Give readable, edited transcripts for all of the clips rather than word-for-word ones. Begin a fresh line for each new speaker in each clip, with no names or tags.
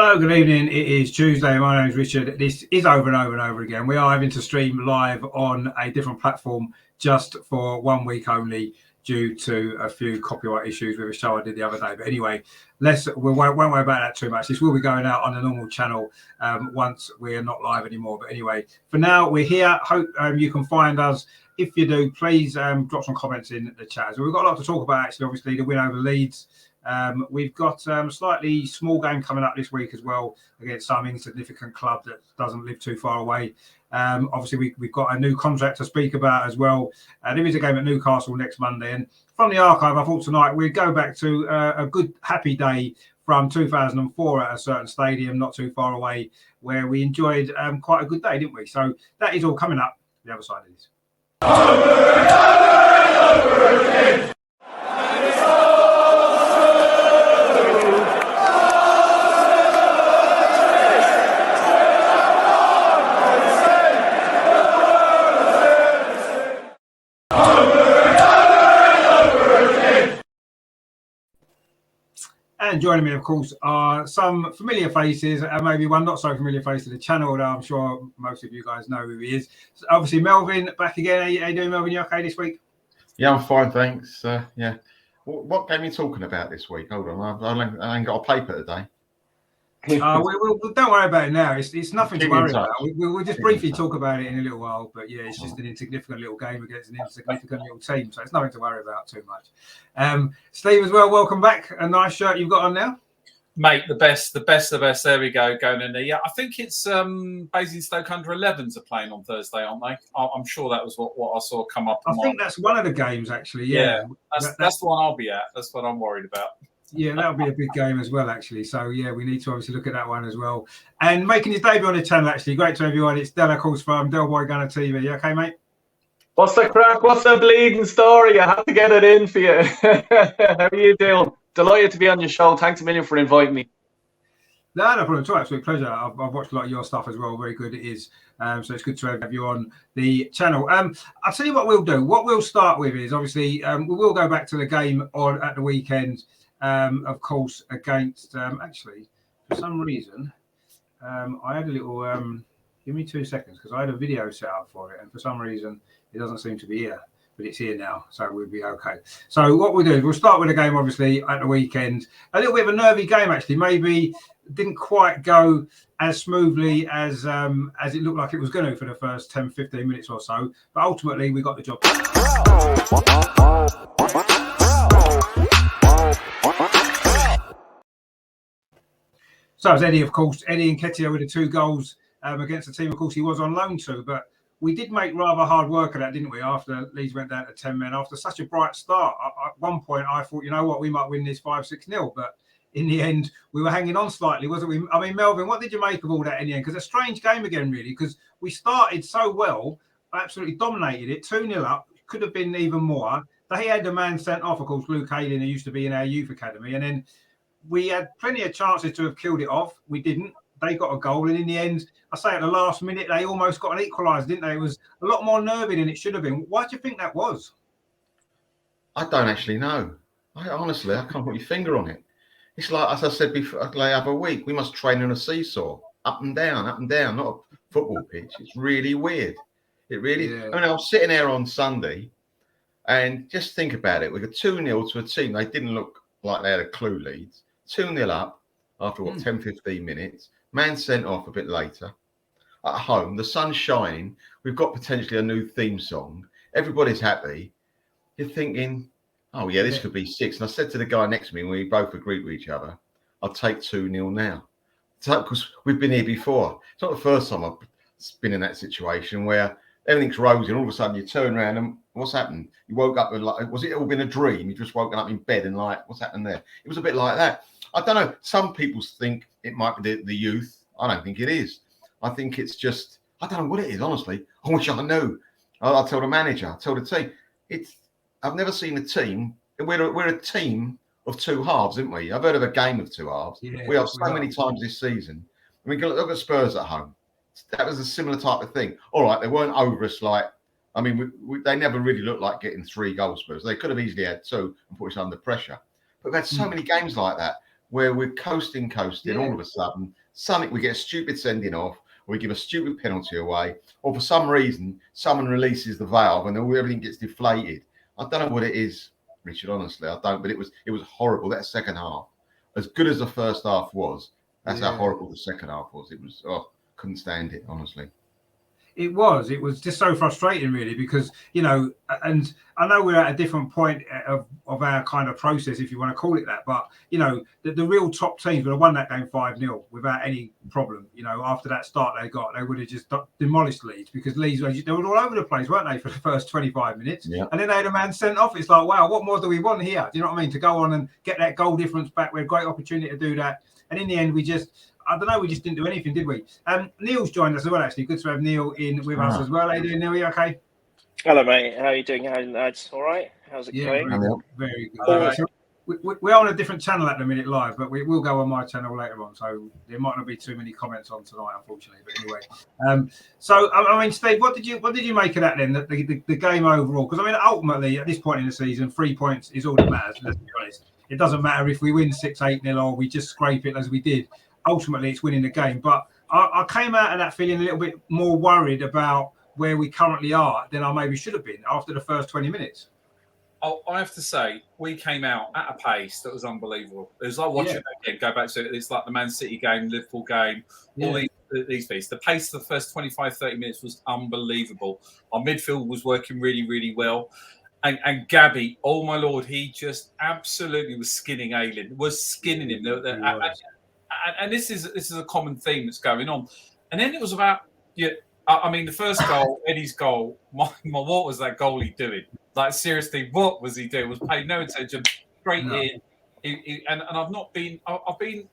Hello, good evening. It is Tuesday. My name is Richard. This is over and over and over again. We are having to stream live on a different platform just for 1 week only due to a few copyright issues with a show I did the other day. But anyway, we won't worry about that too much. This will be going out on the normal channel once we are not live anymore. But anyway, for now, we're here. Hope you can find us. If you do, please drop some comments in the chat. So we've got a lot to talk about, actually. Obviously, the win over Leeds. We've got a slightly small game coming up this week as well against some insignificant club that doesn't live too far away. Obviously, we've got a new contract to speak about as well. There is a game at Newcastle next Monday. And from the archive, I thought tonight we'd go back to a good, happy day from 2004 at a certain stadium not too far away where we enjoyed quite a good day, didn't we? So that is all coming up the other side of this. And joining me, of course, are some familiar faces and maybe one not so familiar face to the channel, although I'm sure most of you guys know who he is. So obviously, Melvin, back again. How you doing, Melvin? You okay this week?
Yeah, I'm fine, thanks. Yeah. What game are you talking about this week? Hold on, I ain't got a paper today.
Don't worry about it now. It's nothing to worry about. We'll just briefly talk about it in a little while. But yeah, it's just an insignificant little game against an insignificant little team. So it's nothing to worry about too much. Steve as well, welcome back. A nice shirt you've got on now.
Mate, the best. There we go, going in there. Yeah, I think it's Basingstoke under 11s are playing on Thursday, aren't they? I'm sure that was what I saw come up.
I think that's one of the games, actually.
Yeah, that's the one I'll be at. That's what I'm worried about.
Yeah, that'll be a big game as well, actually. So, yeah, we need to obviously look at that one as well. And making his debut on the channel, actually. Great to have you on. It's Del, of course, from Del Boy Gunner TV. You okay, mate?
What's the crack? What's the bleeding story? I have to get it in for you. How are you doing? Delighted to be on your show. Thanks a million for inviting me.
No problem at all. Absolute pleasure. I've watched a lot of your stuff as well. Very good it is. So it's good to have you on the channel. I'll tell you what we'll do. What we'll start with is, obviously, we will go back to the game at the weekend. Of course, against actually, for some reason, I had a little. Give me 2 seconds because I had a video set up for it, and for some reason, it doesn't seem to be here, but it's here now, so we'll be okay. So what we'll do is we'll start with the game, obviously, at the weekend. A little bit of a nervy game, actually. Maybe didn't quite go as smoothly as it looked like it was going to for the first 10-15 minutes or so, but ultimately we got the job done. So it was Eddie, of course. Eddie Nketiah with the 2 goals against the team, of course, he was on loan to. But we did make rather hard work of that, didn't we, after Leeds went down to 10 men. After such a bright start, at one point I thought, you know what, we might win this 5-6-0. But in the end, we were hanging on slightly, wasn't we? I mean, Melvin, what did you make of all that in the end? Because a strange game again, really, because we started so well, absolutely dominated it, 2-0 up, could have been even more. They had the man sent off, of course, Luke Ayling, who used to be in our youth academy. And then we had plenty of chances to have killed it off. We didn't. They got a goal. And in the end, I say at the last minute, they almost got an equaliser, didn't they? It was a lot more nervy than it should have been. Why do you think that was?
I don't actually know. Honestly, I can't put your finger on it. It's like, as I said before, the other week, we must train on a seesaw, up and down, not a football pitch. It's really weird. It really, yeah. I mean, I was sitting there on Sunday and just think about it. We got 2-0 to a team. They didn't look like they had a clue, Leeds. 2-0 up after, 10, 15 minutes. Man sent off a bit later. At home, the sun's shining. We've got potentially a new theme song. Everybody's happy. You're thinking, oh, yeah, this could be 6. And I said to the guy next to me, we both agreed with each other, I'll take 2-0 now. Because we've been here before. It's not the first time I've been in that situation where everything's rosy and all of a sudden you turn around and what's happened? You woke up with, like, was it all been a dream? You just woken up in bed and like, what's happened there? It was a bit like that. I don't know. Some people think it might be the youth. I don't think it is. I think it's just, I don't know what it is, honestly. I wish I knew. I'll tell the manager, I'll tell the team. I've never seen a team. We're a team of 2 halves, isn't we? I've heard of a game of 2 halves. Yeah, we have so many times this season. I mean, look at Spurs at home. That was a similar type of thing. All right, they weren't over us like, I mean, they never really looked like getting 3 goals, Spurs. They could have easily had 2 and put us under pressure. But we've had so many games like that where we're coasting.
Yeah.
All of a sudden, something we get a stupid sending off, or we give a stupid penalty away, or for some reason, someone releases the valve and everything gets deflated. I don't know what it is, Richard. Honestly, I don't. But it was horrible. That second half, as good as the first half was, that's how horrible the second half was. It was couldn't stand it, honestly.
It was just so frustrating, really, because, you know, and I know we're at a different point of our kind of process, if you want to call it that, but, you know, the real top teams would have won that game 5-0 without any problem. You know, after that start they would have just demolished Leeds, because Leeds, they were all over the place, weren't they, for the first 25 minutes?
Yeah.
And then they had a man sent off. It's like, wow, what more do we want here? Do you know what I mean? To go on and get that goal difference back. We had a great opportunity to do that. And in the end, we just didn't do anything, did we? Neil's joined us as well, actually. Good to have Neil in with us as well. How you doing, Neil? Are you okay?
Hello, mate. How are you doing? Lads? All right? How's it going?
Very good. So we're on a different channel at the minute live, but we will go on my channel later on. So there might not be too many comments on tonight, unfortunately. But anyway, so I mean, Steve, what did you make of that then? The game overall? Because I mean, ultimately at this point in the season, 3 points is all that matters. Let's be honest. It doesn't matter if we win 6-8-0 or we just scrape it as we did. Ultimately, it's winning the game. But I came out of that feeling a little bit more worried about where we currently are than I maybe should have been after the first 20 minutes.
Oh, I have to say, we came out at a pace that was unbelievable. It was like watching again, go back to it. It's like the Man City game, Liverpool game, all these pieces. The pace of the first 25, 30 minutes was unbelievable. Our midfield was working really, really well. And Gabby, oh my Lord, he just absolutely was skinning Ayling, was skinning him. And this is a common theme that's going on. And then it was about, I mean, the first goal, Eddie's goal, what was that goalie doing? Like, seriously, what was he doing? Was paying no attention, straight in. And I've been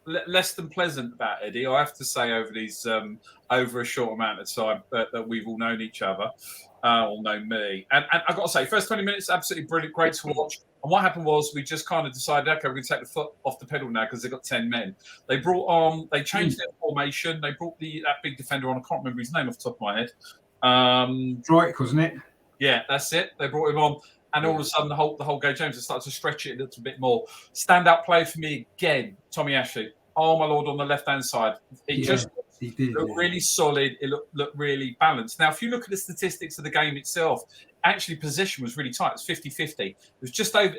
less than pleasant about Eddie, I have to say, over these over a short amount of time that we've all known each other, or known me. And I've got to say, first 20 minutes, absolutely brilliant, great to watch. And what happened was we just kind of decided, okay, we're going to take the foot off the pedal now because they've got 10 men. They changed their formation. They brought that big defender on. I can't remember his name off the top of my head.
Droik, wasn't it?
Yeah, that's it. They brought him on. And all of a sudden, the whole game, James, started to stretch it a little bit more. Standout play for me again, Tommy Ashley. Oh, my Lord, on the left-hand side. It looked really solid. It looked really balanced. Now, if you look at the statistics of the game itself, actually possession was really tight. It was 50-50. It was just over.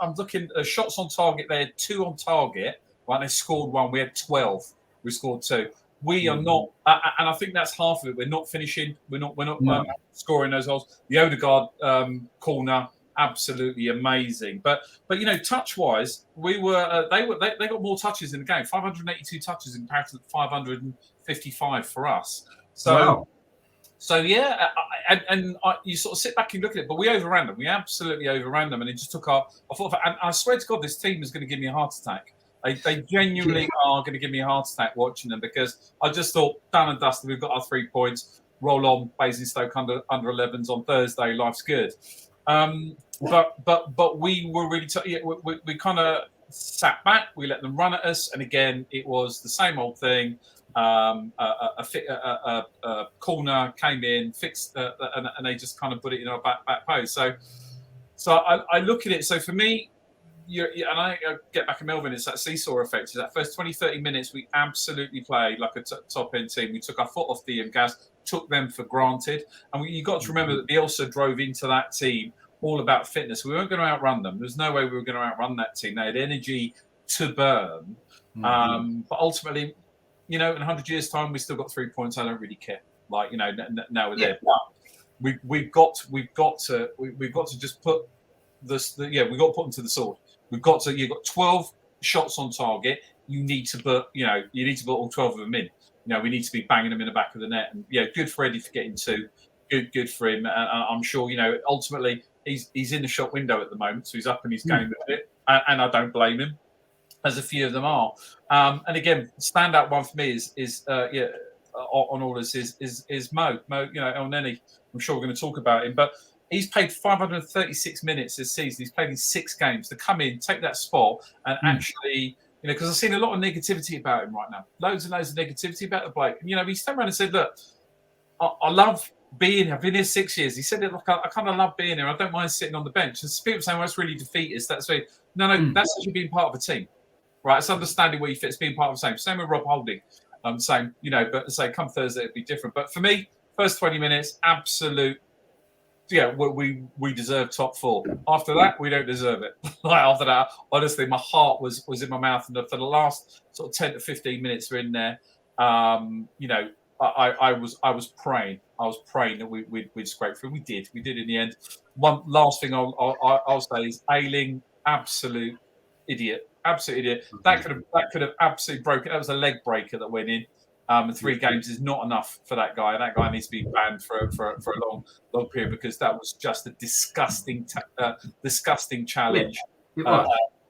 I'm looking at shots on target. They had 2 on target. Right, they scored 1. We had 12. We scored 2. We are not, and I think that's half of it. We're not finishing. We're not scoring those goals. The Odegaard corner, absolutely amazing. But touch wise, we were they got more touches in the game. 582 touches in comparison to 555 for us. So. Wow. So yeah, and you sort of sit back and look at it, but we overran them. We absolutely overran them, and it just took our. And I swear to God, this team is going to give me a heart attack. They genuinely are going to give me a heart attack watching them, because I just thought, done and dusted, we've got our 3 points, roll on, Basingstoke under 11s on Thursday, life's good. But we were really, we kind of sat back, we let them run at us, and again, it was the same old thing. A corner came in, fixed, and they just kind of put it in our back post. So I look at it, so for me, and I get back at Melvin, it's that seesaw effect. It's that first 20, 30 minutes, we absolutely played like a top-end team. We took our foot off the gas, took them for granted. And you've got to remember that Bielsa drove into that team all about fitness. We weren't going to outrun them. There's no way we were going to outrun that team. They had energy to burn. But ultimately, in 100 years' time, we still got 3 points. I don't really care. Now we're there. But we've got to just put this. We've got to put them to the sword. You've got 12 shots on target. You need to put all 12 of them in. We need to be banging them in the back of the net. And good for Eddie for getting 2. Good for him. And I'm sure, ultimately he's in the shop window at the moment, so he's up and he's going with it. And I don't blame him, as a few of them are. And again, standout one for me is on all this is Mo. El Neni. I'm sure we're going to talk about him, but he's played 536 minutes this season. He's played in 6 games. To come in, take that spot, and actually, because I've seen a lot of negativity about him right now. Loads and loads of negativity about the bloke. And he turned around and said, look, I love being here. I've been here 6 years. He said, look, I kind of love being here. I don't mind sitting on the bench. And people saying, well, that's really defeatist. That's very... No, that's actually being part of a team. right? It's understanding where you fit, it's being part of the same. Same with Rob Holding. Same, but say come Thursday it'd be different. But for me, first 20 minutes, absolute. Yeah, we deserve top 4. After that, we don't deserve it. After that, honestly, my heart was in my mouth, and for the last sort of 10 to 15 minutes we're in there. I was praying. I was praying that we'd scrape through. We did in the end. One last thing I'll say is Ayling, absolute idiot. That could have absolutely broken. That was a leg breaker that went in. 3 games is not enough for that guy. That guy needs to be banned for a long period, because that was just a disgusting challenge.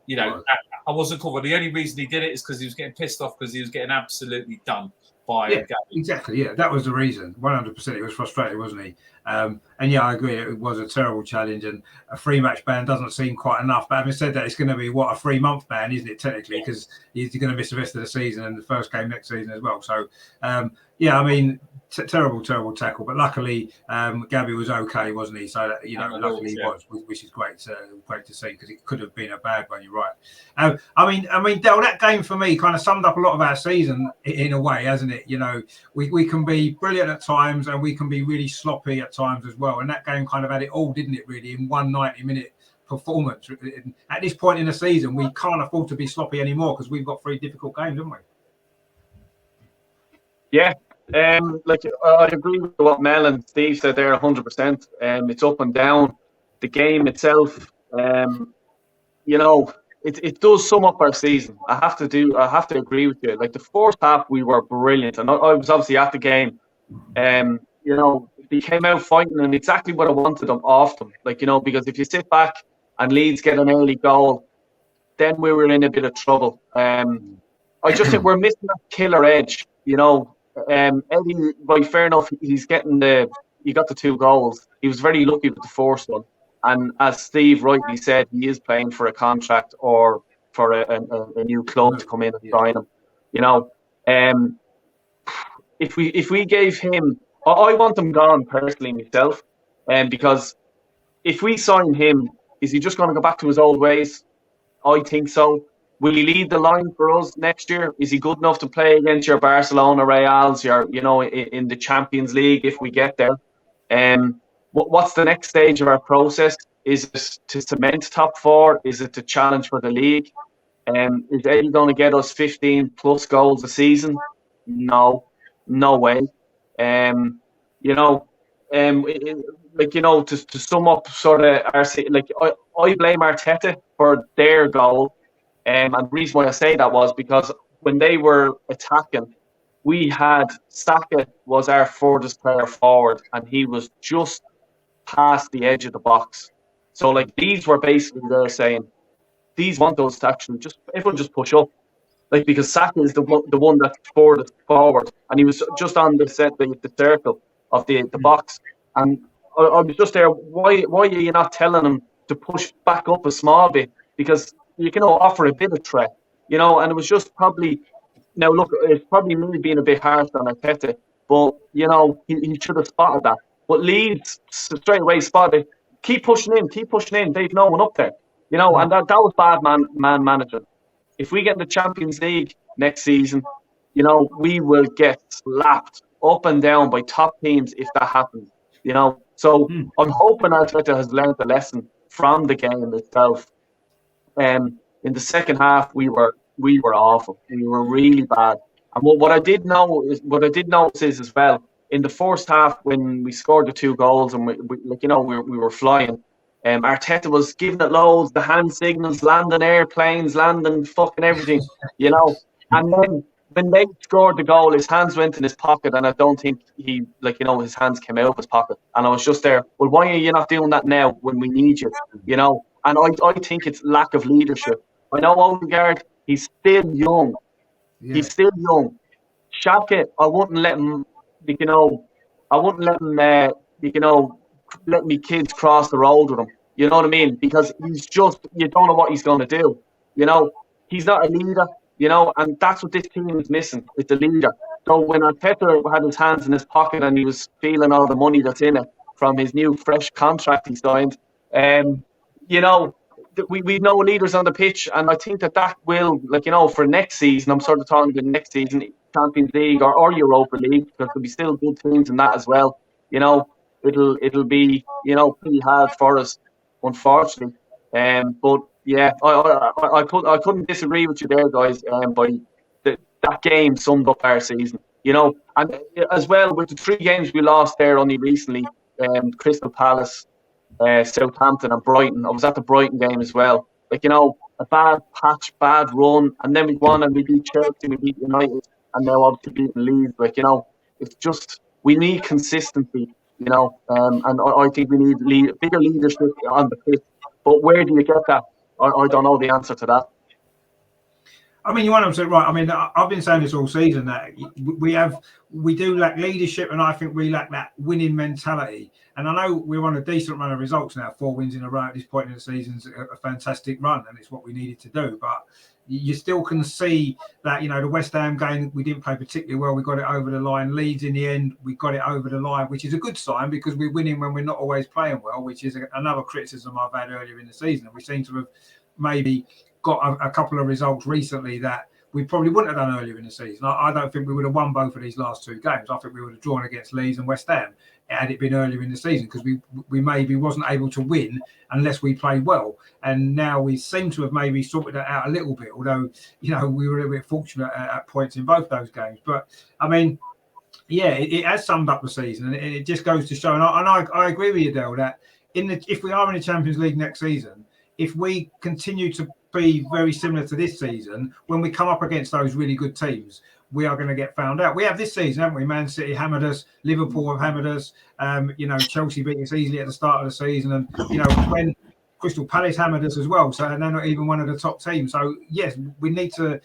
Yeah,
I wasn't called, but the only reason he did it is because he was getting pissed off because he was getting absolutely done by a game.
Exactly. Yeah, that was the reason. 100%. He was frustrated, wasn't he? And yeah, I agree. It was a terrible challenge, and a 3-match ban doesn't seem quite enough. But having said that, it's going to be a 3-month ban, isn't it? Technically, because he's going to miss the rest of the season and the first game next season as well. So, yeah, I mean, terrible tackle. But luckily, Gabby was okay, wasn't he? So luckily he was, which is great to see, because it could have been a bad one. You're right. I mean, Del, that game for me kind of summed up a lot of our season in a way, hasn't it? We can be brilliant at times, and we can be really sloppy at times as well. And that game kind of had it all, didn't it? Really, in one 90-minute performance. At this point in the season, we can't afford to be sloppy anymore, because we've got 3 difficult games, haven't we?
Yeah. I agree with what Mel and Steve said there 100%. It's up and down. The game itself, it does sum up our season. I have to agree with you. Like, the first half, we were brilliant, and I was obviously at the game. They came out fighting, and exactly what I wanted them off them. Because if you sit back and Leeds get an early goal, then we were in a bit of trouble. I just think we're missing that killer edge. Eddie, by fair enough, he got the 2 goals. He was very lucky with the first one. And as Steve rightly said, he is playing for a contract or for a new club to come in and sign him. If we gave him, I want him gone personally myself, because if we sign him, is he just going to go back to his old ways? I think so. Will he lead the line for us next year? Is he good enough to play against your Barcelona, Reals, in the Champions League if we get there? What's the next stage of our process? Is it to cement top 4? Is it to challenge for the league? Is Eddie going to get us 15 plus goals a season? No way. To sum up sort of I blame Arteta for their goal. And the reason why I say that was because when they were attacking, we had Saka was our furthest player forward, and he was just past the edge of the box. So these were basically they're saying these want us to actually everyone just push up, because Saka is the one that's furthest forward, and he was just on the circle of the box, and I was just there. Why are you not telling him to push back up a small bit, because you can offer a bit of threat, and it was just probably, now look, it's probably me being a bit harsh on Arteta, but, he should have spotted that. But Leeds straight away spotted, keep pushing in, they've no one up there, and that was bad man management. If we get in the Champions League next season, we will get slapped up and down by top teams if that happens, So I'm hoping Arteta has learned the lesson from the game itself. In the second half, we were awful. We were really bad. And what I did notice is as well, in the first half when we scored the 2 goals and we were flying, Arteta was giving it loads, the hand signals, landing airplanes, landing fucking everything, And then when they scored the goal, his hands went in his pocket, and I don't think he, his hands came out of his pocket. And I was just there, well, why are you not doing that now when we need you, And I think it's lack of leadership. I know Odegaard, he's still young. Yeah. He's still young. Schalke, I wouldn't let him, let me kids cross the road with him. You know what I mean? Because he's just, you don't know what he's going to do. He's not a leader, and that's what this team is missing. It's a leader. So when Arteta had his hands in his pocket and he was feeling all the money that's in it from his new fresh contract he signed, we know leaders on the pitch, and I think that will, like, for next season, I'm sort of talking about next season, Champions League or Europa League, because there'll be still good teams in that as well. It'll be pretty hard for us, unfortunately. But yeah, I couldn't disagree with you there, guys. By that game summed up our season. And as well with the 3 games we lost there only recently, Crystal Palace, Southampton and Brighton. I was at the Brighton game as well. Like, a bad patch, bad run, and then we won and we beat Chelsea, we beat United, and now obviously beating Leeds. Like, it's just, we need consistency, and I think we need bigger leadership on the pitch. But where do you get that? I don't know the answer to that.
I mean, you're 100% right. I mean, I've been saying this all season that we do lack leadership, and I think we lack that winning mentality. And I know we're on a decent run of results now, 4 wins in a row at this point in the season's a fantastic run, and it's what we needed to do. But you still can see that, the West Ham game, we didn't play particularly well. We got it over the line. Leeds, in the end, we got it over the line, which is a good sign because we're winning when we're not always playing well, which is another criticism I've had earlier in the season. And we seem to have maybe got a couple of results recently that we probably wouldn't have done earlier in the season. I don't think we would have won both of these last 2 games. I think we would have drawn against Leeds and West Ham had it been earlier in the season, because we maybe wasn't able to win unless we played well. And now we seem to have maybe sorted that out a little bit, although, we were a little bit fortunate at points in both those games. But, I mean, yeah, it has summed up the season, and it just goes to show, and I agree with you, Dale, that if we are in the Champions League next season, if we continue to be very similar to this season, when we come up against those really good teams, we are going to get found out. We have this season, haven't we? Man City hammered us, Liverpool have hammered us, Chelsea beat us easily at the start of the season, and when Crystal Palace hammered us as well, so they're not even one of the top teams. So yes, we need to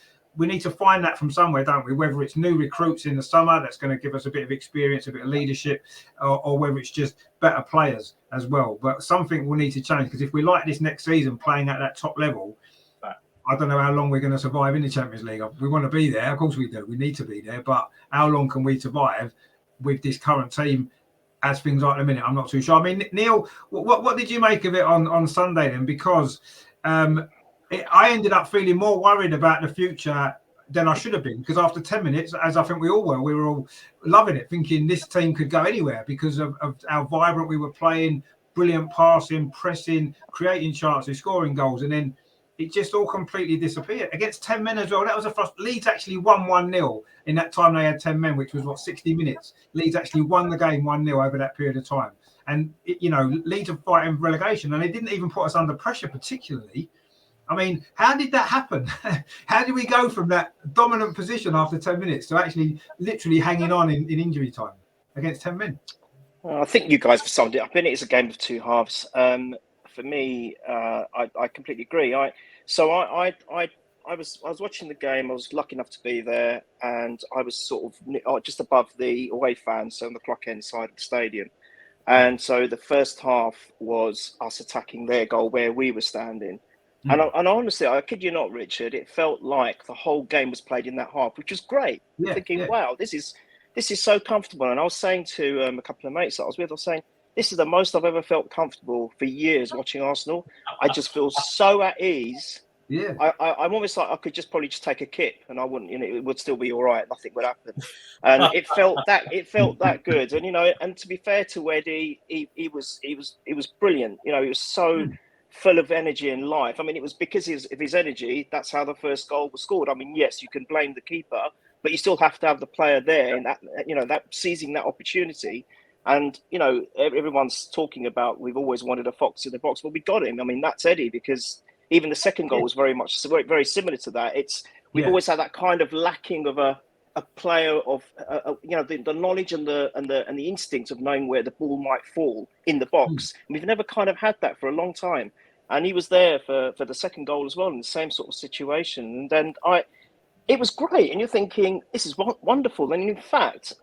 find that from somewhere, don't we? Whether it's new recruits in the summer that's going to give us a bit of experience, a bit of leadership, or whether it's just better players as well. But something will need to change, because if we like this next season playing at that top level, I don't know how long we're going to survive in the Champions League. We want to be there. Of course we do. We need to be there. But how long can we survive with this current team as things are at the minute? I'm not too sure. I mean, Neil, what did you make of it on Sunday then? Because I ended up feeling more worried about the future than I should have been, because after 10 minutes, as I think we were all loving it, thinking this team could go anywhere because of how vibrant we were playing, brilliant passing, pressing, creating chances, scoring goals, and then it just all completely disappeared. Against 10 men as well, that was a first. Leeds actually won 1-0 in that time they had 10 men, which was 60 minutes. Leeds actually won the game 1-0 over that period of time. And, Leeds are fighting relegation, and they didn't even put us under pressure particularly. I mean, how did that happen? How did we go from that dominant position after 10 minutes to actually literally hanging on in injury time against 10 men?
I think you guys have summed it up. I think it's a game of 2 halves. For me, I completely agree. I was watching the game. I was lucky enough to be there, and I was sort of just above the away fans, so on the clock end side of the stadium. And so the first half was us attacking their goal where we were standing. And honestly, I kid you not, Richard, it felt like the whole game was played in that half, which was great. Wow, this is so comfortable. And I was saying to a couple of mates that I was with, I was saying, this is the most I've ever felt comfortable for years watching Arsenal. I just feel so at ease.
Yeah,
I'm almost like I could probably just take a kip and I wouldn't, it would still be all right. Nothing would happen. And it felt that good. And and to be fair to Eddie, he was brilliant. He was so full of energy and life. I mean, it was because of his energy. That's how the first goal was scored. I mean, yes, you can blame the keeper, but you still have to have the player there and that seizing that opportunity. And, everyone's talking about, we've always wanted a fox in the box. Well, we got him. I mean, that's Eddie, because even the second goal was very similar to that. We've always had that kind of lacking of a player of, the knowledge and the instinct of knowing where the ball might fall in the box. And we've never kind of had that for a long time. And he was there for the second goal as well in the same sort of situation. And then it was great. And you're thinking, this is wonderful. And in fact,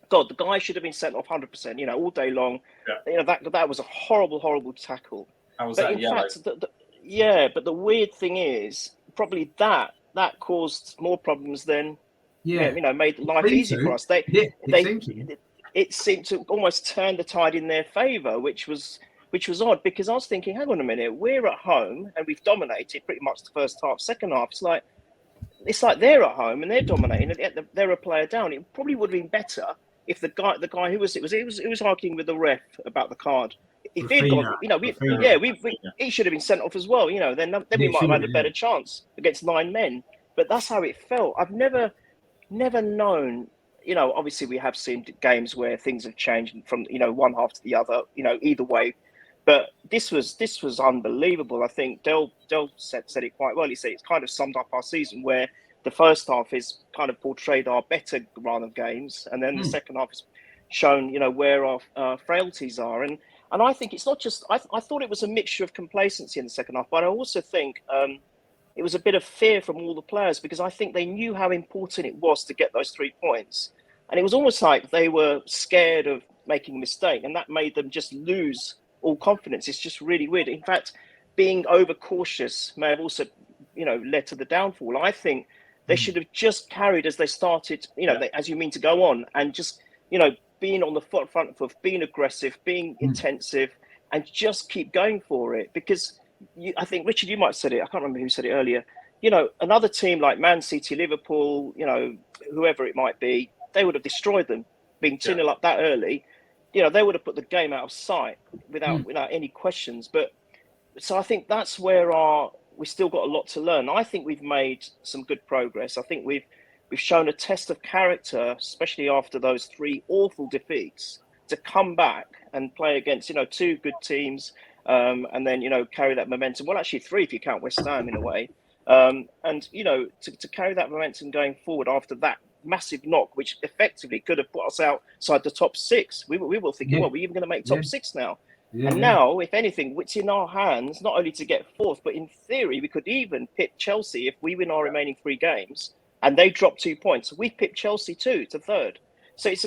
God, the guy should have been sent off 100%, all day long. Yeah. That was a horrible, horrible tackle.
How was that yellow?
But the weird thing is, probably that caused more problems than, made life easy for us. It seemed to almost turn the tide in their favour, which was which was odd because I was thinking, hang on a minute, we're at home and we've dominated pretty much the first half. Second half, it's like they're at home and they're dominating, and they're a player down. It probably would have been better if the guy who was arguing with the ref about the card. If he'd gone, he should have been sent off as well. Then we might have had a better chance against 9 men. But that's how it felt. I've never known. Obviously we have seen games where things have changed from one half to the other. Either way. But this was unbelievable. I think Del said it quite well. He said it's kind of summed up our season, where the first half is kind of portrayed our better run of games, and then the second half has shown where our frailties are. And I think it's not just. I thought it was a mixture of complacency in the second half, but I also think it was a bit of fear from all the players, because I think they knew how important it was to get those 3 points, and it was almost like they were scared of making a mistake, and that made them just lose all confidence. It's just really weird. In fact, being overcautious may have also, led to the downfall. I think they should have just carried as they started, as you mean to go on, and just, being on the front foot, being aggressive, being intensive, and just keep going for it. Because I think, Richard, you might have said it. I can't remember who said it earlier. Another team like Man City, Liverpool, whoever it might be, they would have destroyed them. Being 2-0 up that early, they would have put the game out of sight without any questions. But so I think that's where we still got a lot to learn. I think we've made some good progress. I think we've shown a test of character, especially after those 3 awful defeats, to come back and play against 2 good teams, and then carry that momentum. Well, actually 3 if you count West Ham in a way, and to carry that momentum going forward after that massive knock, which effectively could have put us outside the top 6. We were thinking, well, we're even going to make top 6 now. And now, if anything, it's in our hands, not only to get 4th, but in theory, we could even pip Chelsea if we win our remaining 3 games and they drop 2 points. We pip Chelsea too to 3rd. So it's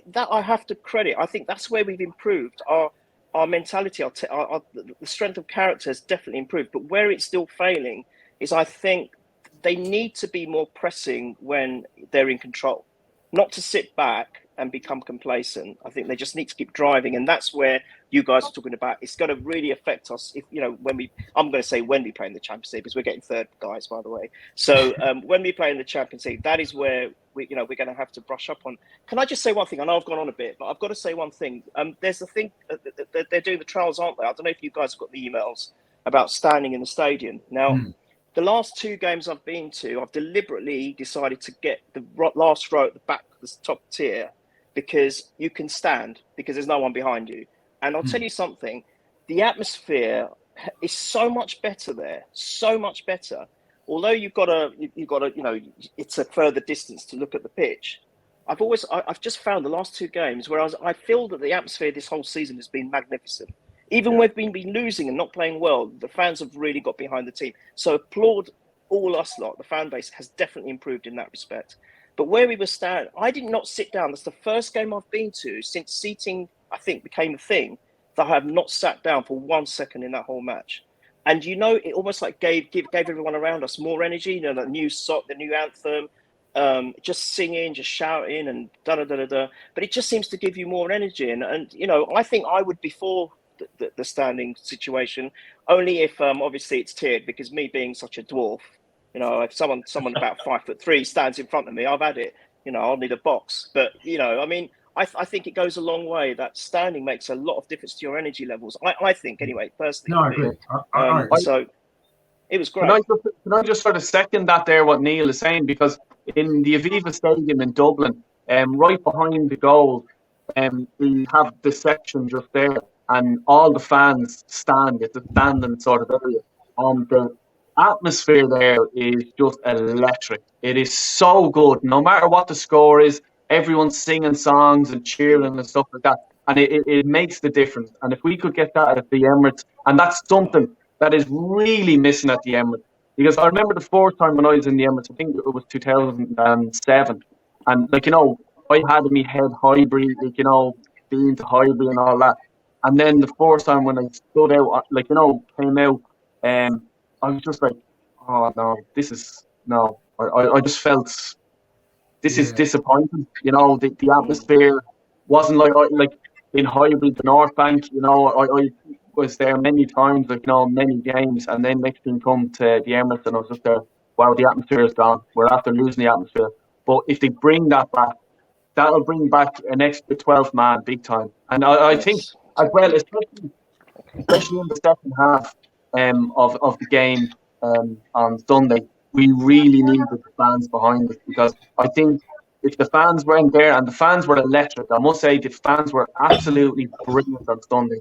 that I have to credit. I think that's where we've improved. Our mentality, the strength of character has definitely improved. But where it's still failing is, I think, they need to be more pressing when they're in control, not to sit back and become complacent. I think they just need to keep driving, and that's where you guys are talking about. It's going to really affect us if when we play in the Champions League, because we're getting 3rd, guys, by the way. So when we play in the Champions League, that is where we're going to have to brush up on. Can I just say one thing? I know I've gone on a bit, but I've got to say one thing. There's the thing they're doing the trials, aren't they? I don't know if you guys have got the emails about standing in the stadium now. The last 2 games I've been to, I've deliberately decided to get the last row at the back, the top tier, because you can stand, because there's no one behind you. And I'll tell you something, the atmosphere is so much better there, so much better. Although you've got to, it's a further distance to look at the pitch. I've just found the last 2 games where I feel that the atmosphere this whole season has been magnificent. Even when we've been losing and not playing well, the fans have really got behind the team. So applaud all us lot. The fan base has definitely improved in that respect. But where we were standing, I did not sit down. That's the first game I've been to since seating, I think, became a thing, that I have not sat down for 1 second in that whole match. And it almost like gave everyone around us more energy. The new the new anthem, just singing, just shouting, and da-da-da-da-da. But it just seems to give you more energy. And I think I would, before the standing situation, only if obviously it's tiered, because me being such a dwarf, if someone about 5'3" stands in front of me, I've had it. I'll need a box. But I think it goes a long way. That standing makes a lot of difference to your energy levels. I think, anyway, personally.
No, I agree. I agree.
So it was great.
Can I just sort of second that there, what Neil is saying? Because in the Aviva Stadium in Dublin, right behind the goal, we have the section just there, and all the fans stand. It's a standing sort of area. And the atmosphere there is just electric. It is so good. No matter what the score is, everyone's singing songs and cheering and stuff like that. And it makes the difference. And if we could get that at the Emirates, and that's something that is really missing at the Emirates. Because I remember the 4th time when I was in the Emirates, I think it was 2007. And, I had in my head Highbury, being to Highbury and all that. And then the 4th time when I stood out, came out, I was just like, oh, no, no. I just felt this is disappointing. The atmosphere wasn't like in Highbury, the North Bank. was there many times, like, many games, and then next thing come to the Emirates, and I was just there, wow, the atmosphere is gone. We're after losing the atmosphere. But if they bring that back, that'll bring back an extra 12 man big time. And I think as well, especially in the second half of the game on Sunday, we really needed the fans behind us, because I think if the fans weren't there, and the fans were electric, I must say the fans were absolutely brilliant on Sunday.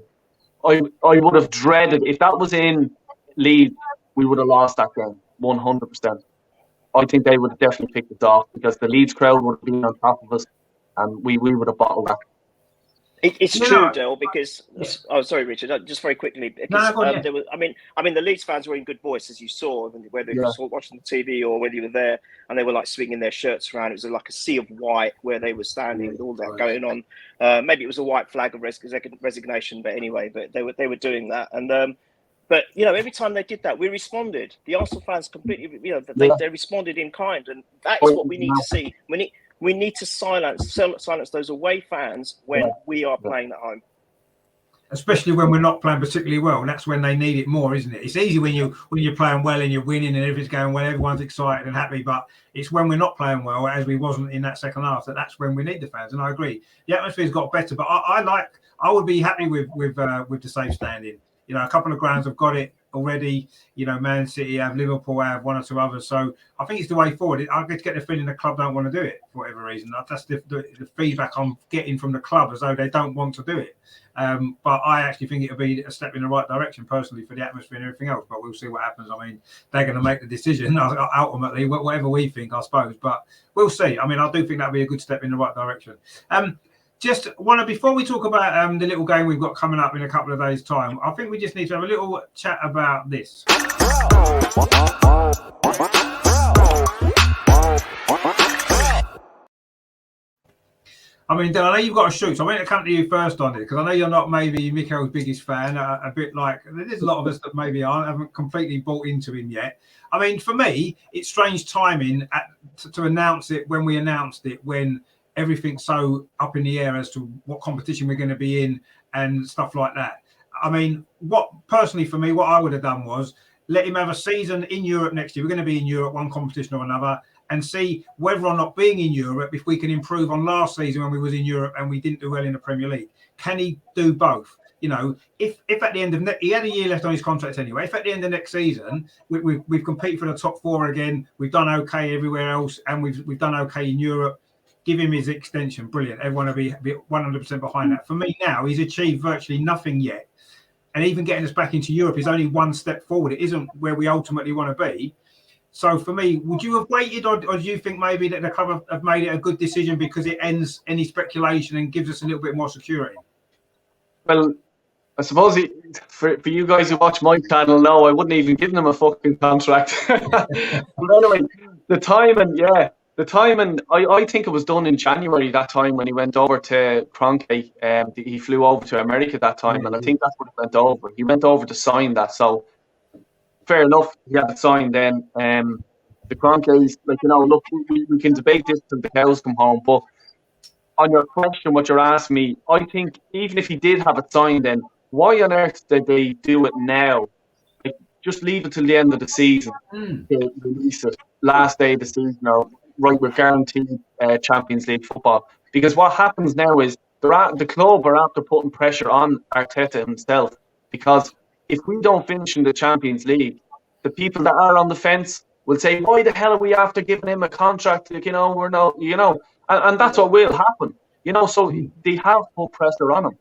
I would have dreaded, if that was in Leeds, we would have lost that game 100%. I think they would have definitely picked us off, because the Leeds crowd would have been on top of us, and we would have bottled that.
It's true, Dale, because sorry, Richard, just very quickly, because there was, I mean, the Leeds fans were in good voice, as you saw, whether you saw watching the TV or whether you were there, and they were like swinging their shirts around. It was like a sea of white where they were standing with all that going on. Maybe it was a white flag of resignation, but anyway, but they were doing that, and but every time they did that, we responded. The Arsenal fans completely, they responded in kind, and that is what we need to see. We need to silence those away fans when we are playing at home.
Especially when we're not playing particularly well, and that's when they need it more, isn't it? It's easy when you're playing well and you're winning and everything's going well, everyone's excited and happy. But it's when we're not playing well, as we wasn't in that second half, that's when we need the fans. And I agree, the atmosphere's got better. But I would be happy with the safe standing. A couple of grounds have got it already. Man City have, Liverpool have, one or two others. So I think it's the way forward. I get the feeling the club don't want to do it for whatever reason. That's the feedback I'm getting from the club, as though they don't want to do it. But I actually think it'll be a step in the right direction, personally, for the atmosphere and everything else. But we'll see what happens. I mean, they're going to make the decision ultimately, whatever we think, I suppose. But we'll see. I mean, I do think that'll be a good step in the right direction. Before we talk about the little game we've got coming up in a couple of days' time, I think we just need to have a little chat about this. I mean, Dan, I know you've got to shoot, so I want to come to you first on it, because I know you're not maybe Mikel's biggest fan, a bit like, there's a lot of us that maybe haven't completely bought into him yet. I mean, for me, it's strange timing to announce it when we announced it, when everything's so up in the air as to what competition we're going to be in and stuff like that. I mean, personally for me, what I would have done was let him have a season in Europe next year. We're going to be in Europe, one competition or another, and see whether or not being in Europe, if we can improve on last season when we was in Europe and we didn't do well in the Premier League. Can he do both? If at the end of he had a year left on his contract anyway. If at the end of next season we've competed for the top four again, we've done okay everywhere else, and we've done okay in Europe, give him his extension. Brilliant. Everyone will be 100% behind that. For me now, he's achieved virtually nothing yet. And even getting us back into Europe is only one step forward. It isn't where we ultimately want to be. So for me, would you have waited, or do you think maybe that the club have made it a good decision because it ends any speculation and gives us a little bit more security?
Well, I suppose for you guys who watch my channel, no, I wouldn't even give them a fucking contract. But anyway, the timing, I think it was done in January that time when he went over to Kroenke. He flew over to America that time, and I think that's what he went over. He went over to sign that, so fair enough, he had it signed then. The Kroenkes, look, we can debate this till the cows come home, but on your question, what you're asking me, I think even if he did have it signed then, why on earth did they do it now? Just leave it till the end of the season to release it, last day of the season, or right, we're guaranteed Champions League football. Because what happens now is the club are after putting pressure on Arteta himself. Because if we don't finish in the Champions League, the people that are on the fence will say, why the hell are we after giving him a contract? We're not, and that's what will happen. So they have put pressure on him.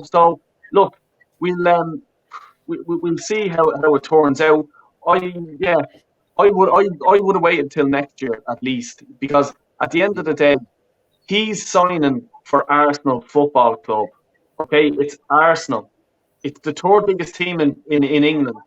So look, we'll see how it turns out. I would have waited till next year at least, because at the end of the day, he's signing for Arsenal Football Club. Okay, it's Arsenal. It's the third biggest team in England.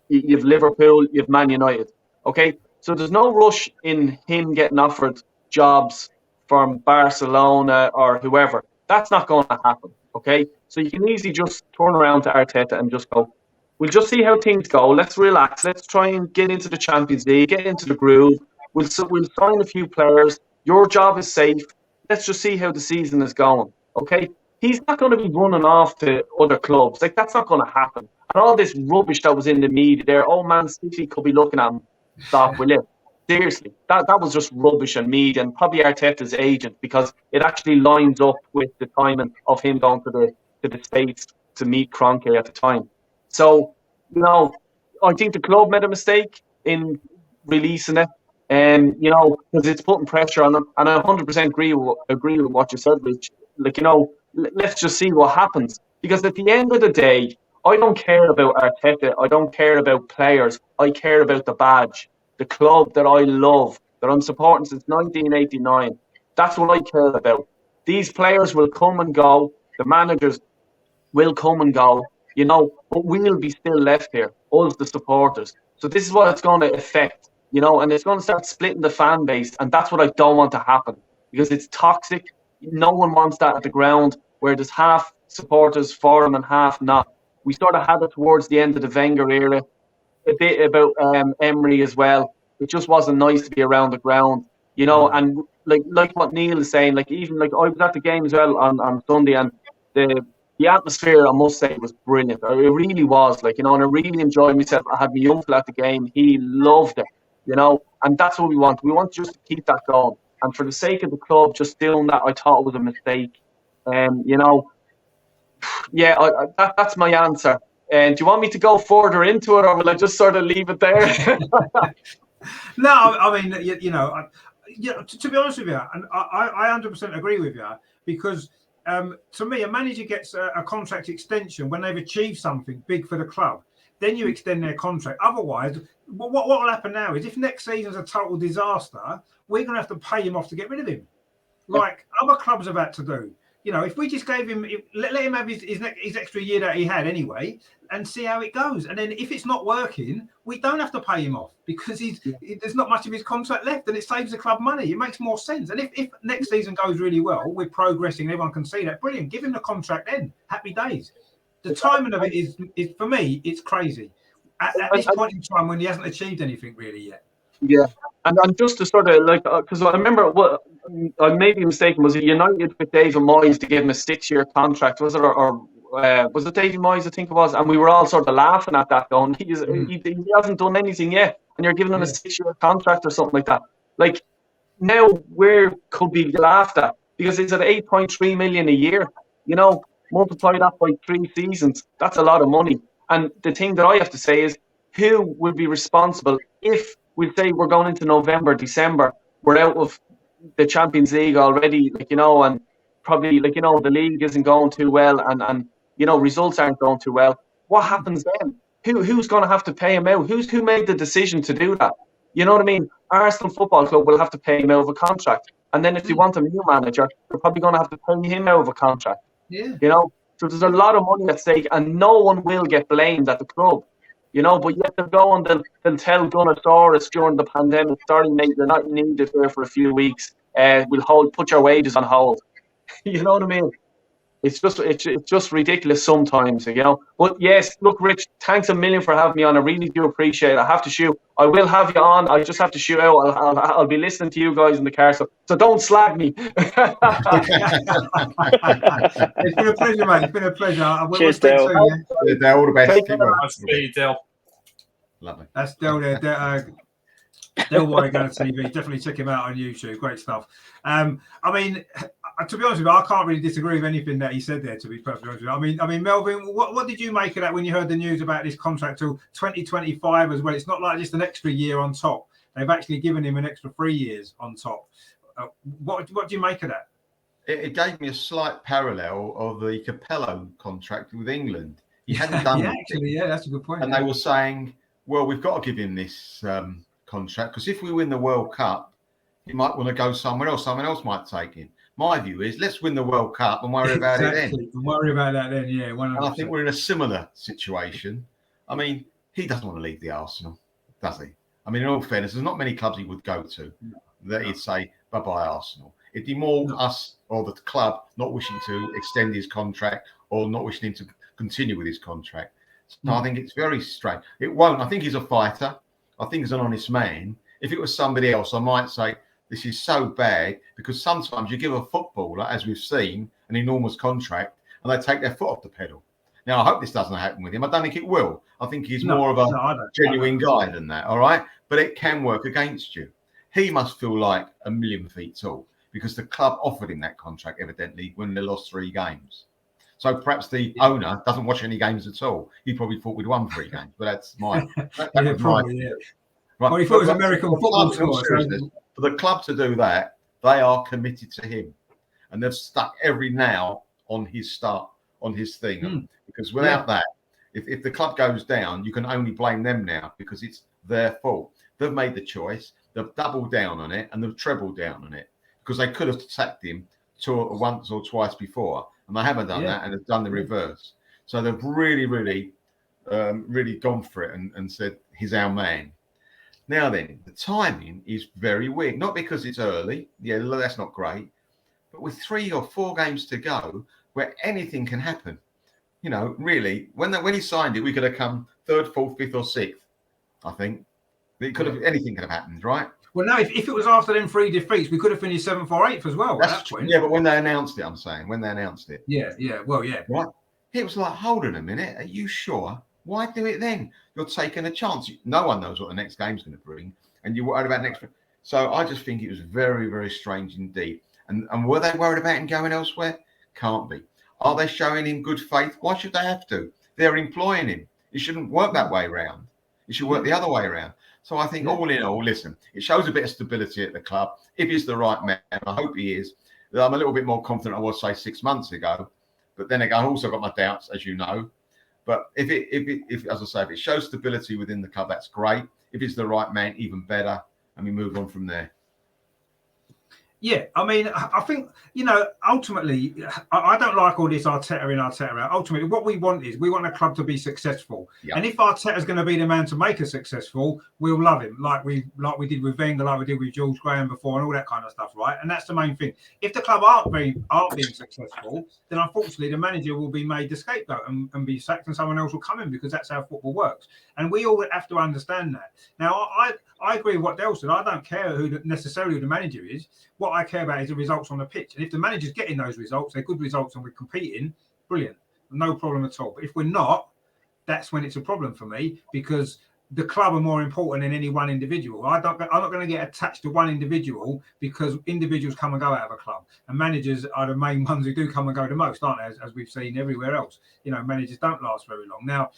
You've Liverpool, you've Man United. Okay, so there's no rush in him getting offered jobs from Barcelona or whoever. That's not going to happen. Okay, so you can easily just turn around to Arteta and just go, we'll just see how things go. Let's relax. Let's try and get into the Champions League, get into the groove. We'll sign a few players. Your job is safe. Let's just see how the season is going. Okay? he's not going to be running off to other clubs. Like, that's not going to happen. And all this rubbish that was in the media there, oh, Man City could be looking at him. Stop, will you? Seriously, that was just rubbish and media, and probably Arteta's agent, because it actually lines up with the timing of him going to the States to meet Kroenke at the time. So, you know, I think the club made a mistake in releasing it, and you know, because it's putting pressure on them. And I 100% agree with what you said, Rich. Like, you know, let's just see what happens, because at the end of the day, I don't care about Arteta. I don't care about players. I care about the badge, the club that I love, that I'm supporting since 1989. That's what I care about. These players will come and go. The managers will come and go, you know, but we'll be still left here, us, the supporters. So this is what it's going to affect, you know, and it's going to start splitting the fan base. And that's what I don't want to happen, because it's toxic. No one wants that at the ground, where there's half supporters for him and half not. We sort of had it towards the end of the Wenger era, a bit about Emery as well. It just wasn't nice to be around the ground, you know. And like what Neil is saying, like, even like I was at the game as well on Sunday, and the atmosphere, I must say, was brilliant. It really was, like, you know, and I really enjoyed myself. I had my uncle at the game; he loved it, you know, and that's what we want. We want just to keep that going, and for the sake of the club, just doing that, I thought it was a mistake. You know, yeah, that's my answer. And do you want me to go further into it, or will I just sort of leave it there?
No, I mean, you know, to be honest with you, and I 100% agree with you, because to me, a manager gets a contract extension when they've achieved something big for the club. Then you extend their contract. Otherwise, what will happen now is, if next season's a total disaster, we're going to have to pay him off to get rid of him, like other clubs have had to do. You know, if we just gave him, let him have his extra year that he had anyway, and see how it goes. And then if it's not working, we don't have to pay him off, because there's not much of his contract left, and it saves the club money. It makes more sense. And if next season goes really well, we're progressing, everyone can see that. Brilliant. Give him the contract then. Happy days. The timing of it is for me, it's crazy. At this point in time, when he hasn't achieved anything really yet.
Yeah, and just to sort of like, because I remember I may be mistaken, was it United with David Moyes to give him a 6-year contract? Was it, or was it David Moyes? I think it was, and we were all sort of laughing at that, going, he hasn't done anything yet, and you're giving him a 6-year contract or something like that. Like, now, where could be laughed at? Because it's at 8.3 million a year. You know, multiply that by 3 seasons. That's a lot of money. And the thing that I have to say is, who will be responsible if we say we're going into November, December, we're out of the Champions League already, like, you know, and probably, like, you know, the league isn't going too well, and you know, results aren't going too well. What happens then? Who's going to have to pay him out? Who made the decision to do that? You know what I mean? Arsenal Football Club will have to pay him out of a contract, and then if they want a new manager, they're probably going to have to pay him out of a contract. Yeah, you know, so there's a lot of money at stake, and no one will get blamed at the club. You know, but yet they'll go and they'll tell Gunnosaurus during the pandemic, sorry mate, you're not needed here for a few weeks. We'll put your wages on hold. You know what I mean? It's just ridiculous sometimes, you know. But yes, look, Rich, thanks a million for having me on. I really do appreciate it. I have to shoot. I will have you on. I just have to shoot out. I'll be listening to you guys in the car, so don't slag me.
It's been a pleasure, mate. It's been a pleasure.
Cheers, Dale.
All the best. Keep
Nice Dale.
Lovely.
That's Dale there. Del Warrigan TV. Definitely check him out on YouTube. Great stuff. I mean, to be honest with you, I can't really disagree with anything that he said there, to be perfectly honest with you. I mean, Melvin, what did you make of that when you heard the news about this contract till 2025 as well? It's not like just an extra year on top. They've actually given him an extra 3 years on top. What do you make of that?
It gave me a slight parallel of the Capello contract with England. He hadn't done
actually, that's a good point.
And they were saying, well, we've got to give him this contract, because if we win the World Cup, he might want to go somewhere else. Someone else might take him. My view is, let's win the World Cup and worry about it then.
And worry about that then, yeah. 100%.
And I think we're in a similar situation. I mean, he doesn't want to leave the Arsenal, does he? I mean, in all fairness, there's not many clubs he would go to that he'd say, bye-bye, Arsenal. It'd be more us or the club not wishing to extend his contract or not wishing him to continue with his contract. So I think it's very strange. It won't. I think he's a fighter. I think he's an honest man. If it was somebody else, I might say, This is so bad because sometimes you give a footballer, as we've seen, an enormous contract and they take their foot off the pedal. Now, I hope this doesn't happen with him. I don't think it will. I think he's more of a genuine guy than that, all right? But it can work against you. He must feel like a million feet tall because the club offered him that contract, evidently, when they lost 3 games. So perhaps the owner doesn't watch any games at all. He probably thought we'd won 3 games, but that's my... That was
probably,
my
yeah.
Right.
Well, he thought it was American football score.
For the club to do that, they are committed to him. And they've stuck every nail on his thing. Because without that, if the club goes down, you can only blame them now because it's their fault. They've made the choice, they've doubled down on it, and they've trebled down on it because they could have sacked him once or twice before, and they haven't done that, and they've done the reverse. So they've really gone for it and said, he's our man. Now then, the timing is very weird, not because it's early. Yeah, that's not great. But with 3 or 4 games to go, where anything can happen. You know, really, when he signed it, we could have come 3rd, 4th, 5th, or 6th, I think. It could have, anything could have happened, right?
Well, no, if it was after them 3 defeats, we could have finished 7th or 8th as well. At that point.
Yeah, but when they announced it, I'm saying, when they announced it.
Yeah.
Right? It was like, hold on a minute, are you sure? Why do it then? You're taking a chance. No one knows what the next game's going to bring, and you're worried about next. So I just think it was very, very strange indeed. And were they worried about him going elsewhere? Can't be. Are they showing him good faith? Why should they have to? They're employing him. It shouldn't work that way around. It should work the other way around. So I think all in all, listen, it shows a bit of stability at the club. If he's the right man, I hope he is. I'm a little bit more confident I was, say, 6 months ago. But then again, I also got my doubts, as you know. But if as I say, if it shows stability within the club, that's great. If it's the right man, even better. And we move on from there.
Yeah, I mean, I think, ultimately, I don't like all this Arteta in, Arteta out. Ultimately, what we want is we want a club to be successful. Yep. And if Arteta's going to be the man to make us successful, we'll love him, like we did with Wenger, like we did with George Graham before, and all that kind of stuff, right? And that's the main thing. If the club aren't being successful, then unfortunately the manager will be made the scapegoat and be sacked, and someone else will come in because that's how football works. And we all have to understand that. Now, I agree with what Dale said. I don't care who necessarily the manager is. What I care about is the results on the pitch. And if the manager's getting those results, they're good results and we're competing, brilliant. No problem at all. But if we're not, that's when it's a problem for me because the club are more important than any one individual. I'm not going to get attached to one individual because individuals come and go out of a club. And managers are the main ones who do come and go the most, aren't they? As we've seen everywhere else. Managers don't last very long. Now,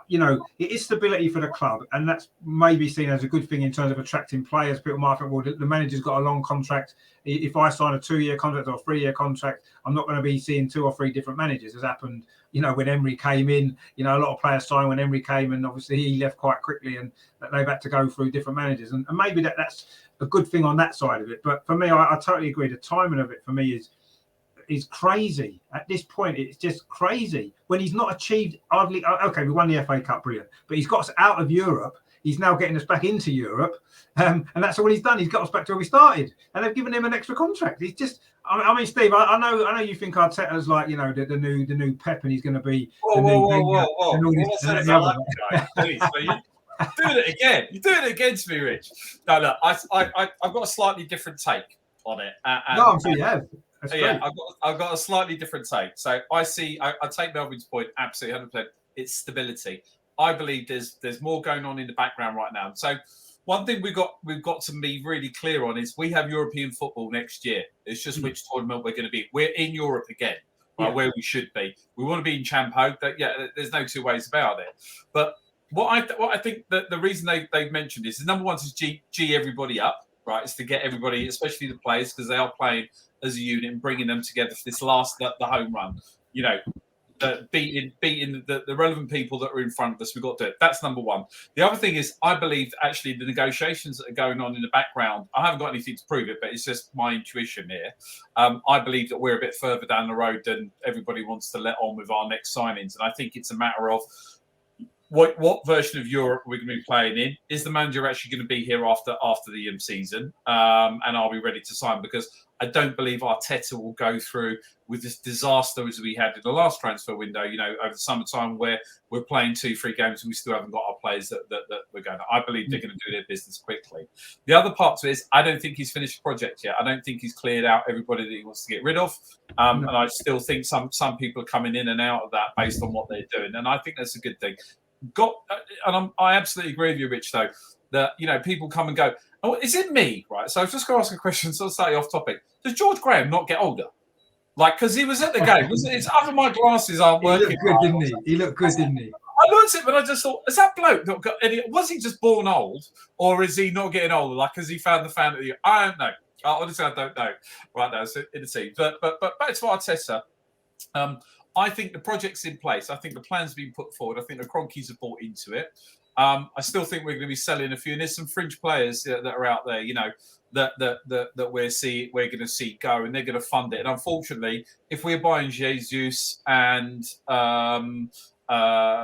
it is stability for the club, and that's maybe seen as a good thing in terms of attracting players. People might think, well, the manager's got a long contract. If I sign a 2-year contract or a 3-year contract, I'm not going to be seeing 2 or 3 different managers, as happened, when Emery came in. A lot of players signed when Emery came, and obviously he left quite quickly, and they've had to go through different managers. And maybe that's a good thing on that side of it. But for me, I totally agree. The timing of it for me is crazy. At this point, it's just crazy. When he's not achieved hardly... Okay, we won the FA Cup, brilliant. But he's got us out of Europe. He's now getting us back into Europe. And that's all he's done. He's got us back to where we started. And they've given him an extra contract. He's just... I mean, Steve, I know you think Arteta's like, the new Pep, and he's going to be...
Whoa. Please, you're doing it again. You're doing it again to me, Rich. No, look, I've got a slightly different take on it.
I'm sure you have.
Yeah, I've got a slightly different take. So I take Melvin's point absolutely 100%. It's stability. I believe there's more going on in the background right now. So one thing we've got to be really clear on is we have European football next year. It's just which tournament we're going to be. We're in Europe again, right, where we should be. We want to be in Champo. There's no 2 ways about it. But what I think that the reason they've mentioned is the number one is G everybody up, right? It's to get everybody, especially the players, because they are playing as a unit and bringing them together for this the home run, beating the relevant people that are in front of us. We've got to do it. That's number one. The other thing is, I believe actually the negotiations that are going on in the background, I haven't got anything to prove it, but it's just my intuition here. I believe that we're a bit further down the road than everybody wants to let on with our next signings. And I think it's a matter of what version of Europe we're going to be playing in. Is the manager actually going to be here after the season? And are we ready to sign? Because I don't believe Arteta will go through with this disaster as we had in the last transfer window, over the summertime, where we're playing 2-3 games and we still haven't got our players that we're going to. I believe they're going to do their business quickly. The other part to it is I don't think he's finished the project yet. I don't think he's cleared out everybody that he wants to get rid of. And I still think some people are coming in and out of that based on what they're doing. And I think that's a good thing. I absolutely agree with you, Rich, though, that, people come and go, oh, is it me? Right. So I was just going to ask a question, so slightly off topic. Does George Graham not get older? Because he was at the game. It's other my glasses aren't working.
He looked good, didn't he? He looked good, didn't he?
I looked at it, but I just thought, has that bloke not got any? Was he just born old, or is he not getting older? Has he found the fan of the year? I don't know. Honestly, I don't know right now. So in the team, but back to Arteta. I think the project's in place. I think the plan's been put forward. I think the Cronkies have bought into it. I still think we're going to be selling a few, and there's some fringe players that are out there, that we're going to see go, and they're going to fund it. And unfortunately, if we're buying Jesus and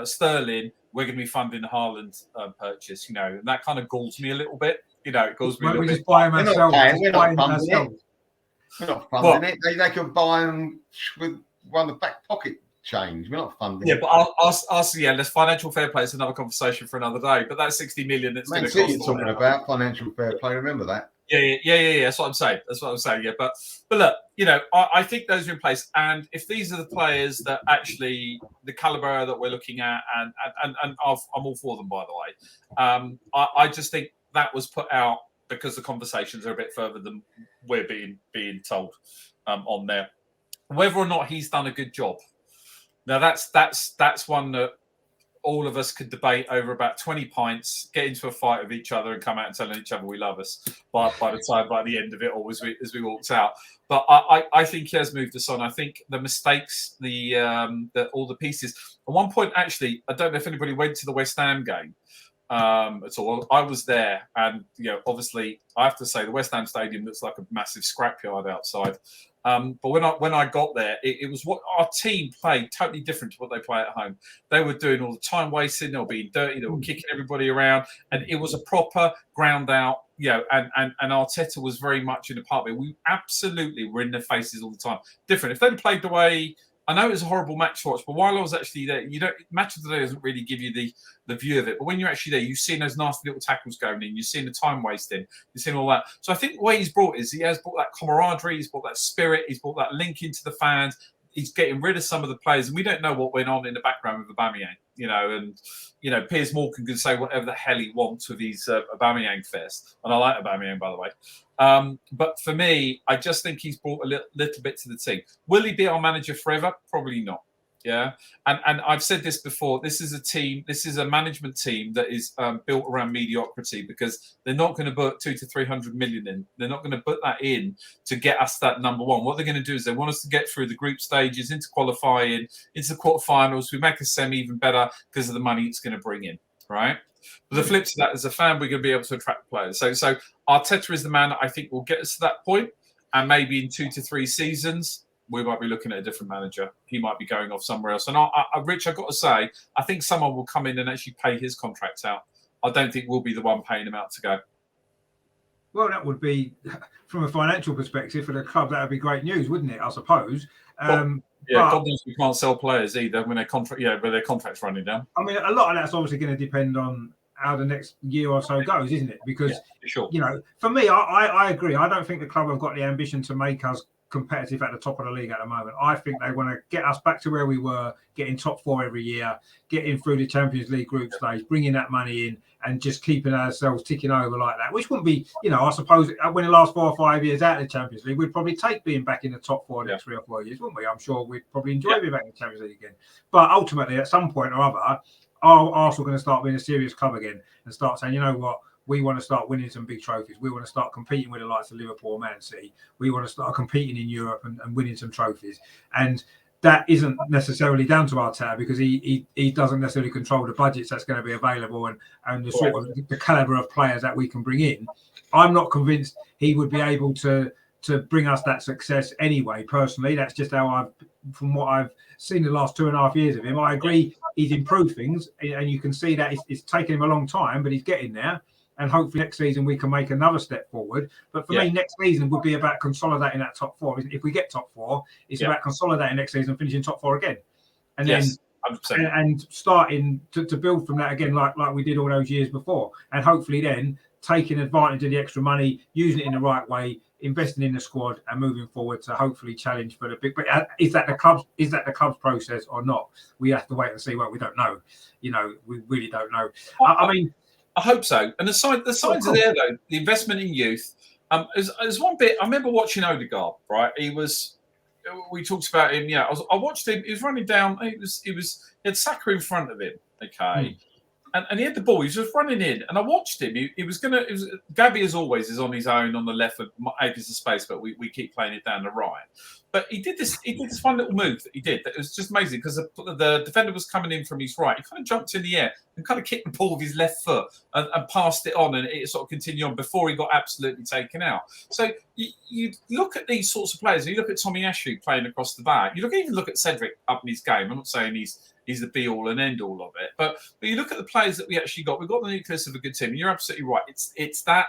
Sterling, we're going to be funding the Haaland purchase, and that kind of galls me a little bit. It galls me a little bit.
We just buy them ourselves.
We're not funding it. They could buy them with one of the back pocket change. We're not funding it.
Yeah, but there's financial fair play. It's another conversation for another day. But that's 60 million. That's going to cost.
You're talking about financial fair play. Remember that?
Yeah. That's what I'm saying. Yeah, but look, I think those are in place. And if these are the players that actually the caliber that we're looking at, and I'm all for them, by the way. I just think that was put out because the conversations are a bit further than we're being told on there. Whether or not he's done a good job. Now that's one that all of us could debate over about 20 pints, get into a fight with each other, and come out and telling each other we love us by the end of it, or as we walked out. But I think he has moved us on. I think the mistakes, all the pieces. At one point, actually, I don't know if anybody went to the West Ham game at all. I was there, and obviously, I have to say the West Ham Stadium looks like a massive scrapyard outside. But when I got there, it was what our team played totally different to what they play at home. They were doing all the time wasting, they were being dirty, they were kicking everybody around, and it was a proper ground out, and Arteta was very much in a part of it. We absolutely were in their faces all the time. Different. If they'd played the way, I know it was a horrible match to watch, but while I was actually there, match of the day doesn't really give you the view of it. But when you're actually there, you've seen those nasty little tackles going in, you've seen the time wasting, you've seen all that. So I think the way he has brought that camaraderie, he's brought that spirit, he's brought that link into the fans. He's getting rid of some of the players, and we don't know what went on in the background with Aubameyang, and Piers Morgan can say whatever the hell he wants with his Aubameyang fest, and I like Aubameyang, by the way. But for me, I just think he's brought a little bit to the team. Will he be our manager forever? Probably not. Yeah, and I've said this before. This is a management team that is built around mediocrity, because they're not going to put 200 to 300 million in. They're not going to put that in to get us that number one. What they're going to do is they want us to get through the group stages, into qualifying, into the quarterfinals. We make a semi even better because of the money it's going to bring in, right? But the flip to that, as a fan, we're going to be able to attract players. So Arteta is the man that I think will get us to that point, and maybe in 2 to 3 seasons, we might be looking at a different manager. He might be going off somewhere else. And Rich, I've got to say, I think someone will come in and actually pay his contract out. I don't think we'll be the one paying him out to go.
Well, that would be, from a financial perspective for the club, that would be great news, wouldn't it? I suppose.
God knows we can't sell players either when their contract's running down.
I mean, a lot of that's obviously going to depend on how the next year or so goes, isn't it? Because,
sure.
For me, I agree. I don't think the club have got the ambition to make us competitive at the top of the league at the moment. I think they want to get us back to where we were, getting top 4 every year, getting through the Champions League group stage, bringing that money in, and just keeping ourselves ticking over like that, which wouldn't be, I suppose, when the last 4 or 5 years out of the Champions League, we'd probably take being back in the top 4 the next 3 or 4 years, wouldn't we? I'm sure we'd probably enjoy being back in the Champions League again. But ultimately, at some point or other, are Arsenal going to start being a serious club again and start saying, you know what, we want to start winning some big trophies. We want to start competing with the likes of Liverpool, Man City. We want to start competing in Europe and winning some trophies. And that isn't necessarily down to Arteta, because he doesn't necessarily control the budgets that's going to be available and the sort of the caliber of players that we can bring in. I'm not convinced he would be able to bring us that success anyway. Personally, that's just how from what I've seen the last 2.5 years of him. I agree, he's improved things, and you can see that it's taken him a long time, but he's getting there. and hopefully next season we can make another step forward. But for me, next season would be about consolidating that top four. If we get top four, it's about consolidating next season, finishing top four again, and then and starting to build from that again, like we did all those years before, and hopefully then taking advantage of the extra money, using it in the right way, investing in the squad, and moving forward to hopefully challenge for the big. But is that the club's process or not? We have to wait and see. Well, we don't know. We really don't know. I mean,
I hope so. And the signs are there though. The investment in youth. There's one bit. I remember watching Odegaard. Right, we talked about him. Yeah, I watched him. He was running down. He had Saka in front of him. Okay. And he had the ball. He was just running in, and I watched him. He was gonna. Gabby, as always, is on his own on the left of acres of space, but we keep playing it down the right. But he did this one little move that he did. That was just amazing because the defender was coming in from his right. He kind of jumped in the air and kind of kicked the ball with his left foot and passed it on, and it sort of continued on before he got absolutely taken out. So you look at these sorts of players. You look at Tommy Ashley playing across the back. You even look at Cedric up in his game. I'm not saying he's the be all and end all of it, but you look at the players that we actually got. We've got the nucleus of a good team. And you're absolutely right. It's that.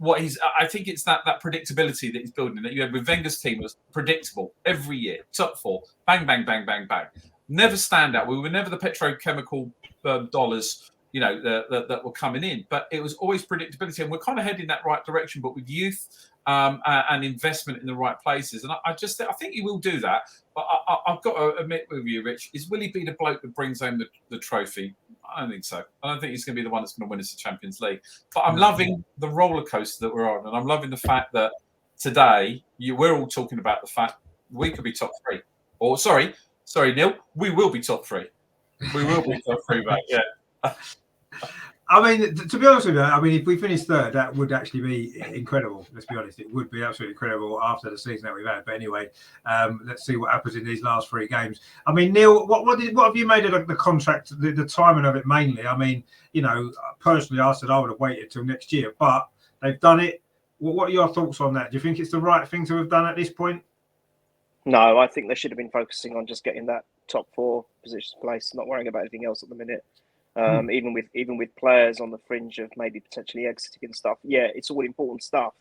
I think it's that predictability that he's building. That you had with Wenger's team was predictable every year, top four, bang, bang, bang, bang, bang. Never stand out. We were never the petrochemical dollars, that were coming in, but it was always predictability, and we're kind of heading that right direction. But with youth and investment in the right places, and I think he will do that. But I've got to admit with you, Rich, will he be the bloke that brings home the trophy? I don't think so. I don't think he's going to be the one that's going to win us the Champions League. But I'm loving the roller coaster that we're on, and I'm loving the fact that today we're all talking about the fact we could be top three. Or sorry, Neil, we will be top three. We will be top three, mate. Yeah.
I mean, to be honest with you, if we finish third, that would actually be incredible. Let's be honest, it would be absolutely incredible after the season that we've had. But anyway, let's see what happens in these last 3 games. I mean, Neil, what have you made of the contract, the timing of it mainly? I mean, personally, I said I would have waited till next year, but they've done it. What are your thoughts on that? Do you think it's the right thing to have done at this point?
No, I think they should have been focusing on just getting that top 4 position place, not worrying about anything else at the minute. Even with players on the fringe of maybe potentially exiting and stuff. Yeah, it's all important stuff.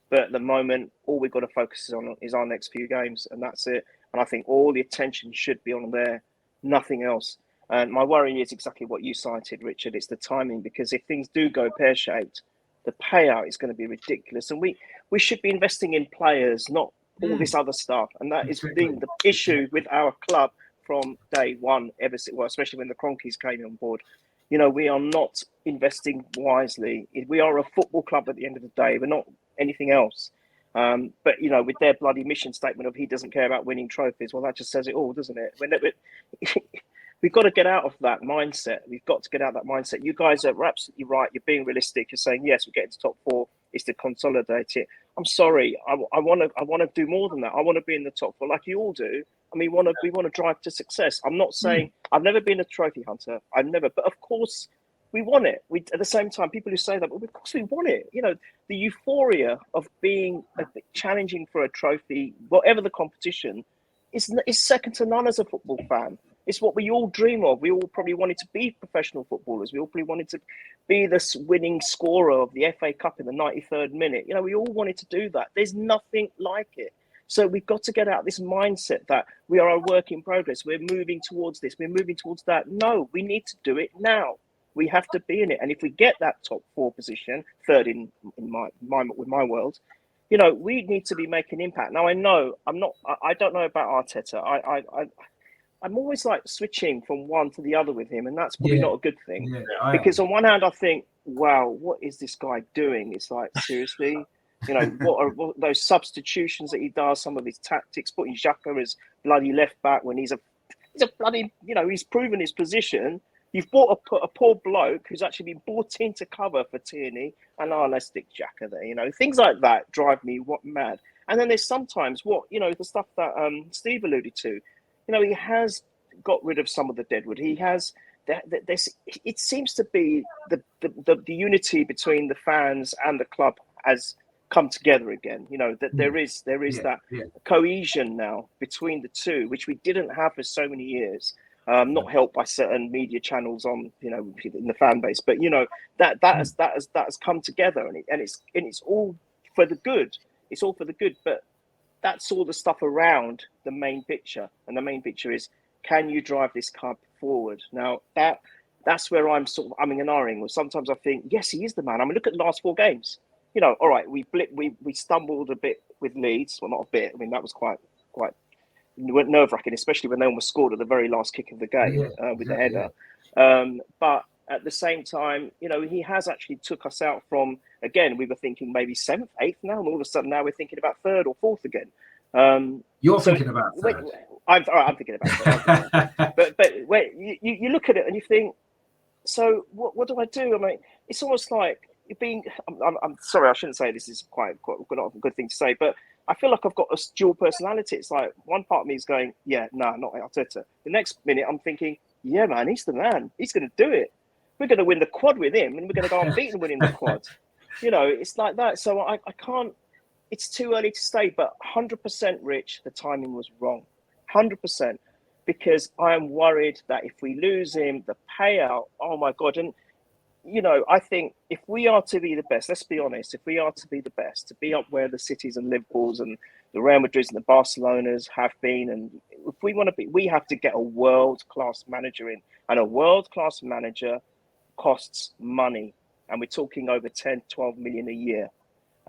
But at the moment, all we've got to focus on is our next few games, and that's it. And I think all the attention should be on there, nothing else. And my worry is exactly what you cited, Richard. It's the timing, because if things do go pear-shaped, the payout is going to be ridiculous. And we should be investing in players, not all this other stuff. And that is been the issue with our club from day one, especially when the Cronkies came on board. We are not investing wisely. We are a football club at the end of the day. We're not anything else. But, with their bloody mission statement of he doesn't care about winning trophies, well, that just says it all, doesn't it? We've got to get out of that mindset. We've got to get out of that mindset. You guys are absolutely right. You're being realistic. You're saying, yes, we're getting to top 4. It's to consolidate it. I'm sorry. I want to do more than that. I want to be in the top 4 like you all do. We want to drive to success. I'm not saying I've never been a trophy hunter. I've never, but of course we want it. At the same time, people who say that, well, of course we want it. The euphoria of being challenging for a trophy, whatever the competition, is second to none as a football fan. It's what we all dream of. We all probably wanted to be professional footballers. We all probably wanted to be the winning scorer of the FA Cup in the 93rd minute. We all wanted to do that. There's nothing like it. So we've got to get out of this mindset that we are a work in progress. We're moving towards this. We're moving towards that. No, we need to do it now. We have to be in it. And if we get that top 4 position, third in my world, we need to be making impact. Now, I don't know about Arteta. I'm always like switching from one to the other with him, and that's probably not a good thing. Yeah, because on one hand, I think, wow, what is this guy doing? It's like, seriously? What are those substitutions that he does, some of his tactics, putting Xhaka as bloody left back when he's a bloody, he's proven his position. You've bought a poor bloke who's actually been brought in to cover for Tierney, and let's stick Xhaka there. Things like that drive me mad. And then there's sometimes the stuff that Steve alluded to. He has got rid of some of the deadwood. He has. It seems to be the unity between the fans and the club has come together again. That there is that cohesion now between the two, which we didn't have for so many years. not helped by certain media channels on, in the fan base. But that has come together, and it's all for the good. It's all for the good. But that's all the stuff around the main picture, and the main picture is, can you drive this club forward? Now that's where I'm sort of umming and ahhing. Or sometimes I think, yes, he is the man. I mean, look at the last 4 games. All right, we stumbled a bit with Leeds. Well, not a bit. I mean, that was quite nerve-wracking, especially when they almost scored at the very last kick of the game with the header. Yeah. But at the same time, he has actually took us out from, again, we were thinking maybe 7th, 8th now, and all of a sudden now we're thinking about 3rd or 4th again.
You're thinking about 3rd.
I'm thinking about 3rd. but wait, you look at it and you think, so what do I do? I mean, it's almost like being. I'm sorry, I shouldn't say this is quite not a good thing to say, but I feel like I've got a dual personality. It's like one part of me is going, yeah, no, not Arteta. The next minute I'm thinking, yeah, man, he's the man. He's going to do it. We're going to win the quad with him, and we're going to go unbeaten winning the quad. It's like that. So I can't. It's too early to say, but 100%, Rich, the timing was wrong. 100%. Because I am worried that if we lose him, the payout, oh my God. And, I think if we are to be the best, let's be honest, if we are to be the best, to be up where the Cities and Liverpools and the Real Madrids and the Barcelonas have been, and if we want to be, we have to get a world-class manager in. And a world-class manager costs money. And we're talking over 10, 12 million a year.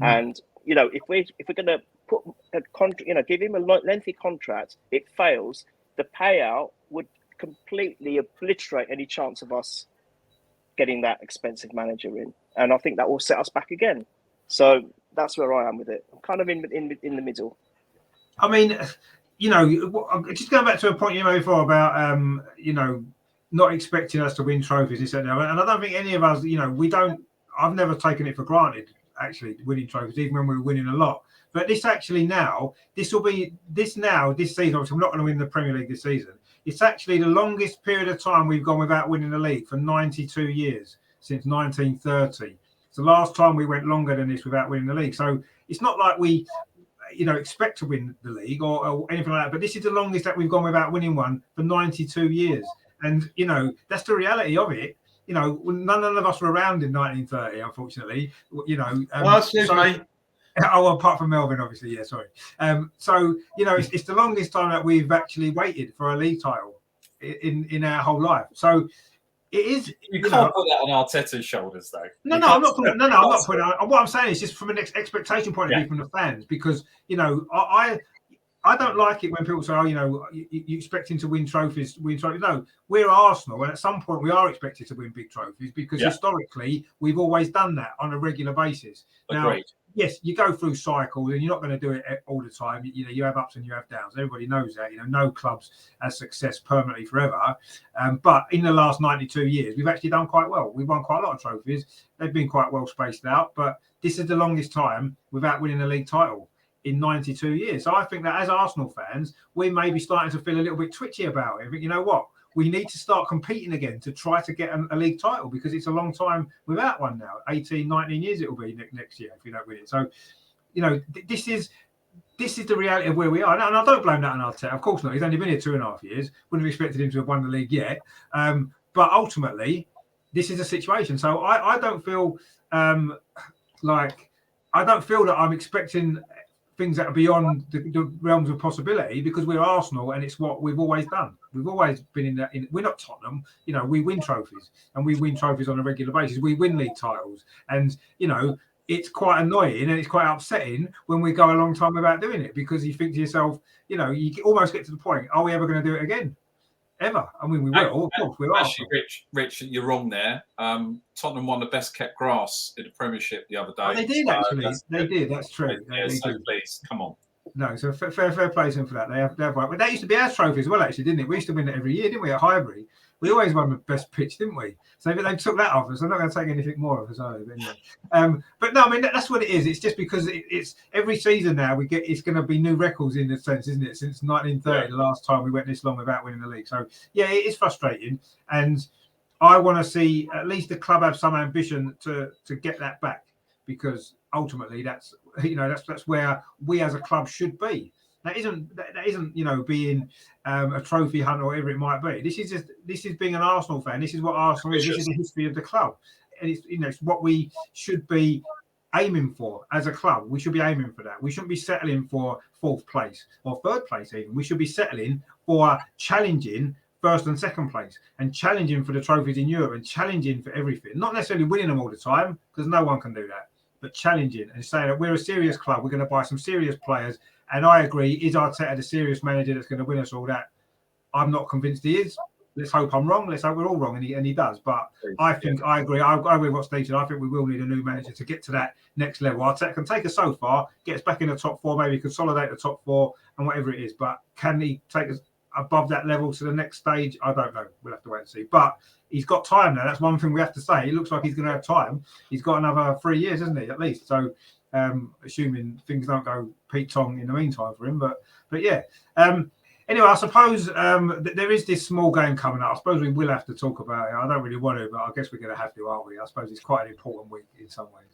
And, if we're going to put a contract, give him a lengthy contract, it fails, the payout would completely obliterate any chance of us getting that expensive manager in. And I think that will set us back again. So that's where I am with it. I'm kind of in the middle.
I mean, just going back to a point you made before about, not expecting us to win trophies, etc. And I don't think any of us, I've never taken it for granted, actually, winning trophies, even when we were winning a lot. But this actually now, this season, obviously we're not going to win the Premier League this season. It's actually the longest period of time we've gone without winning the league for 92 years, since 1930. It's the last time we went longer than this without winning the league. So it's not like we, expect to win the league or anything like that. But this is the longest that we've gone without winning one for 92 years. And, that's the reality of it. None of us were around in 1930, unfortunately. Oh, apart from Melvin, obviously, yeah, sorry. It's the longest time that we've actually waited for a league title in our whole life. So it is.
You can't put that on Arteta's shoulders, though.
I'm not putting. I'm not putting. What I'm saying is just from an expectation point of view from the fans, because I don't like it when people say, you expecting to win trophies. No, we're Arsenal, and at some point we are expected to win big trophies because historically we've always done that on a regular basis. Now, yes, you go through cycles, and you're not going to do it all the time. You have ups and you have downs. Everybody knows that. No clubs has success permanently forever. But in the last 92 years, we've actually done quite well. We've won quite a lot of trophies. They've been quite well spaced out, but this is the longest time without winning a league title in 92 years. So I think that as Arsenal fans, we may be starting to feel a little bit twitchy about it. But you know what? We need to start competing again to try to get a league title, because it's a long time without one now. 18, 19 years it will be next year if you don't win it. So, this is the reality of where we are. And I don't blame that on Arteta. Of course not. He's only been here 2.5 years. Wouldn't have expected him to have won the league yet. But ultimately, this is a situation. So I don't feel I don't feel that I'm expecting things that are beyond the realms of possibility, because we're Arsenal and it's what we've always done. We've always been in that. We're not Tottenham. We win trophies, and we win trophies on a regular basis. We win league titles, and it's quite annoying and it's quite upsetting when we go a long time without doing it, because you think to yourself, you almost get to the point, are we ever going to do it again? Ever? I mean, we will. Of course, we're
actually, Rich, you're wrong there. Tottenham won the best kept grass in the Premiership the other day.
Oh, they did actually. They did. That's true.
Please, come on.
No, so fair play to them for that. They have right. But that used to be our trophy as well, actually, didn't it? We used to win it every year, didn't we? At Highbury, we always won the best pitch, didn't we? So they took that off us. I'm not going to take anything more of us, are they? But anyway. But no, I mean that's what it is. It's just because it's every season now it's going to be new records in a sense, isn't it? Since 1930, the last time we went this long without winning the league. So yeah, it is frustrating, and I want to see at least the club have some ambition to get that back, because ultimately that's where we as a club should be. That isn't being a trophy hunt or whatever it might be. This is being an Arsenal fan. This is what Arsenal is. This is the history of the club, and it's what we should be aiming for as a club. We should be aiming for that. We shouldn't be settling for 4th place or 3rd place even. We should be settling for challenging 1st and 2nd place and challenging for the trophies in Europe and challenging for everything. Not necessarily winning them all the time, because no one can do that, but challenging and saying that we're a serious club. We're going to buy some serious players. And I agree, is Arteta the serious manager that's going to win us all that? I'm not convinced he is. Let's hope I'm wrong. Let's hope we're all wrong, and he does. But I think I agree. I agree with what Steve said. I think we will need a new manager to get to that next level. Arteta can take us so far, get us back in the top 4, maybe consolidate the top 4 and whatever it is. But can he take us above that level to the next stage? I don't know. We'll have to wait and see. But he's got time now. That's one thing we have to say. It looks like he's going to have time. He's got another 3 years, isn't he, at least? So assuming things don't go Pete Tong in the meantime for him. But yeah. Anyway, I suppose there is this small game coming up. I suppose we will have to talk about it. I don't really want to, but I guess we're going to have to, aren't we? I suppose it's quite an important week in some ways.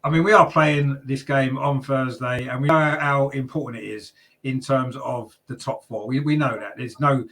I mean, we are playing this game on Thursday, and we know how important it is in terms of the top 4. We know that there's no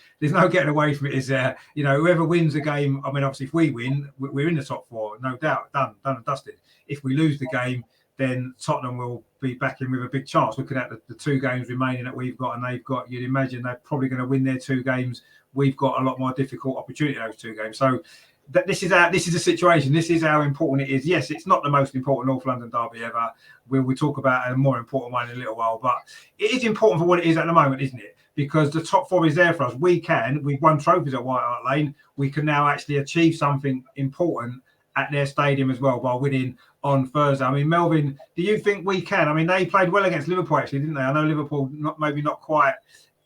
getting away from it. Is there? Whoever wins the game. I mean, obviously, if we win, we're in the top 4, no doubt, done and dusted. If we lose the game, then Tottenham will be back in with a big chance. Looking at the 2 games remaining that we've got, and they've got, you'd imagine they're probably going to win their 2 games. We've got a lot more difficult opportunity in those 2 games. So this is the situation. This is how important it is. Yes, it's not the most important North London derby ever. We'll talk about a more important one in a little while, but it is important for what it is at the moment, isn't it? Because the top 4 is there for us. We've won trophies at White Hart Lane. We can now actually achieve something important at their stadium as well by winning on Thursday. I mean, Melvin, do you think we can? I mean, they played well against Liverpool, actually, didn't they? I know Liverpool maybe not quite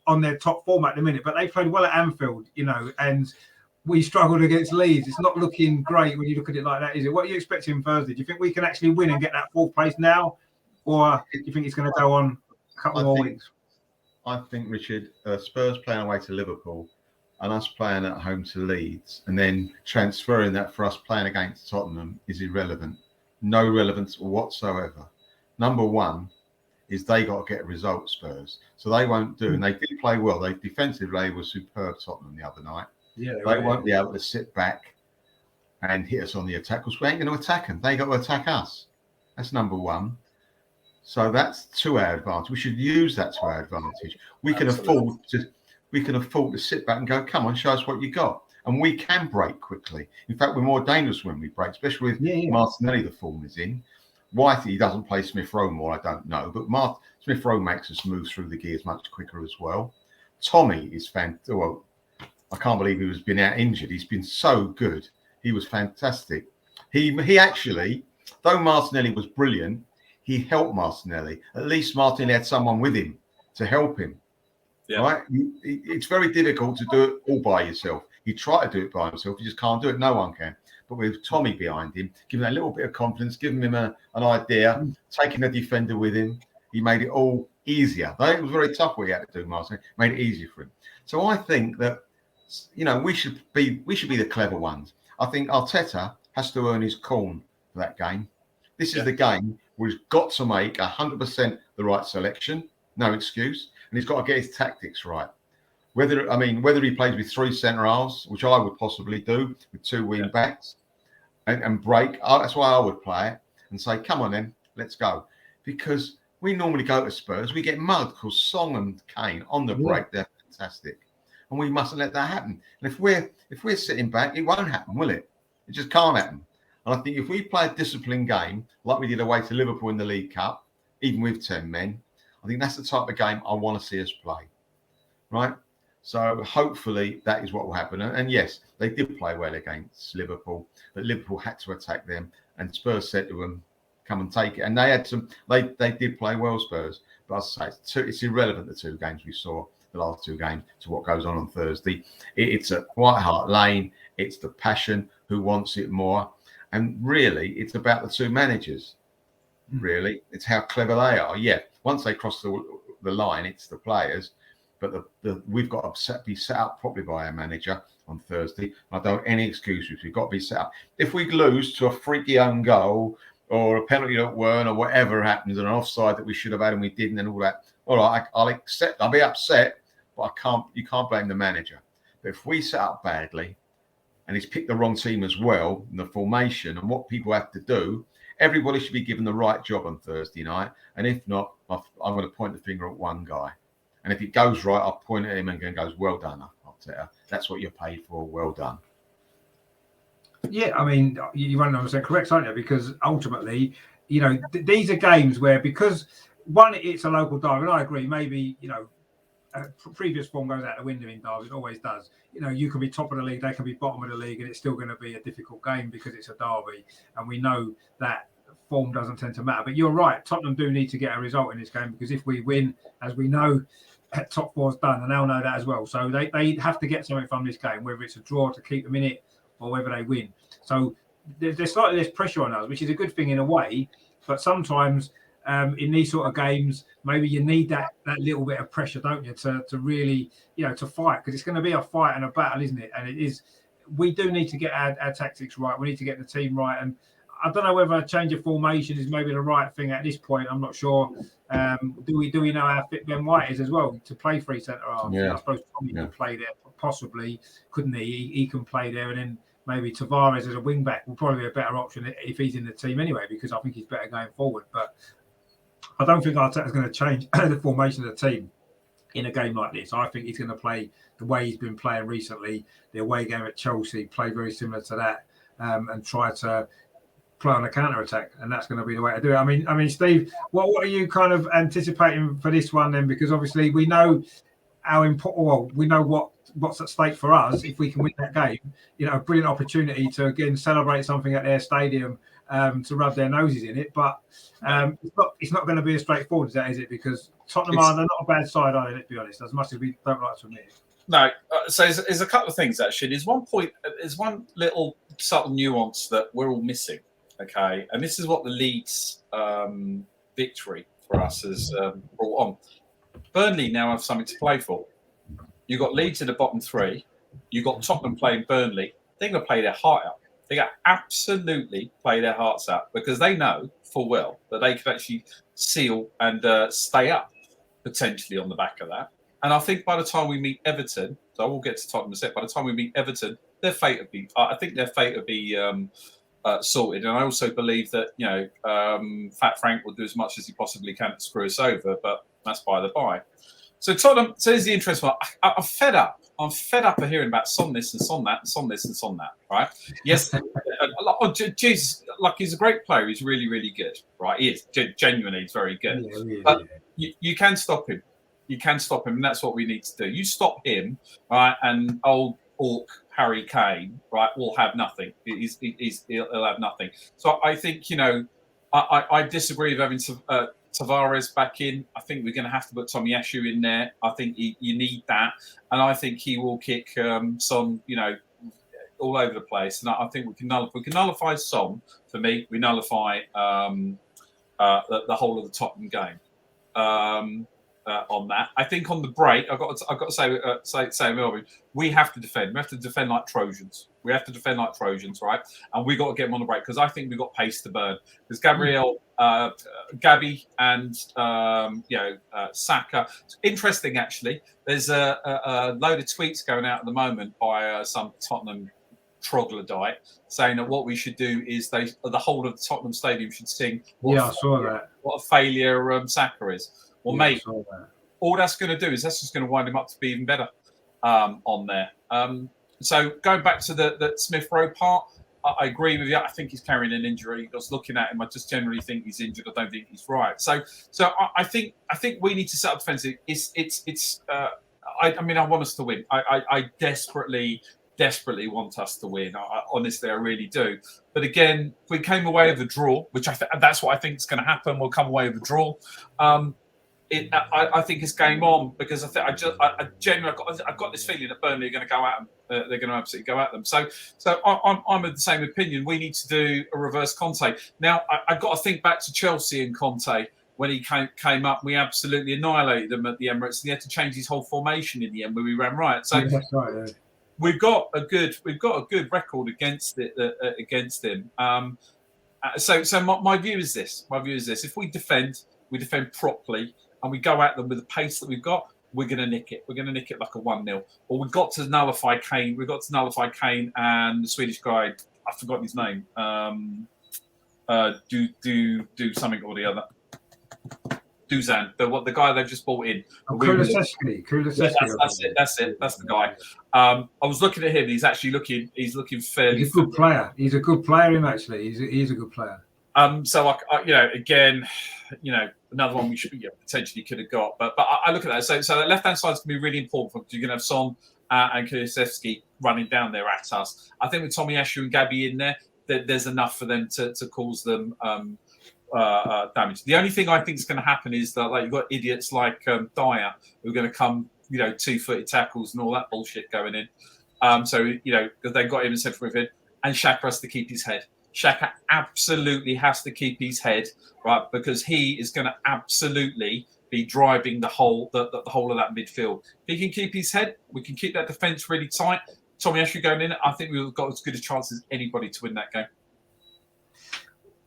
on their top form at the minute, but they played well at Anfield, and we struggled against Leeds. It's not looking great when you look at it like that, is it? What are you expecting Thursday? Do you think we can actually win and get that 4th place now? Or do you think it's going to go on a couple more weeks?
I think, Richard, Spurs playing away to Liverpool and us playing at home to Leeds and then transferring that for us playing against Tottenham is irrelevant. No relevance whatsoever. Number 1 is they got to get a result, Spurs. So they won't do. And they did play well. They defensively were superb, Tottenham, the other night.
Yeah,
they won't be able to sit back and hit us on the attack because we ain't going to attack them. They got to attack us. That's number 1. So that's to our advantage. We should use that to our advantage. We can afford to sit back and go, come on, show us what you got. And we can break quickly. In fact, we're more dangerous when we break, especially with Martinelli, the form is in. Why he doesn't play Smith Rowe more, I don't know. But Smith Rowe makes us move through the gears much quicker as well. Tommy is fantastic. Well, I can't believe he's been out injured. He's been so good. He was fantastic. He actually, though Martinelli was brilliant, he helped Martinelli. At least Martinelli had someone with him to help him. Yeah. Right? It's very difficult to do it all by yourself. You try to do it by himself, you just can't do it. No one can. But with Tommy behind him, giving him a little bit of confidence, giving him an idea, taking a defender with him, he made it all easier. Though it was very tough what he had to do, Martinelli, made it easier for him. So I think that we should be the clever ones. I think Arteta has to earn his corn for that game. This is the game where he's got to make 100% the right selection, no excuse, and he's got to get his tactics right. Whether he plays with 3 centre halves, which I would possibly do with 2 wing backs, and break. That's why I would play it and say, "Come on, then, let's go." Because we normally go to Spurs, we get mugged because Song and Kane on the break, they're fantastic. And we mustn't let that happen. And if we're sitting back, it won't happen, will it? It just can't happen. And I think if we play a disciplined game like we did away to Liverpool in the League Cup, even with 10 men, I think that's the type of game I want to see us play. Right? So hopefully that is what will happen. And yes, they did play well against Liverpool, but Liverpool had to attack them. And Spurs said to them, "Come and take it." And they had some. They did play well, Spurs. But as I say, it's irrelevant, the 2 games we saw, the last 2 games, to what goes on Thursday. It's at White Hart Lane. It's the passion who wants it more. And really, it's about the 2 managers. Really, it's how clever they are. Yeah, once they cross the line, it's the players. But we've got to be set up properly by our manager. on Thursday. I don't want any excuses. We've got to be set up. If we lose to a freaky own goal or a penalty that weren't or whatever happens, and an offside that we should have had and we didn't, and all that, all right, I'll accept. I'll be upset, but you can't blame the manager. But if we set up badly, and he's picked the wrong team as well, in the formation and what people have to do, everybody should be given the right job on Thursday night. And if not, I'm going to point the finger at one guy. And if it goes right, I'll point at him and goes, well done, Arteta. That's what you're paid for. Well done.
Yeah, I mean, you're 100% correct, aren't you? Because ultimately, you know, these are games where, because one, it's a local derby, and I agree, maybe, you know, previous form goes out the window in derbies, it always does. You know, you can be top of the league, they can be bottom of the league, and it's still going to be a difficult game because it's a derby, and we know that form doesn't tend to matter. But you're right, Tottenham do need to get a result in this game, because if we win, as we know, top four's done, and they'll know that as well. So they have to get something from this game, whether it's a draw to keep them in it or whether they win. So there's slightly less pressure on us, which is a good thing in a way, but sometimes in these sort of games, maybe you need that little bit of pressure, don't you, to really, you know, to fight, because it's going to be a fight and a battle, isn't it? And it is. We do need to get our tactics right. We need to get the team right. And I don't know whether a change of formation is maybe the right thing at this point. I'm not sure. Do we know how fit Ben White is as well to play free centre half?
Yeah.
I suppose Tommy can play there, possibly, couldn't he? He can play there, and then maybe Tavares as a wing back will probably be a better option if he's in the team anyway, because I think he's better going forward. But I don't think Arteta's going to change the formation of the team in a game like this. I think he's going to play the way he's been playing recently. The away game at Chelsea, play very similar to that, and try to play on a counter attack, and that's going to be the way to do it. I mean, Steve, what are you kind of anticipating for this one then? Because obviously we know how important. Well, we know what's at stake for us if we can win that game. You know, a brilliant opportunity to again celebrate something at their stadium, to rub their noses in it. But it's not going to be as straightforward as that, is it? Because Tottenham are not a bad side, are they? Let's be honest. As much as we don't like to admit it.
No, so there's a couple of things actually. There's one little subtle nuance that we're all missing. Okay, and this is what the Leeds victory for us has brought on. Burnley now have something to play for. You've got Leeds in the bottom three. You've got Tottenham playing Burnley. They're going to play their heart out. They're going to absolutely play their hearts out, because they know full well that they could actually seal and stay up potentially on the back of that. And I think by the time we meet Everton, so I will get to Tottenham in a sec, by the time we meet Everton, their fate will be sorted. And I also believe that, you know, Fat Frank will do as much as he possibly can to screw us over, but that's by the by. So Tottenham, so here's the interesting one. I'm fed up. I'm fed up of hearing about Son this and Son that and Son this and Son that, right? Yes, Jesus, like he's a great player. He's really, really good, right? He is. Genuinely, he's very good. But you can stop him. You can stop him, and that's what we need to do. You stop him, right, and old Orc Harry Kane, right, will have nothing. He'll have nothing. So I think, you know, I disagree with having Tavares back in. I think we're going to have to put Tomiyasu in there. I think you need that, and I think he will kick Son, you know, all over the place. And I think we can nullify Son. For me, we nullify the whole of the Tottenham game. On that, I think on the break, I've got to say, Melvin, we have to defend. We have to defend like Trojans. Right? And we got to get them on the break, because I think we've got pace to burn. Because Gabby, and Saka. It's interesting, actually. There's a load of tweets going out at the moment by some Tottenham troglodyte saying that what we should do is the whole of the Tottenham stadium should sing.
I saw that.
What a failure Saka is. Well, mate, all that's going to do is that's just going to wind him up to be even better on there. So going back to the Smith Rowe part, I agree with you. I think he's carrying an injury. Just looking at him, I just generally think he's injured. I don't think he's right. So I think we need to set up defensive. I mean, I want us to win. I desperately want us to win. Honestly, I really do. But again, if we came away with a draw, which that's what I think is going to happen. We'll come away with a draw. I think it's game on, because I genuinely I've got this feeling that Burnley are going to go at them. They're going to absolutely go at them. So I'm of the same opinion. We need to do a reverse Conte. Now I've got to think back to Chelsea and Conte when he came up. We absolutely annihilated them at the Emirates, and he had to change his whole formation in the end when we ran right. So
that's right, yeah.
we've got a good record against him. So my view is this. If we defend properly, and we go at them with the pace that we've got, we're going to nick it. We're going to nick it like a 1-0. Or we've got to nullify Kane. And the Swedish guy, I've forgotten his name. Do something or the other. Dusan, the guy they've just bought in.
Kulusevski.
Yeah, that's it. That's the guy. I was looking at him. He's actually looking fairly.
He's a good player. He's a good player. Him actually. He's a good player.
So again, another one we should potentially could have got. But I look at that. So the left hand side is going to be really important because you're going to have Son and Kulusevski running down there at us. I think with Tomiyasu and Gabby in there, there's enough for them to cause them damage. The only thing I think is going to happen is that you've got idiots like Dyer who are going to come, 2-footed tackles and all that bullshit going in. So they've got him in central midfield, and Xhaka has to keep his head. Xhaka absolutely has to keep his head, right, because he is going to absolutely be driving the whole of that midfield. If he can keep his head, we can keep that defence really tight. Tomiyasu going in, I think we've got as good a chance as anybody to win that game.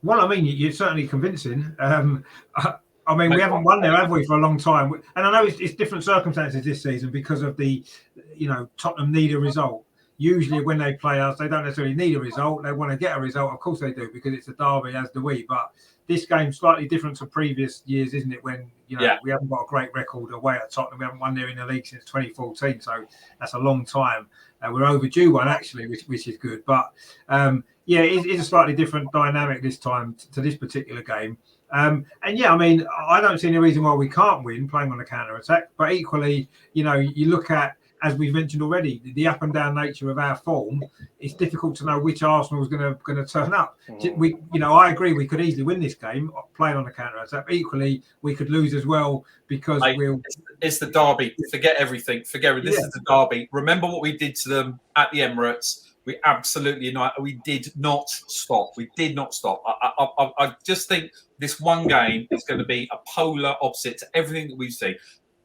Well, I mean, you're certainly convincing. I mean, we haven't won there, have we, for a long time? And I know it's different circumstances this season because of the, Tottenham need a result. Usually when they play us, they don't necessarily need a result. They want to get a result. Of course they do, because it's a derby, as do we. But this game's slightly different to previous years, isn't it? When, we haven't got a great record away at Tottenham. We haven't won there in the league since 2014. So that's a long time. We're overdue one, actually, which is good. But, it's a slightly different dynamic this time to this particular game. I mean, I don't see any reason why we can't win playing on the counter-attack. But equally, you look at, as we've mentioned already, the up and down nature of our form. It's difficult to know which Arsenal is going to turn up. I agree we could easily win this game playing on the counter attack. But equally, we could lose as well because
it's the derby. Forget everything. This is the derby. Remember what we did to them at the Emirates. We did not stop. I just think this one game is going to be a polar opposite to everything that we've seen.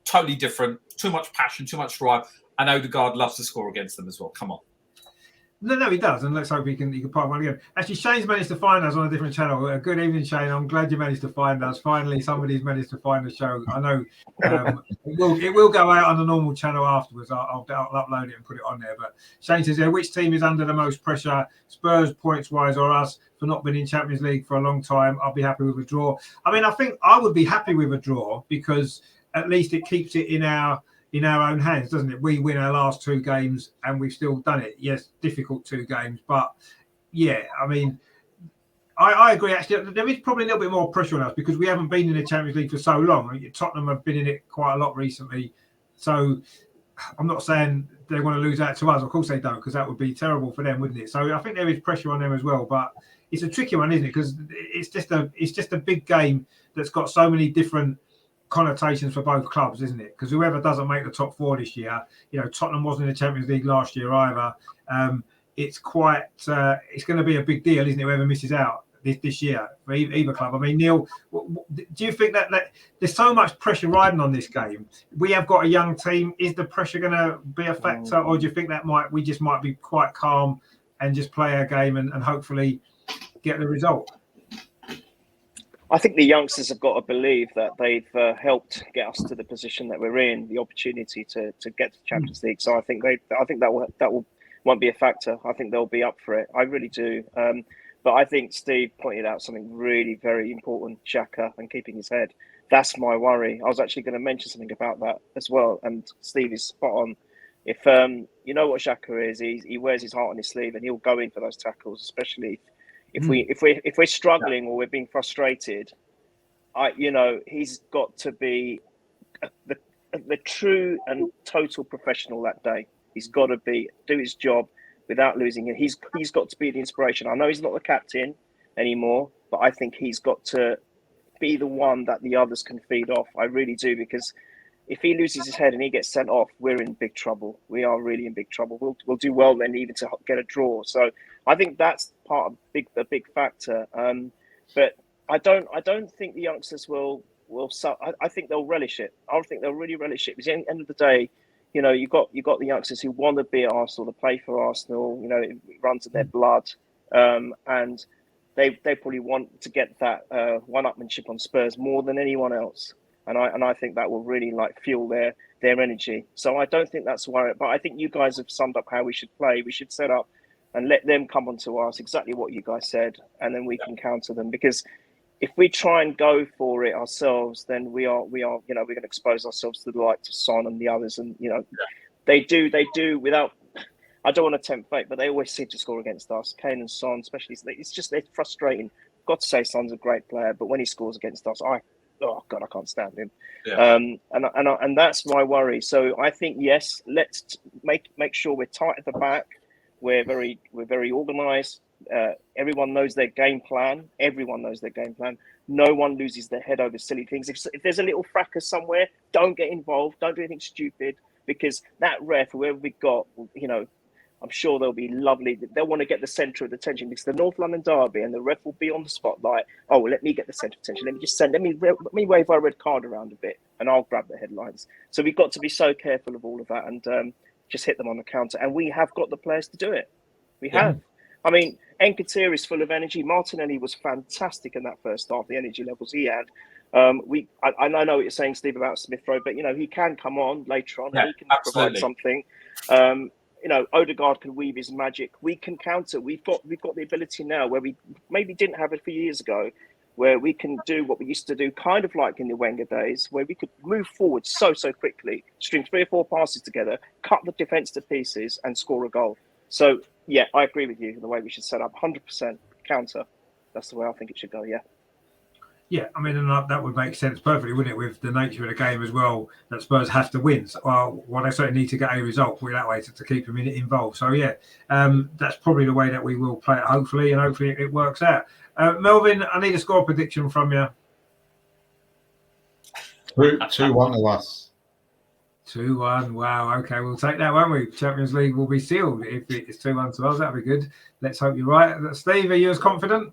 Totally different. Too much passion. Too much drive. And Odegaard loves to score against them as well. Come on.
No, he does. And let's hope he can part one again. Actually, Shane's managed to find us on a different channel. Good evening, Shane. I'm glad you managed to find us. Finally, somebody's managed to find the show. I know it will go out on the normal channel afterwards. I'll upload it and put it on there. But Shane says, which team is under the most pressure, Spurs points-wise or us, for not being in Champions League for a long time? I'll be happy with a draw. I mean, I think I would be happy with a draw because at least it keeps it in our own hands, doesn't it? We win our last 2 games and we've still done it. Yes, difficult 2 games, but I mean, I agree. Actually, there is probably a little bit more pressure on us because we haven't been in the Champions League for so long. I mean, Tottenham have been in it quite a lot recently, so I'm not saying they want to lose out to us. Of course they don't, because that would be terrible for them, wouldn't it? So I think there is pressure on them as well, but it's a tricky one, isn't it? Because it's just a big game that's got so many different connotations for both clubs, isn't it? Because whoever doesn't make the top 4 this year, Tottenham wasn't in the Champions League last year either. It's going to be a big deal, isn't it? Whoever misses out this year for either club. I mean, Neil, do you think that there's so much pressure riding on this game? We have got a young team. Is the pressure going to be a factor, or do you think that we just might be quite calm and just play our game and hopefully get the result?
I think the youngsters have got to believe that they've helped get us to the position that we're in, the opportunity to get to the Champions League. So I think that won't be a factor. I think they'll be up for it. I really do. But I think Steve pointed out something really very important: Xhaka and keeping his head. That's my worry. I was actually going to mention something about that as well. And Steve is spot on. If you know what Xhaka is, he wears his heart on his sleeve and he'll go in for those tackles, especially if we're struggling or we're being frustrated. He's got to be the true and total professional that day. He's got to do his job without losing it. He's got to be the inspiration. I know he's not the captain anymore, but I think he's got to be the one that the others can feed off. I really do, because if he loses his head and he gets sent off, we're in big trouble. We are really in big trouble. We'll do well then even to get a draw. So I think that's part of a big factor. But I don't think the youngsters will. I think they'll relish it. I think they'll really relish it, because at the end of the day, you know, you got the youngsters who want to be at Arsenal, to play for Arsenal. You know, it runs in their blood, and they probably want to get that one-upmanship on Spurs more than anyone else. And I think that will really like fuel their energy. So I don't think that's worry. But I think you guys have summed up how we should play. We should set up and let them come onto us, exactly what you guys said, and then we can counter them. Because if we try and go for it ourselves, then we are you know, we're going to expose ourselves to the likes of Son and the others. And you know, they do without. I don't want to tempt fate, but they always seem to score against us. Kane and Son, especially, it's just they're frustrating. Got to say, Son's a great player, but when he scores against us, oh God, I can't stand him. Yeah. And that's my worry. So I think yes, let's make sure we're tight at the back. We're very organised. Everyone knows their game plan. No one loses their head over silly things. If there's a little fracas somewhere, don't get involved. Don't do anything stupid, because that ref, whoever we got, you know, I'm sure they'll be lovely. They'll want to get the centre of attention, because the North London derby, and the ref will be on the spotlight. Oh, well, let me get the centre of attention. Let me wave our red card around a bit, and I'll grab the headlines. So we've got to be so careful of all of that, and just hit them on the counter. And we have got the players to do it. We have. I mean, Nketiah is full of energy. Martinelli was fantastic in that first half. The energy levels he had. I know what you're saying, Steve, about Smith Rowe, but you know, he can come on later on. And he can provide something. You know, Odegaard can weave his magic. We can counter. We've got the ability now, where we maybe didn't have it a few years ago, where we can do what we used to do, kind of like in the Wenger days, where we could move forward so quickly, string 3 or 4 passes together, cut the defence to pieces, and score a goal. So yeah, I agree with you. The way we should set up 100% counter. That's the way I think it should go. Yeah.
Yeah, I mean, and that would make sense perfectly, wouldn't it, with the nature of the game as well, that Spurs have to win. So, well, they certainly need to get a result that way to keep them involved. So, yeah, that's probably the way that we will play it, hopefully, and hopefully it works out. Melvin, I need a score prediction from you.
2-1 to us.
2-1. Wow. Okay, we'll take that, won't we? Champions League will be sealed if it's 2-1 to us. That'd be good. Let's hope you're right. Steve, are you as confident?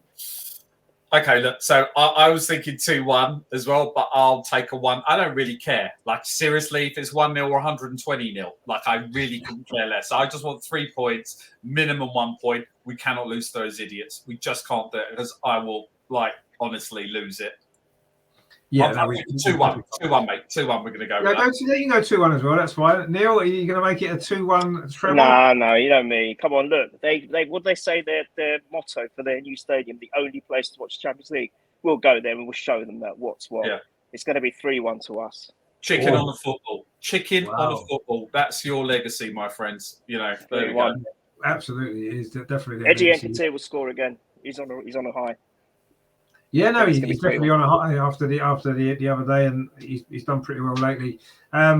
Okay, look, so I was thinking 2-1 as well, but I'll take a 1. I don't really care. Like, seriously, if it's 1-0 or 120-0, like, I really couldn't care less. I just want 3 points, minimum 1 point. We cannot lose to those idiots. We just can't do it, because I will, like, honestly lose it.
Yeah,
2-1, mate. 2-1, we're going to go with that.
You can go 2-1 as well, that's fine. Neil, are you going to make it a 2-1 treble?
No, you know me. Come on, look. What they say their motto for their new stadium, the only place to watch the Champions League. We'll go there and we'll show them that what's what. Yeah. It's going to be 3-1 to us.
Chicken on the football. Chicken on the football. That's your legacy, my friends. You know, there we go.
Absolutely, it is definitely.
Eddie Nketiah will score again. He's on a high.
Yeah, no, he's definitely on a high after the other day, and he's done pretty well lately. I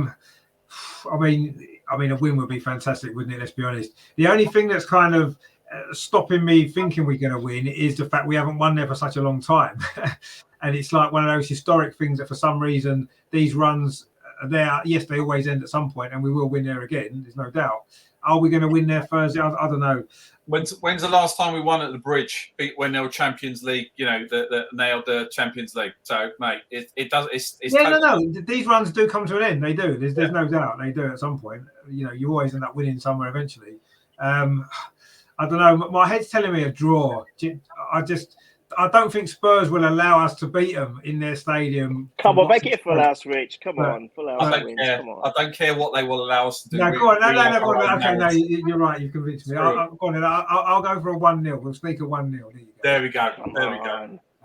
mean, a win would be fantastic, wouldn't it? Let's be honest. The only thing that's kind of stopping me thinking we're going to win is the fact we haven't won there for such a long time, and it's like one of those historic things that for some reason these runs are there. Yes, they always end at some point, and we will win there again. There's no doubt. Are we going to win there Thursday? I don't know.
When's the last time we won at the Bridge? When they were Champions League, you know, the nailed the Champions League. So, mate, it does. It's
no. These runs do come to an end. They do. There's no doubt they do at some point. You know, you always end up winning somewhere eventually. I don't know. My head's telling me a draw. I don't think Spurs will allow us to beat them in their stadium.
Come on, make it a full house, Rich. Come on, full house.
I don't care what they will allow us to do.
No, go on. Okay, no, you're right. You've convinced me. I'll go on. I'll go for a 1-0. We'll sneak a 1-0.
There we go.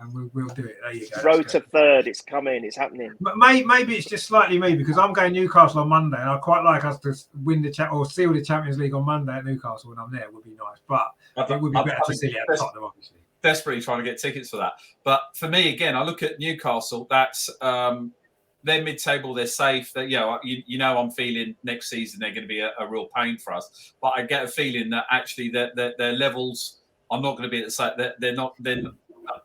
And we'll do it. There you go.
Road to third. It's coming. It's happening.
But maybe it's just slightly me, because I'm going Newcastle on Monday, and I quite like us to win or seal the Champions League on Monday at Newcastle when I'm there. It would be nice, but it would be better to see it at Tottenham, obviously.
Desperately trying to get tickets for that. But for me, again, I look at Newcastle. That's they're mid-table. They're safe. That you know, I'm feeling next season they're going to be a real pain for us. But I get a feeling that actually their levels are not going to be at the same. They're not.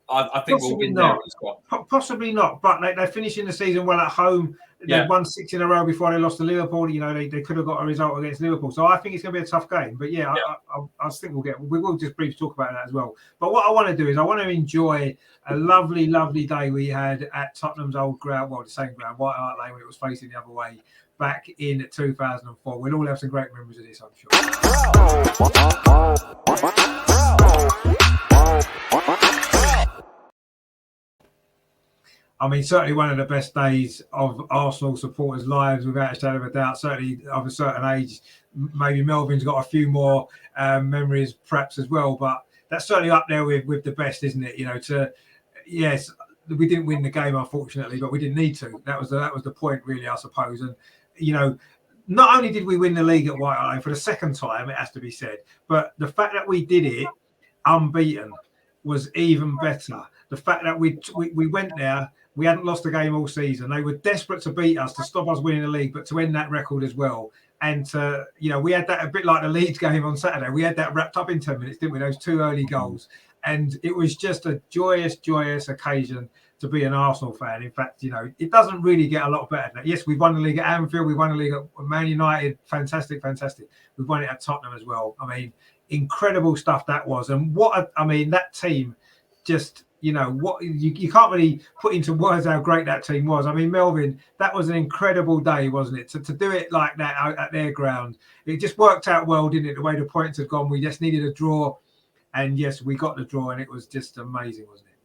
I think we'll win there as well.
Possibly not, but they're finishing the season well at home. They won 6 in a row before they lost to Liverpool. You know, they could have got a result against Liverpool. So I think it's going to be a tough game. But I think we will just briefly talk about that as well. But what I want to do is I want to enjoy a lovely, lovely day we had at Tottenham's old ground, well, the same ground, White Hart Lane, when it was facing the other way. back in 2004. We'll all have some great memories of this, I'm sure. I mean, certainly one of the best days of Arsenal supporters' lives, without a shadow of a doubt. Certainly of a certain age, maybe Melvin's got a few more memories, perhaps as well. But that's certainly up there with the best, isn't it? You know, yes, we didn't win the game, unfortunately, but we didn't need to. That was the point, really, I suppose. And you know, not only did we win the league at White Hart Lane for the second time, it has to be said, but the fact that we did it unbeaten was even better. The fact that we went there. We hadn't lost a game all season. They were desperate to beat us, to stop us winning the league, but to end that record as well. And, we had that a bit like the Leeds game on Saturday. We had that wrapped up in 10 minutes, didn't we? Those 2 early goals. And it was just a joyous, joyous occasion to be an Arsenal fan. In fact, it doesn't really get a lot better than that. Yes, we've won the league at Anfield. We won the league at Man United. Fantastic, fantastic. We've won it at Tottenham as well. I mean, incredible stuff that was. And that team just... what you can't really put into words how great that team was. I mean, Melvin, that was an incredible day, wasn't it? To do it like that out at their ground, it just worked out well, didn't it? The way the points had gone, we just needed a draw, and yes, we got the draw, and it was just amazing, wasn't it?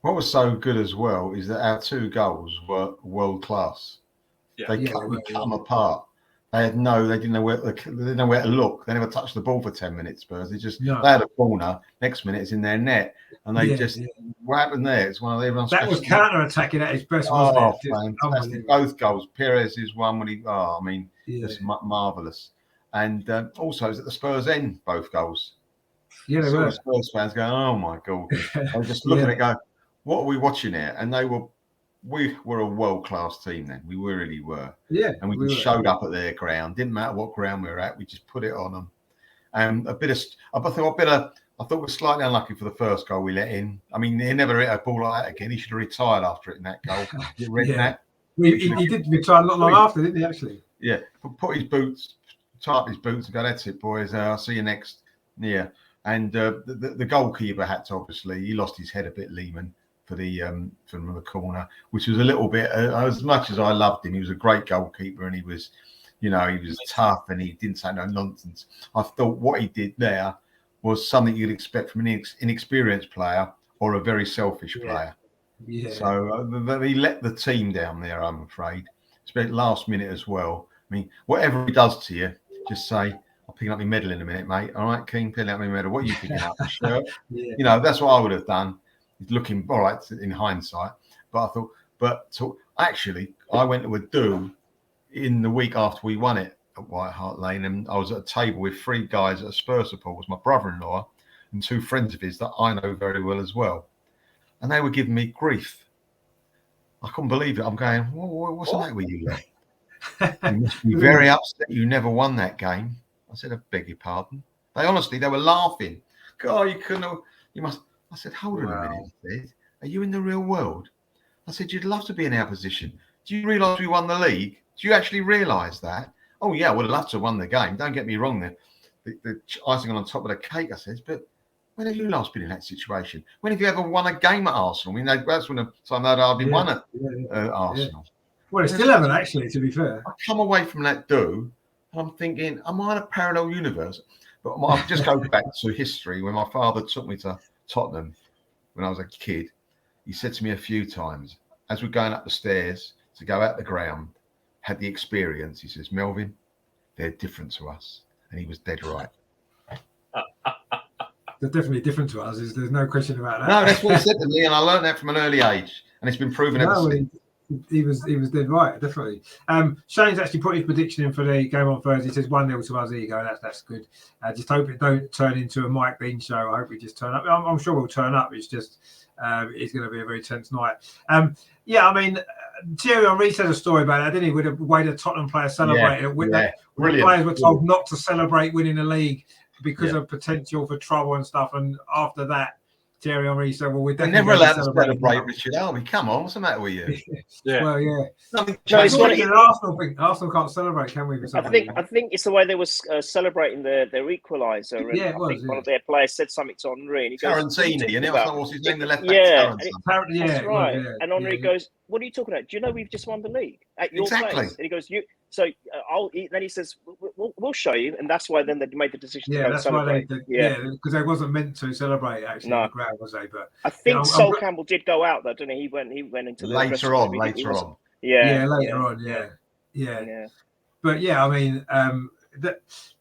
What was so good as well is that our 2 goals were world class.
Yeah.
They cut them apart. They didn't know where to look. They never touched the ball for 10 minutes. Spurs. They had a corner. Next minute, it's in their net, and they what happened there? It's one of their
that was counter-attacking at its best, wasn't it?
Fantastic! Both goals. Perez's one when just marvelous. And also, it was at the Spurs end. Both goals.
Yeah, they were.
Spurs fans going, "Oh my god!" I was just looking at it, going, "What are we watching here?" And we were a world-class team then. We really were.
Yeah.
And we showed up at their ground. Didn't matter what ground we were at. We just put it on them. And I thought we were slightly unlucky for the first goal we let in. I mean, he never hit a ball like that again. He should have retired after it in that goal. You read that?
He did retire not long after, didn't he, actually?
Yeah. Put his boots, tie up his boots and go, that's it, boys. I'll see you next. Yeah. And the goalkeeper had to, obviously, he lost his head a bit, Lehman, from the corner, which was a little bit, as much as I loved him, he was a great goalkeeper, and he was tough, and he didn't say no nonsense. I thought what he did there was something you'd expect from an inexperienced player or a very selfish player. Yeah. So he let the team down there, I'm afraid. Especially last minute as well. I mean, whatever he does to you, just say, I'll pick up my medal in a minute, mate. All right, King, pick up my medal. What are you picking up? The shirt? That's what I would have done. Looking all right in hindsight, but I thought, actually, I went to a do in the week after we won it at White Hart Lane, and I was at a table with 3 guys at a Spurs supporters, my brother-in-law and 2 friends of his that I know very well as well, and they were giving me grief. I couldn't believe it. I'm going, what's the matter with you lot? You must be very upset you never won that game. I said, I beg your pardon. They were laughing. God, you must. I said, hold on a minute. I said, are you in the real world? I said, you'd love to be in our position. Do you realise we won the league? Do you actually realise that? Oh, yeah, I would have loved to have won the game. Don't get me wrong there. The icing on top of the cake, I said, but when have you last been in that situation? When have you ever won a game at Arsenal? I mean, that's when the time that I've been won at Arsenal.
Yeah. Well, they still haven't, actually, to be fair.
I come away from that do, and I'm thinking, am I in a parallel universe? But I'll just go back to history when my father took me to Tottenham when I was a kid. He said to me a few times, as we're going up the stairs to go out the ground, had the experience, he says, Melvin, they're different to us. And he was dead right.
They're definitely different to us. There's no question about that.
No, that's what he said to me, and I learned that from an early age, and it's been proven ever since.
He was dead right, definitely. Shane's actually put his prediction in for the game on Thursday. He says 1-0 to us. There you go. That's good. Just hope it don't turn into a Mike Dean show. I hope we just turn up. I'm sure we'll turn up. It's just it's going to be a very tense night. I mean, Thierry Henry said a story about that, didn't he? With the way the Tottenham players celebrated. The players were told not to celebrate winning the league because of potential for trouble and stuff. And after that, Thierry Henry said, well, we're
never allowed to celebrate Richard Albi. Come on, what's the matter with you?
Well, yeah.
It's
an Arsenal thing. Arsenal can't celebrate, can we?
I think it's the way they were celebrating their equaliser. And I think one of their players said something to Henry. And he goes,
Tarantini, and it was what's his name, the left back.
That's right. And Henry goes, what are you talking about? Do you know we've just won the league at your
Exactly.
place? And he goes, you. So then he says, we'll show you, and that's why then they made the decision to go and celebrate.
Because they wasn't meant to celebrate actually in the crowd, was they? But
I think Sol Campbell did go out though, didn't he? He went into the
later on. Later on.
Yeah. But yeah, I mean,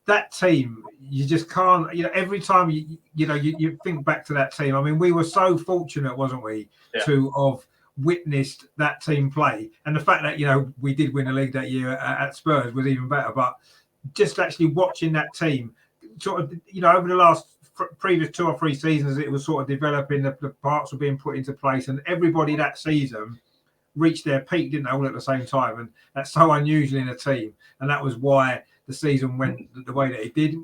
that team, you just can't. Every time you think back to that team. I mean, we were so fortunate, wasn't we, to have witnessed that team play, and the fact that we did win the league that year at Spurs was even better. But just actually watching that team, sort of, over the last previous 2 or 3 seasons, it was sort of developing. The parts were being put into place, and everybody that season reached their peak, didn't they, all at the same time? And that's so unusual in a team, and that was why the season went the way that it did.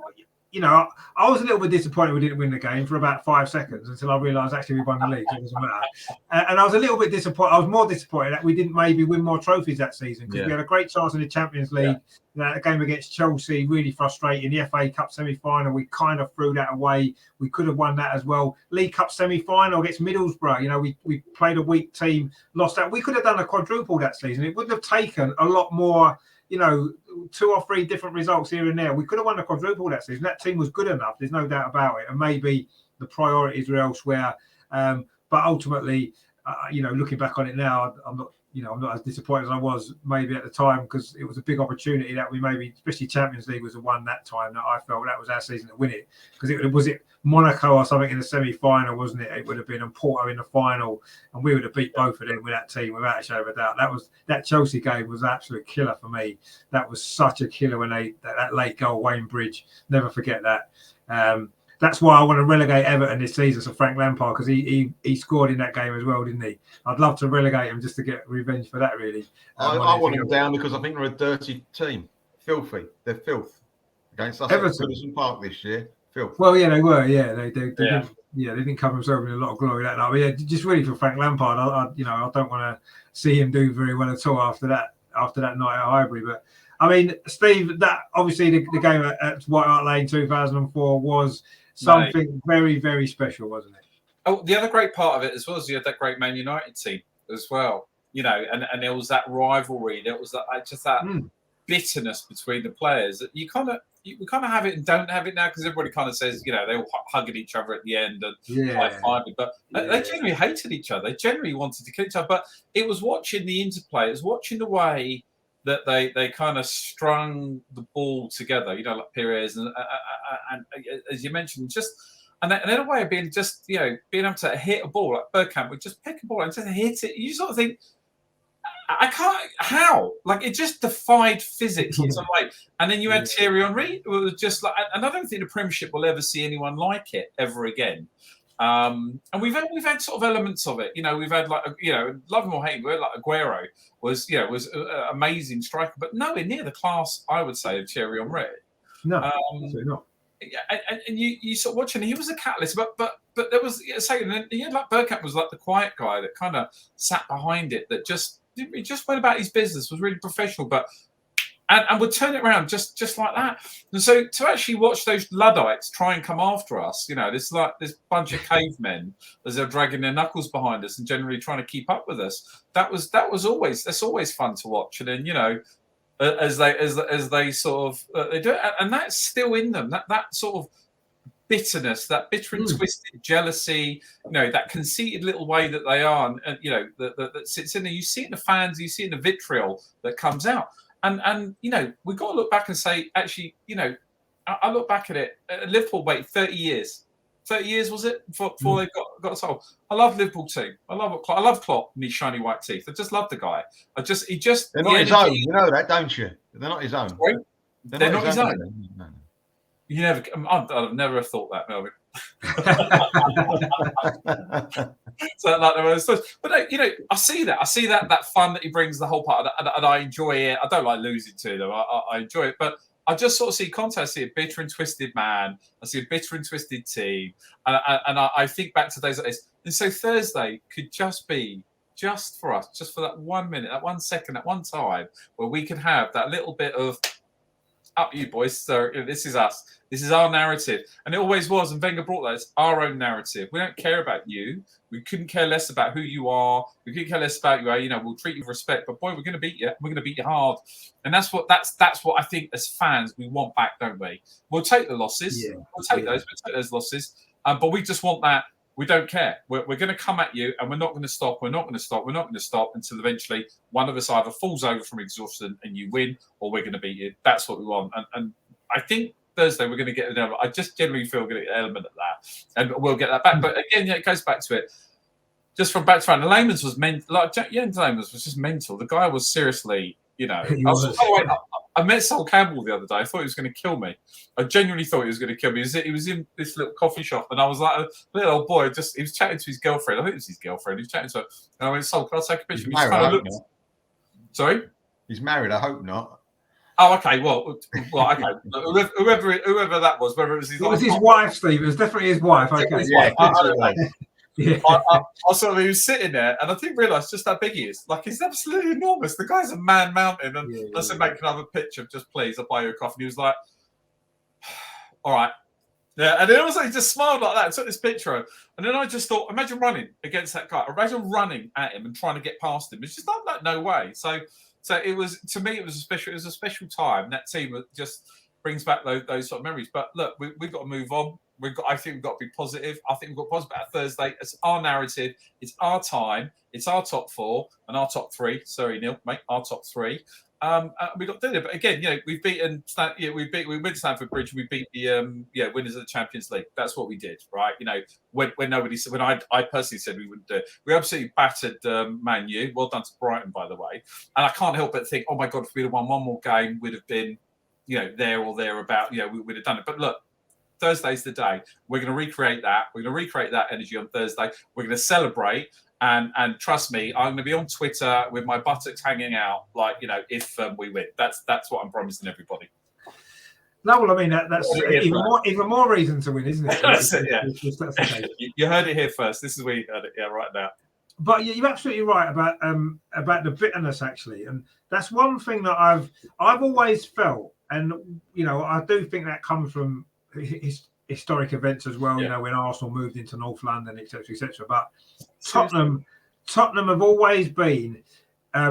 I was a little bit disappointed we didn't win the game for about 5 seconds until I realised actually we won the league, so it doesn't matter. And I was a little bit disappointed. I was more disappointed that we didn't maybe win more trophies that season, because we had a great chance in the Champions League. The game against Chelsea, really frustrating. The FA Cup semi-final, we kind of threw that away. We could have won that as well. League Cup semi-final against Middlesbrough, we played a weak team, lost that. We could have done a quadruple that season. It wouldn't have taken a lot more, 2 or 3 different results here and there. We could have won a quadruple that season. That team was good enough. There's no doubt about it. And maybe the priorities were elsewhere. But ultimately, looking back on it now, I'm not as disappointed as I was maybe at the time, because it was a big opportunity that we maybe, especially Champions League was the one that time that I felt that was our season to win it. Because it was Monaco or something in the semi-final, wasn't it? It would have been, and Porto in the final, and we would have beat both of them with that team without a shadow of a doubt. That Chelsea game was an absolute killer for me. That was such a killer when that late goal, Wayne Bridge. Never forget that. That's why I want to relegate Everton this season, so Frank Lampard, because he scored in that game as well, didn't he? I'd love to relegate him just to get revenge for that, really.
I want him down because I think they're a dirty team. Filthy. They're filth. Against us at Goodison Park this year. Filth.
Well, yeah, they were. Yeah, they didn't cover themselves in a lot of glory that night. But yeah, just really for Frank Lampard, I don't want to see him do very well at all after that night at Highbury. But I mean, Steve, that obviously the game at White Hart Lane 2004 was something very, very special, wasn't it?
Oh, the other great part of it as well is you had that great Man United team as well. And there was that rivalry. There was that bitterness between the players that we kind of have it and don't have it now, because everybody kind of says, they all hugging each other at the end and high-fiving. But they generally hated each other. They generally wanted to kill each other. But it was watching the interplay. It was watching the way that they kind of strung the ball together, like Pires and as you mentioned, and then a way of being being able to hit a ball like Bergkamp would just pick a ball and just hit it. You sort of think, I can't, how? Like, it just defied physics in some way. And then you had Thierry Henry, it was just like, and I don't think the Premiership will ever see anyone like it ever again. And we've had sort of elements of it. We've had love him or hate him, like Aguero was an amazing striker, but nowhere near the class, I would say, of Thierry Henry.
No, absolutely not.
And you sort of watching, he was a catalyst, but there was saying he had like Bergkamp was like the quiet guy that kind of sat behind it, that he just went about his business, was really professional, but and would turn it around just like that. And so to actually watch those Luddites try and come after us, this bunch of cavemen as they're dragging their knuckles behind us and generally trying to keep up with us, that's always fun to watch. And then as they sort of they do it, and that's still in them, that sort of bitterness, that bitter and twisted jealousy, that conceited little way that they are, and that sits in there. You see it in the fans, you see it in the vitriol that comes out. And we've got to look back and say, actually, I look back at it. Liverpool waited 30 years. 30 years was it before they got sold? I love Liverpool team. I love Klopp and his shiny white teeth. I just love the guy.
They're not his own. You know that, don't you? They're not his own.
Sorry? They're not his own.
No.
You I'd never have thought that, Melvin. So but I see that fun that he brings, the whole part, and I enjoy it. I don't like losing to them. I enjoy it, but I just sort of see content. I see a bitter and twisted man. I see a bitter and twisted team, and I think back to days like this. And so Thursday could just be just for us, just for that 1 minute, that 1 second, that one time where we could have that little bit of Up you boys. So this is us. This is our narrative. And it always was. And Wenger brought that. It's our own narrative. We don't care about you. We couldn't care less about who you are. We couldn't care less about you. You know, we'll treat you with respect. But boy, we're going to beat you. We're going to beat you hard. And that's what I think as fans we want back, don't we? We'll take the losses.
Yeah.
We'll take those losses. But we just want that. We don't care. We're going to come at you, and we're not going to stop. We're not going to stop. We're not going to stop until eventually one of us either falls over from exhaustion and you win, or we're going to beat you. That's what we want. And I think Thursday we're going to get an element. I just generally feel we're going to get an element of that, and we'll get that back. But again, it goes back to it. Just from back to front, Layman's was mental. Like Jens Layman's was just mental. The guy was seriously, you know. I met Sol Campbell the other day. I thought he was going to kill me. I genuinely thought he was going to kill me. He was in this little coffee shop, and I was like a little old boy. He was chatting to his girlfriend. I think it was his girlfriend. He was chatting to her. And I went, Sol, can I take a picture?
He's married,
Sorry?
He's married, I hope not.
Oh, okay. Well, okay. Whoever that was, whether it was his
wife. It was his wife, Steve. It was definitely his wife. Okay.
Yeah. I saw he was sitting there, and I didn't realise just how big he is. Like, he's absolutely enormous. The guy's a man mountain. And I said, mate, can I have a picture? Just please, I'll buy you a coffee. And he was like, all right. Yeah, and then also he just smiled like that and took this picture. And then I just thought, imagine running against that guy. Imagine running at him and trying to get past him. It's just like no way. So it was, to me, it was a special time. That team just brings back those sort of memories. But look, we've got to move on. I think we've got to be positive. I think we've got positive about Thursday. It's our narrative. It's our time. It's our top four and our top three. Sorry, Neil, mate. Our top three. We got there, but again, you know, we've beaten. We went to Stamford Bridge. We beat the winners of the Champions League. That's what we did, right? You know, when nobody said, when I personally said we wouldn't do it, we absolutely battered Man U. Well done to Brighton, by the way. And I can't help but think, oh my God, if we'd have won one more game, we'd have been, you know, there or thereabout. You know, we would have done it. But look. Thursday's the day. We're going to recreate that. We're going to recreate that energy on Thursday. We're going to celebrate. And trust me, I'm going to be on Twitter with my buttocks hanging out, like, you know, if we win. That's what I'm promising everybody.
No, well, I mean, that's even more reason to win, isn't it?
That's it, yeah. You heard it here first. This is where you heard it, yeah, right now.
But you're absolutely right about the bitterness, actually. And that's one thing that I've always felt. And, you know, I do think that comes from historic events as well, you know, when Arsenal moved into North London, etc., etc. But Tottenham have always been,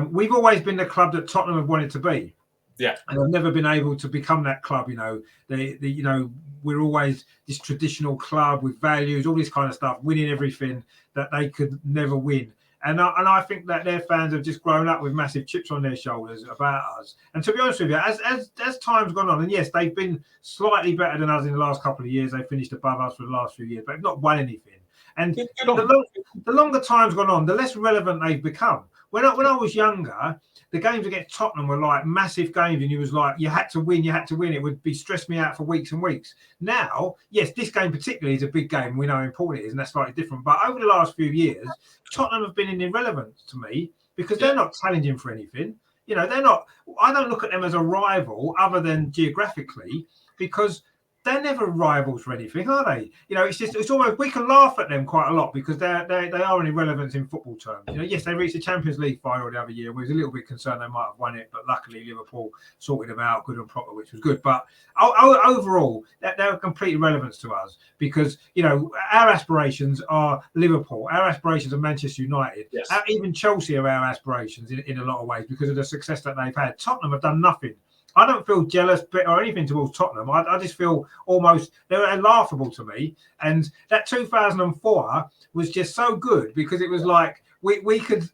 we've always been the club that Tottenham have wanted to be.
Yeah,
and they've never been able to become that club. You know, you know, we're always this traditional club with values, all this kind of stuff, winning everything that they could never win. And I think that their fans have just grown up with massive chips on their shoulders about us. And to be honest with you, as time's gone on, and yes, they've been slightly better than us in the last couple of years. They finished above us for the last few years, but they've not won anything. And the longer time's gone on, the less relevant they've become. When I was younger, the games against Tottenham were like massive games, and you was like, you had to win. It would be stressed me out for weeks and weeks. Now, yes, this game particularly is a big game. We know how important it is, and that's slightly different. But over the last few years, Tottenham have been an irrelevance to me because they're not challenging for anything. You know, they're not. I don't look at them as a rival other than geographically, because they're never rivals for anything, are they? You know, it's almost, we can laugh at them quite a lot because they are an irrelevance in football terms. You know, yes, they reached the Champions League final the other year, and we was a little bit concerned they might have won it, but luckily Liverpool sorted them out good and proper, which was good. But overall, they're a complete irrelevance to us because, you know, our aspirations are Liverpool, our aspirations are Manchester United, even Chelsea are our aspirations in a lot of ways because of the success that they've had. Tottenham have done nothing. I don't feel jealous or anything towards Tottenham. I just feel almost they're laughable to me. And that 2004 was just so good because it was like we could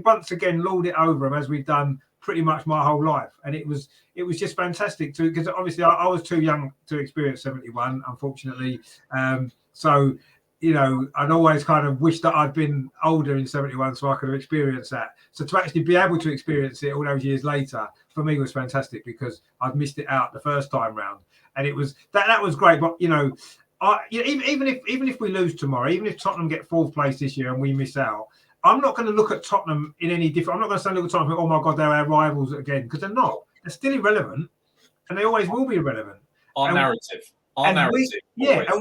once again lord it over them as we've done pretty much my whole life. And it was just fantastic too, because obviously I was too young to experience 71, unfortunately. So, you know, I'd always kind of wished that I'd been older in 71 so I could have experienced that. So to actually be able to experience it all those years later, for me, was fantastic because I'd missed it out the first time round. And it was that was great. But, you know, even if we lose tomorrow, even if Tottenham get fourth place this year and we miss out, I'm not going to look at Tottenham in any different. I'm not going to say look at Tottenham and think, oh my God, they're our rivals again, because they're not. They're still irrelevant and they always will be irrelevant.
Our narrative. And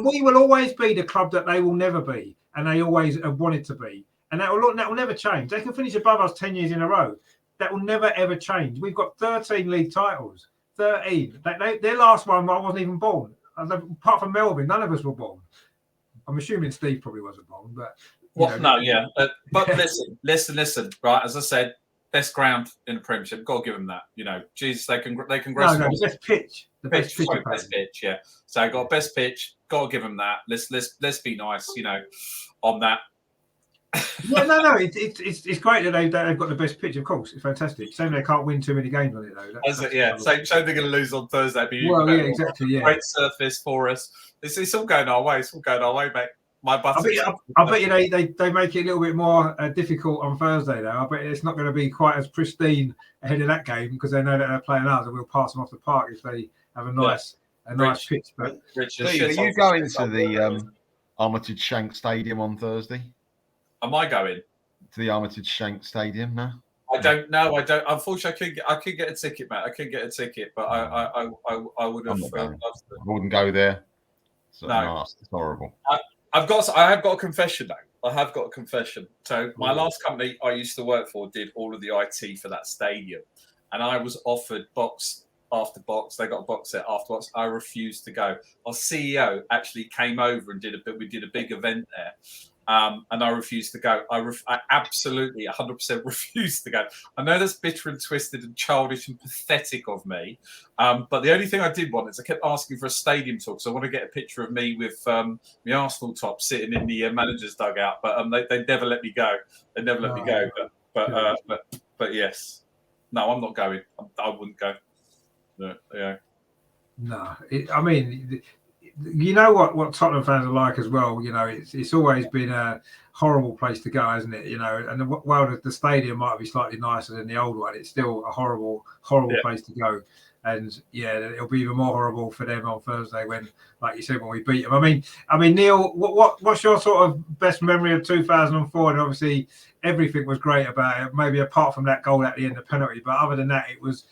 we will always be the club that they will never be, and they always have wanted to be, and that will never change. They can finish above us 10 years in a row. That will never ever change. We've got 13 league titles, 13. Their last one, I wasn't even born. Apart from Melvin, none of us were born. I'm assuming Steve probably wasn't born, but
but listen. Right, as I said, best ground in the Premiership. Got to give them that. Jesus, they can grow.
the best pitch. The best pitch.
Best pitch. Yeah. So I got best pitch. Got to give them that. Let's be nice. On that.
It's great that they've got the best pitch. Of course, it's fantastic. Same they can't win too many games on it though.
Same they're going to lose on Thursday.
But exactly. Yeah.
Great surface for us. It's all going our way. It's all going our way, mate. My butter.
I bet you they make it a little bit more difficult on Thursday though. I bet it's not going to be quite as pristine ahead of that game because they know that they're playing ours and we'll pass them off the park if they have a nice pitch. But
Steve, are you going to the Armitage Shank Stadium on Thursday?
Am I going
to the Armitage Shank Stadium now?
I don't know. I don't. Unfortunately, I could get a ticket, mate. I could get a ticket, but I would have. I
wouldn't go there.
No,
it's horrible.
I have got a confession though. I have got a confession. So my last company I used to work for did all of the IT for that stadium, and I was offered box after box. They got a box set after box. I refused to go. Our CEO actually came over and we did a big event there. And I refused to go. I absolutely 100% refused to go. I know that's bitter and twisted and childish and pathetic of me, but the only thing I did want is I kept asking for a stadium tour because I want to get a picture of me with my Arsenal top sitting in the manager's dugout, but they never let me go. They never let me go. But yes, no, I'm not going. I wouldn't go.
No, I mean. You know what Tottenham fans are like as well. It's always been a horrible place to go, hasn't it? And while the stadium might be slightly nicer than the old one, it's still a horrible place to go. And it'll be even more horrible for them on Thursday when, like you said, when we beat them. I mean, Neil, what's your sort of best memory of 2004? And obviously, everything was great about it. Maybe apart from that goal at the end of penalty, but other than that, it was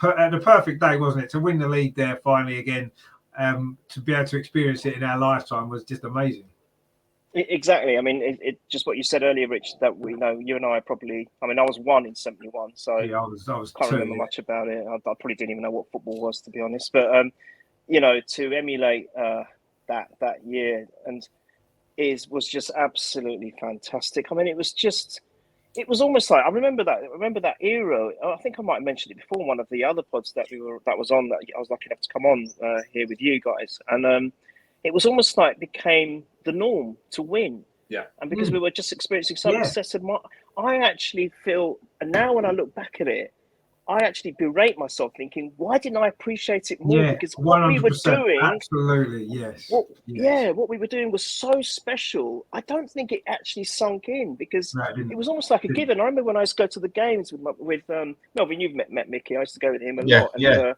the perfect day, wasn't it? To win the league there finally again. To be able to experience it in our lifetime was just amazing.
Exactly. I mean, it just what you said earlier, Rich, that we know you and I probably. I mean, I was 1 in 71, so
I was
can't remember much about it. I probably didn't even know what football was, to be honest. But to emulate that year was just absolutely fantastic. I mean, it was almost like I remember that era. I think I might have mentioned it before in one of the other pods that was on that I was lucky enough to come on here with you guys, and it was almost like it became the norm to win.
Yeah,
and because we were just experiencing some excessive. I actually feel, and now when I look back at it, I actually berate myself, thinking, why didn't I appreciate it more? Because what we were doing,
absolutely, yes.
What we were doing was so special. I don't think it actually sunk in because it was almost like a given. I remember when I used to go to the games with Melvin, you've met Mickey. I used to go with him a lot.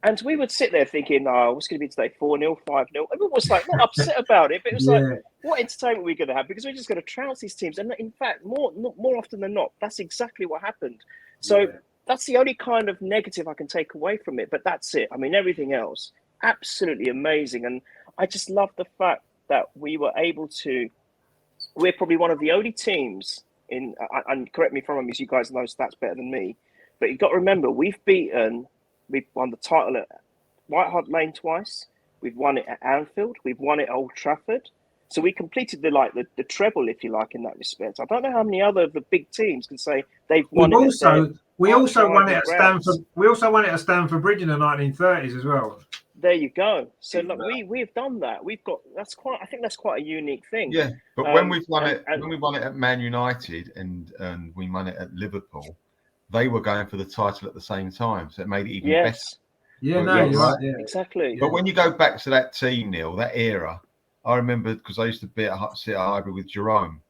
And we would sit there thinking, what's going to be today? 4-0, 5-0. Everyone was like, not upset about it, but it was like, what entertainment are we going to have? Because we're just going to trounce these teams. And in fact, more often than not, that's exactly what happened. So that's the only kind of negative I can take away from it. But that's it. I mean, everything else, absolutely amazing. And I just love the fact that we were able to, we're probably one of the only teams in, and correct me if I'm wrong, because you guys know stats better than me, but you've got to remember, we've won the title at White Hart Lane twice. We've won it at Anfield. We've won it at Old Trafford. So we completed the treble, if you like, in that respect. I don't know how many other of the big teams can say they've won it. We also won it at Stamford.
We also won it at Stamford Bridge in the 1930s as well.
There you go. So look, we've done that. I think that's quite a unique thing.
Yeah, but when we won it at Man United and we won it at Liverpool, they were going for the title at the same time, so it made it even better.
Yeah, you're right. Yeah.
Exactly.
But when you go back to that team, Neil, that era, I remember because I used to sit at Highbury with Jerome,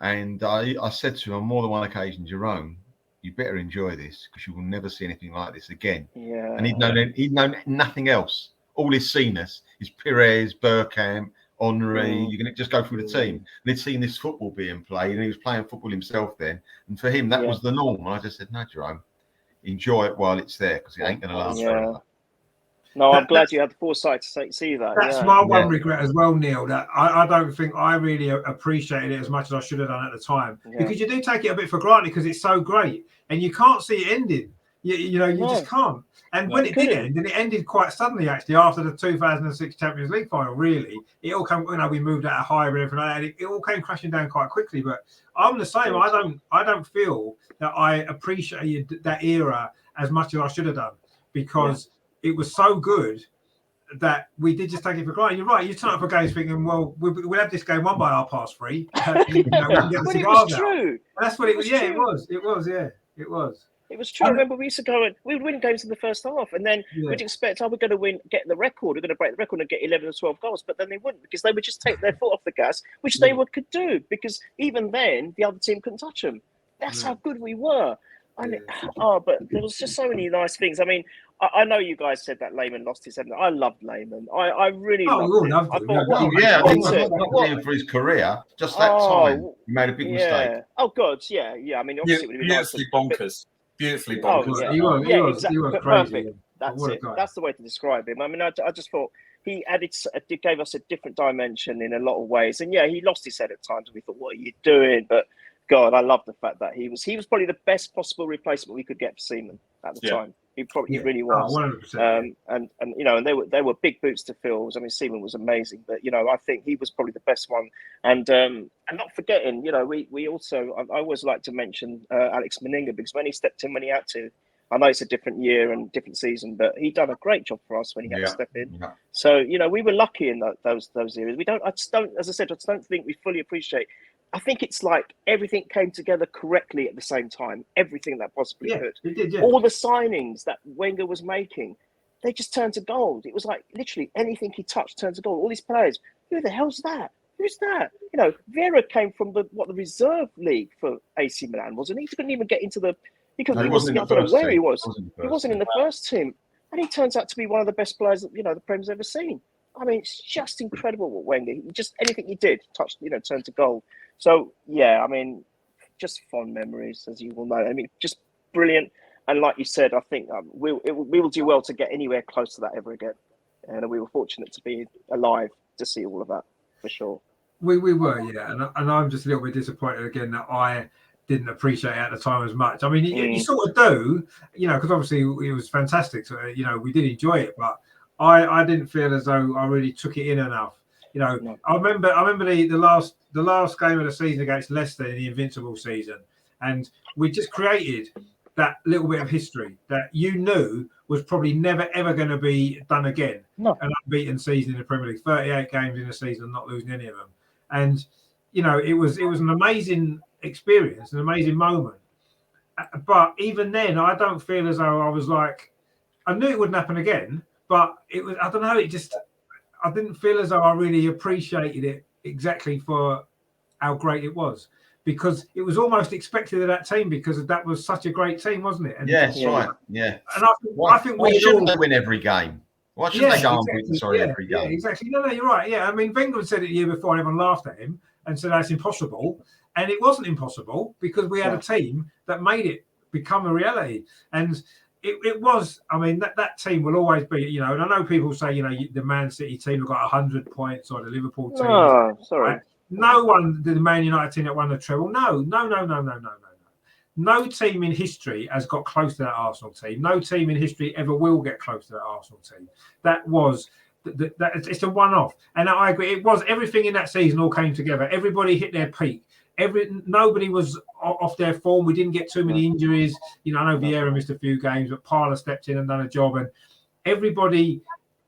and I said to him on more than one occasion, Jerome, you better enjoy this because you will never see anything like this again.
Yeah.
And he'd known nothing else. All he's seen is Pires, Bergkamp, Henry. You can just go through the team. And he'd seen this football being played, and he was playing football himself then. And for him, that was the norm. And I just said, no, Jerome, enjoy it while it's there because it ain't going to last forever.
No, I'm glad you had the foresight to see that.
That's my one regret as well, Neil, that I don't think I really appreciated it as much as I should have done at the time. Because you do take it a bit for granted because it's so great and you can't see it ending. You just can't. And when it did end, and it ended quite suddenly, actually, after the 2006 Champions League final, really, it all came, we moved out of high and everything like that, and it all came crashing down quite quickly. But I'm the same. I don't feel that I appreciated that era as much as I should have done, because it was so good that we did just take it for granted. You're right. You turn up for games thinking, well, we'll have this game won by our past 3. We can get the cigars out. True. And that's what it was. Yeah, it was. It was. Yeah, it was.
It was true. I remember we used to go and we would win games in the first half, and then we'd expect, we're going to win, get the record, we're going to break the record and get 11 or 12 goals, but then they wouldn't, because they would just take their foot off the gas, which they could do, because even then the other team couldn't touch them. That's how good we were. And but there was just so many nice things. I mean, I know you guys said that Lehman lost his head. I loved Lehman. I really loved him. I
thought, not for his career, just that time he made a big mistake.
Oh God, yeah. I mean, obviously, it would have been
bonkers. Beautifully bonkers.
He was crazy.
Perfect. That's it. That's the way to describe him. I mean, I just thought he gave us a different dimension in a lot of ways. And he lost his head at times, and we thought, what are you doing? But God, I love the fact that he was probably the best possible replacement we could get for Seaman at the time. He really was.
100%.
And they were big boots to fill. I mean, Seaman was amazing, but I think he was probably the best one. And not forgetting, we also, I always like to mention Alex Meninga, because when he stepped in, when he had to, I know it's a different year and different season, but he done a great job for us when he had to step in. Yeah. So we were lucky in those areas. I just don't think we fully appreciate. I think it's like everything came together correctly at the same time. Everything that possibly could.
It did,
all the signings that Wenger was making, they just turned to gold. It was like literally anything he touched turned to gold. All these players, who the hell's that? Who's that? Vieira came from the reserve league for AC Milan, wasn't he? He couldn't even get into the. I don't know where he was. He wasn't in the first team, and he turns out to be one of the best players that the Prem's ever seen. I mean, it's just incredible what Wenger. Just anything he did touched, turned to gold. So I mean, just fond memories, as you will know. I mean, just brilliant. And like you said, I think we will do well to get anywhere close to that ever again. And we were fortunate to be alive to see all of that, for sure.
We were, and I'm just a little bit disappointed again that I didn't appreciate it at the time as much. I mean, you sort of do, because obviously it was fantastic. So we did enjoy it, but I didn't feel as though I really took it in enough. No. I remember the last game of the season against Leicester in the Invincible season, and we just created that little bit of history that was probably never ever going to be done again.
No.
An unbeaten season in the Premier League, 38 games in a season, not losing any of them, and it was an amazing experience, an amazing moment. But even then, I don't feel as though I was like, I knew it wouldn't happen again, but it was, I don't know, I didn't feel as though I really appreciated it exactly for how great it was, because it was almost expected of that team, because that was such a great team, wasn't it? And,
right. Yeah.
And I think
why shouldn't they win every game? Why shouldn't they go unbeaten every game?
Yeah, exactly. No, you're right. Yeah, I mean, Wenger said it the year before, and everyone laughed at him and said that's impossible, and it wasn't impossible, because we had a team that made it become a reality. And it was, I mean, that team will always be, and I know people say, the Man City team have got 100 points, or the Liverpool team.
No, sorry.
Right? No one, the Man United team that won the treble. No. No team in history has got close to that Arsenal team. No team in history ever will get close to that Arsenal team. That was, it's a one-off. And I agree, it was, everything in that season all came together. Everybody hit their peak. Nobody was off their form. We didn't get too many injuries. I know Vieira missed a few games, but Parler stepped in and done a job. And everybody,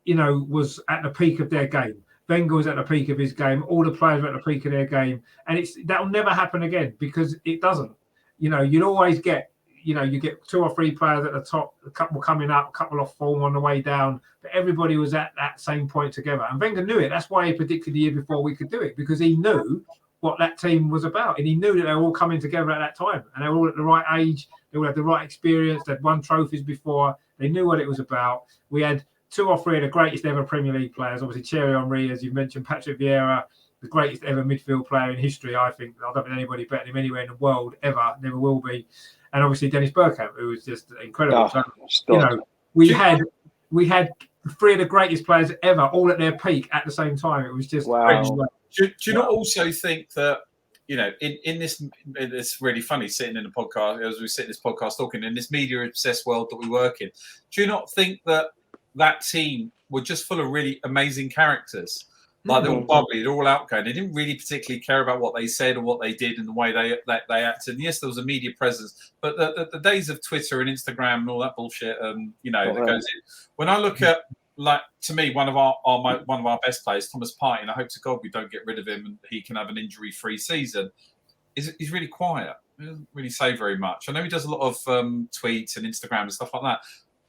was at the peak of their game. Wenger was at the peak of his game. All the players were at the peak of their game. And that'll never happen again, because it doesn't. You'd always get, you get 2 or 3 players at the top, a couple coming up, a couple off form on the way down. But everybody was at that same point together. And Wenger knew it. That's why he predicted the year before we could do it, because he knew what that team was about, and he knew that they were all coming together at that time, and they were all at the right age, they all had the right experience, they'd won trophies before, they knew what it was about. We had 2 or 3 of the greatest ever Premier League players, obviously Thierry Henry, as you mentioned, Patrick Vieira, the greatest ever midfield player in history, I think. I don't think anybody better than him anywhere in the world ever, never will be. And obviously Dennis Bergkamp, who was just incredible. We had 3 of the greatest players ever all at their peak at the same time. It was just
wow.
Do you not also think that you know, in this, it's really funny sitting in a podcast as we sit in this podcast talking in this media obsessed world that we work in. Do you not think that team were just full of really amazing characters? Like they're all bubbly, they're all outgoing. They didn't really particularly care about what they said or what they did and the way they acted. And yes, there was a media presence, but the days of Twitter and Instagram and all that bullshit, you know, that goes in. When I look at, like, to me, one of our best players, Thomas Partey, and I hope to God we don't get rid of him and he can have an injury-free season. He's really quiet. He doesn't really say very much. I know he does a lot of tweets and Instagram and stuff like that.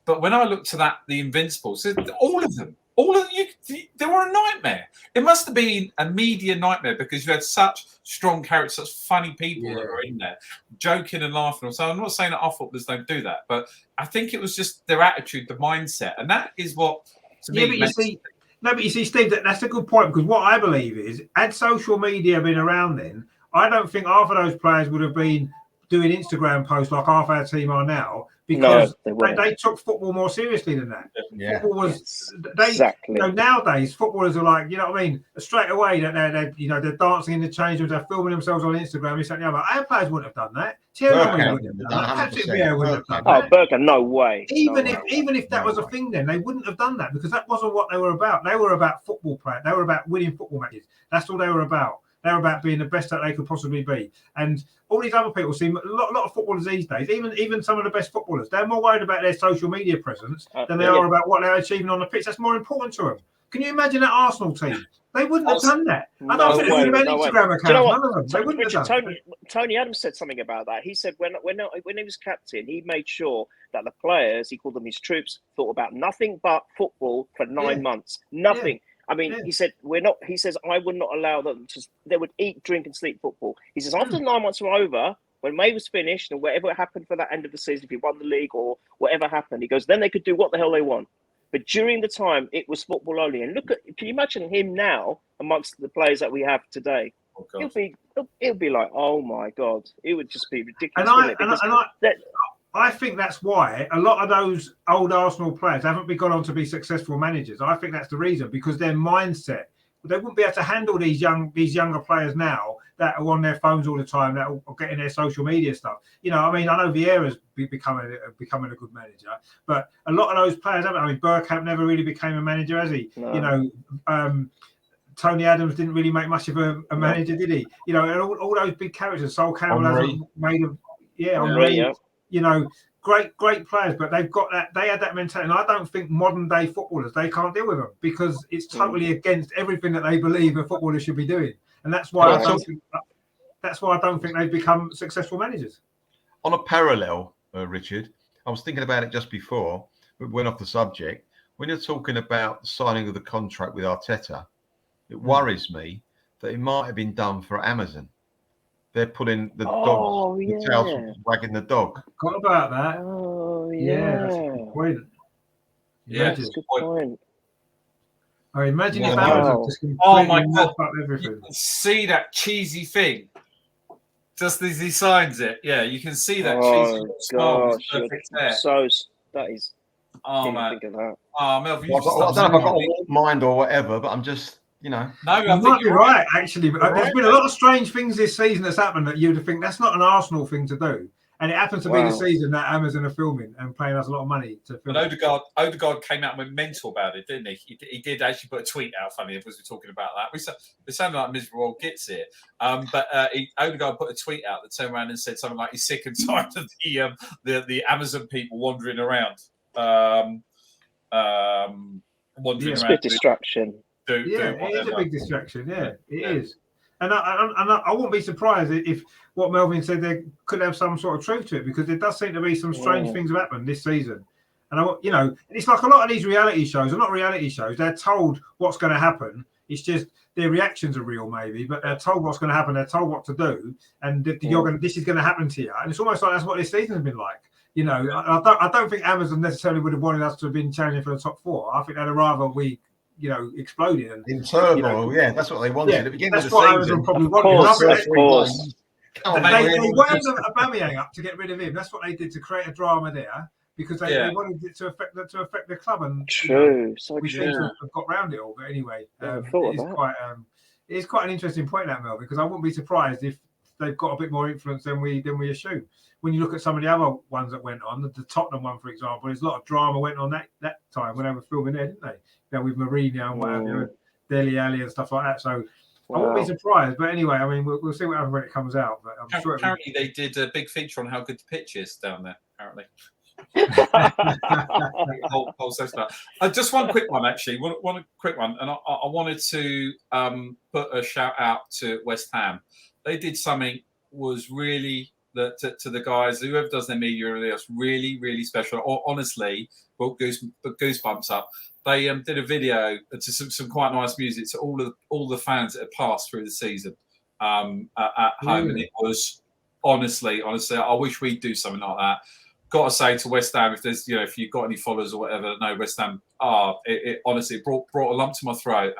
But when I look to the Invincibles, all of them, they were a nightmare. It must have been a media nightmare because you had such strong characters, such funny people that were in there, joking and laughing. So I'm not saying that our footballers don't do that, but I think it was just their attitude, the mindset, and that is what. To me,
but you see, Steve, that's a good point, because what I believe is, had social media been around then, I don't think half of those players would have been doing Instagram posts like half our team are now, because they took football more seriously than that.
Yeah.
Football was you know, nowadays footballers are like, you know what I mean, straight away that they're dancing in the change rooms, they're filming themselves on Instagram. This and the other. Our players wouldn't have done that. Thierry wouldn't have done that. Patrick Vieira wouldn't have done that.
Oh, Berger, no way.
Even if that was a thing, then they wouldn't have done that, because that wasn't what they were about. They were about football play. They were about winning football matches. That's all they were about. They were about being the best that they could possibly be. And all these other people seem, a lot of footballers these days, even some of the best footballers, they're more worried about their social media presence than they are about what they're achieving on the pitch. That's more important to them. Can you imagine that Arsenal team? They wouldn't have done that. I don't think they would have had Instagram accounts. None of them. They wouldn't have done it.
Tony Adams said something about that. He said when he was captain, he made sure that the players, he called them his troops, thought about nothing but football for 9 months. Nothing. Yeah. I mean, he said, he says, I would not allow them they would eat, drink and sleep football. He says, after 9 months were over, when May was finished and whatever happened for that end of the season, if he won the league or whatever happened, he goes, then they could do what the hell they want. But during the time, it was football only. And can you imagine him now amongst the players that we have today? Oh, it'll be like, oh my God, it would just be ridiculous.
I think that's why a lot of those old Arsenal players haven't gone on to be successful managers. I think that's the reason, because their mindset, they wouldn't be able to handle these younger players now that are on their phones all the time, that are getting their social media stuff. You know, I mean, I know Vieira's becoming a good manager, but a lot of those players haven't. I mean, Bergkamp never really became a manager, has he? No. You know, Tony Adams didn't really make much of a manager, did he? You know, and all those big characters, Sol Campbell hasn't made of, Henry. You know, great players, but they've got that. They had that mentality, and I don't think modern day footballers, they can't deal with them, because it's totally against everything that they believe a footballer should be doing, and that's why I don't think they've become successful managers.
On a parallel, Richard, I was thinking about it just before we went off the subject. When you're talking about the signing of the contract with Arteta, it worries me that it might have been done for Amazon. They're putting the dog, the tails wagging the dog.
Forgot about that.
Oh, yeah.
That's a good point.
Yeah, that's a good point.
I mean, imagine if Amazon just
completely
messed up everything.
You can see that cheesy thing. Just as he signs it. Yeah, you can see that cheesy smile.
So that is.
Oh, man.
Think of that.
Oh, Melvin.
I don't know if I've got a weak mind or whatever, but I'm just. You know,
no, you might be right. Actually, but there's been a lot of strange things this season that's happened that you'd think that's not an Arsenal thing to do, and it happens to be the season that Amazon are filming and paying us a lot of money to film.
But Odegaard came out and went mental about it, didn't he? He did actually put a tweet out. Funny, as we're talking about that, we sounded like miserable old gits here. But Odegaard put a tweet out that turned around and said something like he's sick and tired of the Amazon people wandering around.
It's a bit distraction.
It is a big distraction. Yeah, it is. And I wouldn't be surprised if what Melvin said there could have some sort of truth to it, because there does seem to be some strange things have happened this season. And it's like a lot of these reality shows are not reality shows. They're told what's going to happen. It's just their reactions are real, maybe, but they're told what's going to happen. They're told what to do, and this is going to happen to you. And it's almost like that's what this season has been like. You know, I don't think Amazon necessarily would have wanted us to have been challenging for the top four. I think they'd have rather we. Exploding
in turmoil. That's what they wanted at the beginning of the season.
Amazon probably wanted.
Of course.
They wound Aubameyang up to get rid of him. That's what they did to create a drama there, because they wanted it to affect the club. And
true,
we seem to have got round it all. But anyway, it is quite an interesting point, that Mel, because I wouldn't be surprised if they've got a bit more influence than we assume. When you look at some of the other ones that went on, the Tottenham one, for example, there's a lot of drama went on that time when they were filming there, didn't they? With Mourinho and what have you, Dele Alli and stuff like that. So I wouldn't be surprised. But anyway, I mean, we'll see what happens when it comes out. But I'm sure
apparently they did a big feature on how good the pitch is down there. Apparently. Just one quick one, actually. One quick one, and I wanted to put a shout out to West Ham. They did something was really to the guys, whoever does their media or anything else, really, really special. Honestly, brought goosebumps up. They did a video to some quite nice music to all the fans that had passed through the season at home, and it was honestly, I wish we'd do something like that. Got to say to West Ham, if there's if you've got any followers or whatever, no, West Ham it honestly brought a lump to my throat.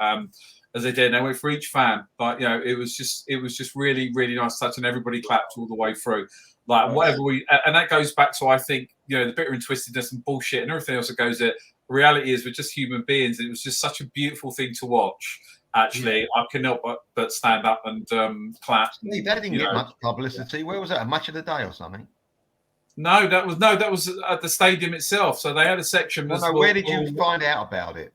As they did, they went for each fan, but it was just really, really nice touch, and everybody clapped all the way through. Like whatever and that goes back to, I think, the bitter and twistedness and bullshit and everything else that goes it. The reality is we're just human beings. It was just such a beautiful thing to watch. Actually, I can help but stand up and clap.
They didn't get much publicity. Where was that? A match of the day or something?
No, that was at the stadium itself. So they had a section.
Where did you find out about it?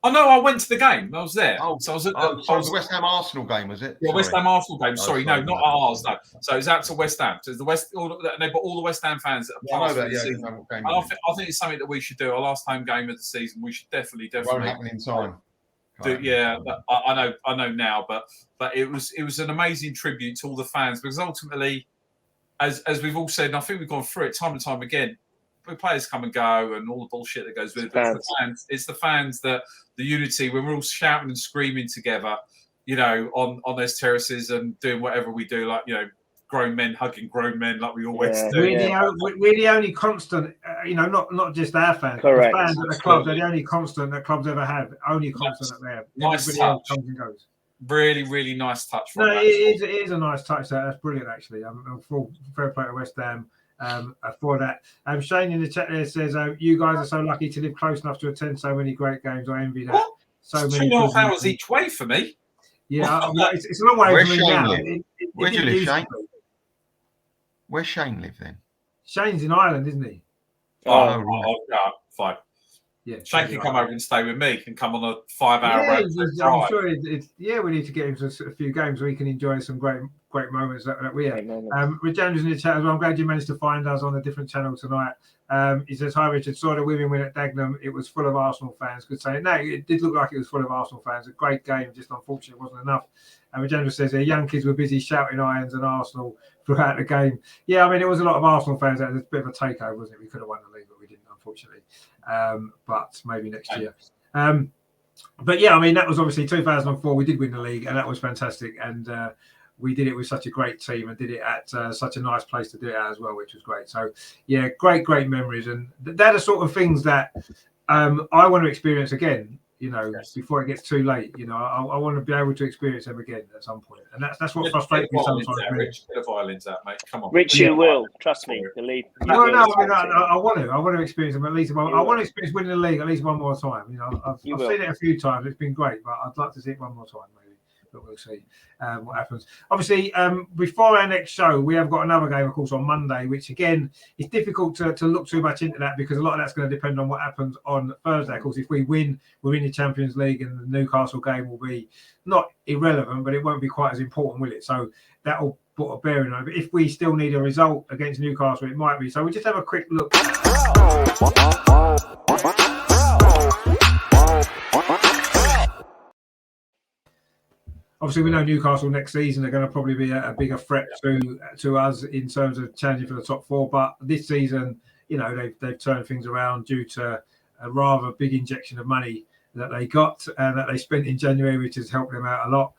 Oh no, I went to the game. I was there. Oh, so I was at
the West Ham Arsenal game, was it?
Yeah, West Ham Arsenal game. Sorry, no, not ours. No. So it was out to West Ham. So they got all the West Ham fans that have passed through the season. I think it's something that we should do. Our last home game of the season, we should definitely.
Won't happen in time.
I know now, but it was an amazing tribute to all the fans, because ultimately, as we've all said, and I think we've gone through it time and time again, players come and go and all the bullshit that goes with it. It's the fans that the unity, when we're all shouting and screaming together, on those terraces and doing whatever we do, like, grown men hugging grown men like we always do.
We're the only constant, not just our fans.
Correct.
The fans at the club, they're the only constant that clubs ever have. Only constant that they have.
Nice
Everybody
touch.
else comes and goes.
Really, really nice touch.
It is a nice touch. That's brilliant, actually. I'm full fair play to West Ham for that. Shane in the chat there says, you guys are so lucky to live close enough to attend so many great games. I envy that.
What?
So
it's
many
2.5 hours each way for me.
Yeah, it's a long way from me now.
Where do you live, Shane? Where's Shane live then?
Shane's in Ireland, isn't he?
Fine. Yeah, Shane can come over and stay with me. Can come on a 5-hour road trip.
I'm sure we need to get him to a few games so he can enjoy some great moments that we have. Richard's in the chat as well. I'm glad you managed to find us on a different channel tonight. He says, hi Richard, saw the women win at Dagenham. It was full of Arsenal fans. Could say, no, it did look like it was full of Arsenal fans. A great game, just unfortunately wasn't enough. And Richard says, young kids were busy shouting Irons and Arsenal throughout the game. Yeah, I mean, it was a lot of Arsenal fans. It was a bit of a takeover, wasn't it? We could have won the league, but we didn't, unfortunately. But maybe next year. But yeah, I mean, that was obviously 2004. We did win the league, and that was fantastic. And we did it with such a great team and did it at such a nice place to do it at as well, which was great. So yeah, great memories. And they're the sort of things that I want to experience again, before it gets too late. I want to be able to experience them again at some point. And that's what frustrates me sometimes.
Rich, get a violins out, mate. Come on.
Rich, you will. Trust me. Believe.
No, I want to experience them at least one. I want to experience winning the league at least one more time. I've seen it a few times. It's been great, but I'd like to see it one more time, maybe. But we'll see what happens. Obviously, before our next show, we have got another game, of course, on Monday, which again is difficult to look too much into that because a lot of that's going to depend on what happens on Thursday. Of course, if we win, we're in the Champions League, and the Newcastle game will be not irrelevant, but it won't be quite as important, will it? So that will put a bearing on it. But if we still need a result against Newcastle, it might be. So we just have a quick look. Obviously, we know Newcastle next season are going to probably be a bigger threat to us in terms of challenging for the top four. But this season, they've turned things around due to a rather big injection of money that they got and that they spent in January, which has helped them out a lot.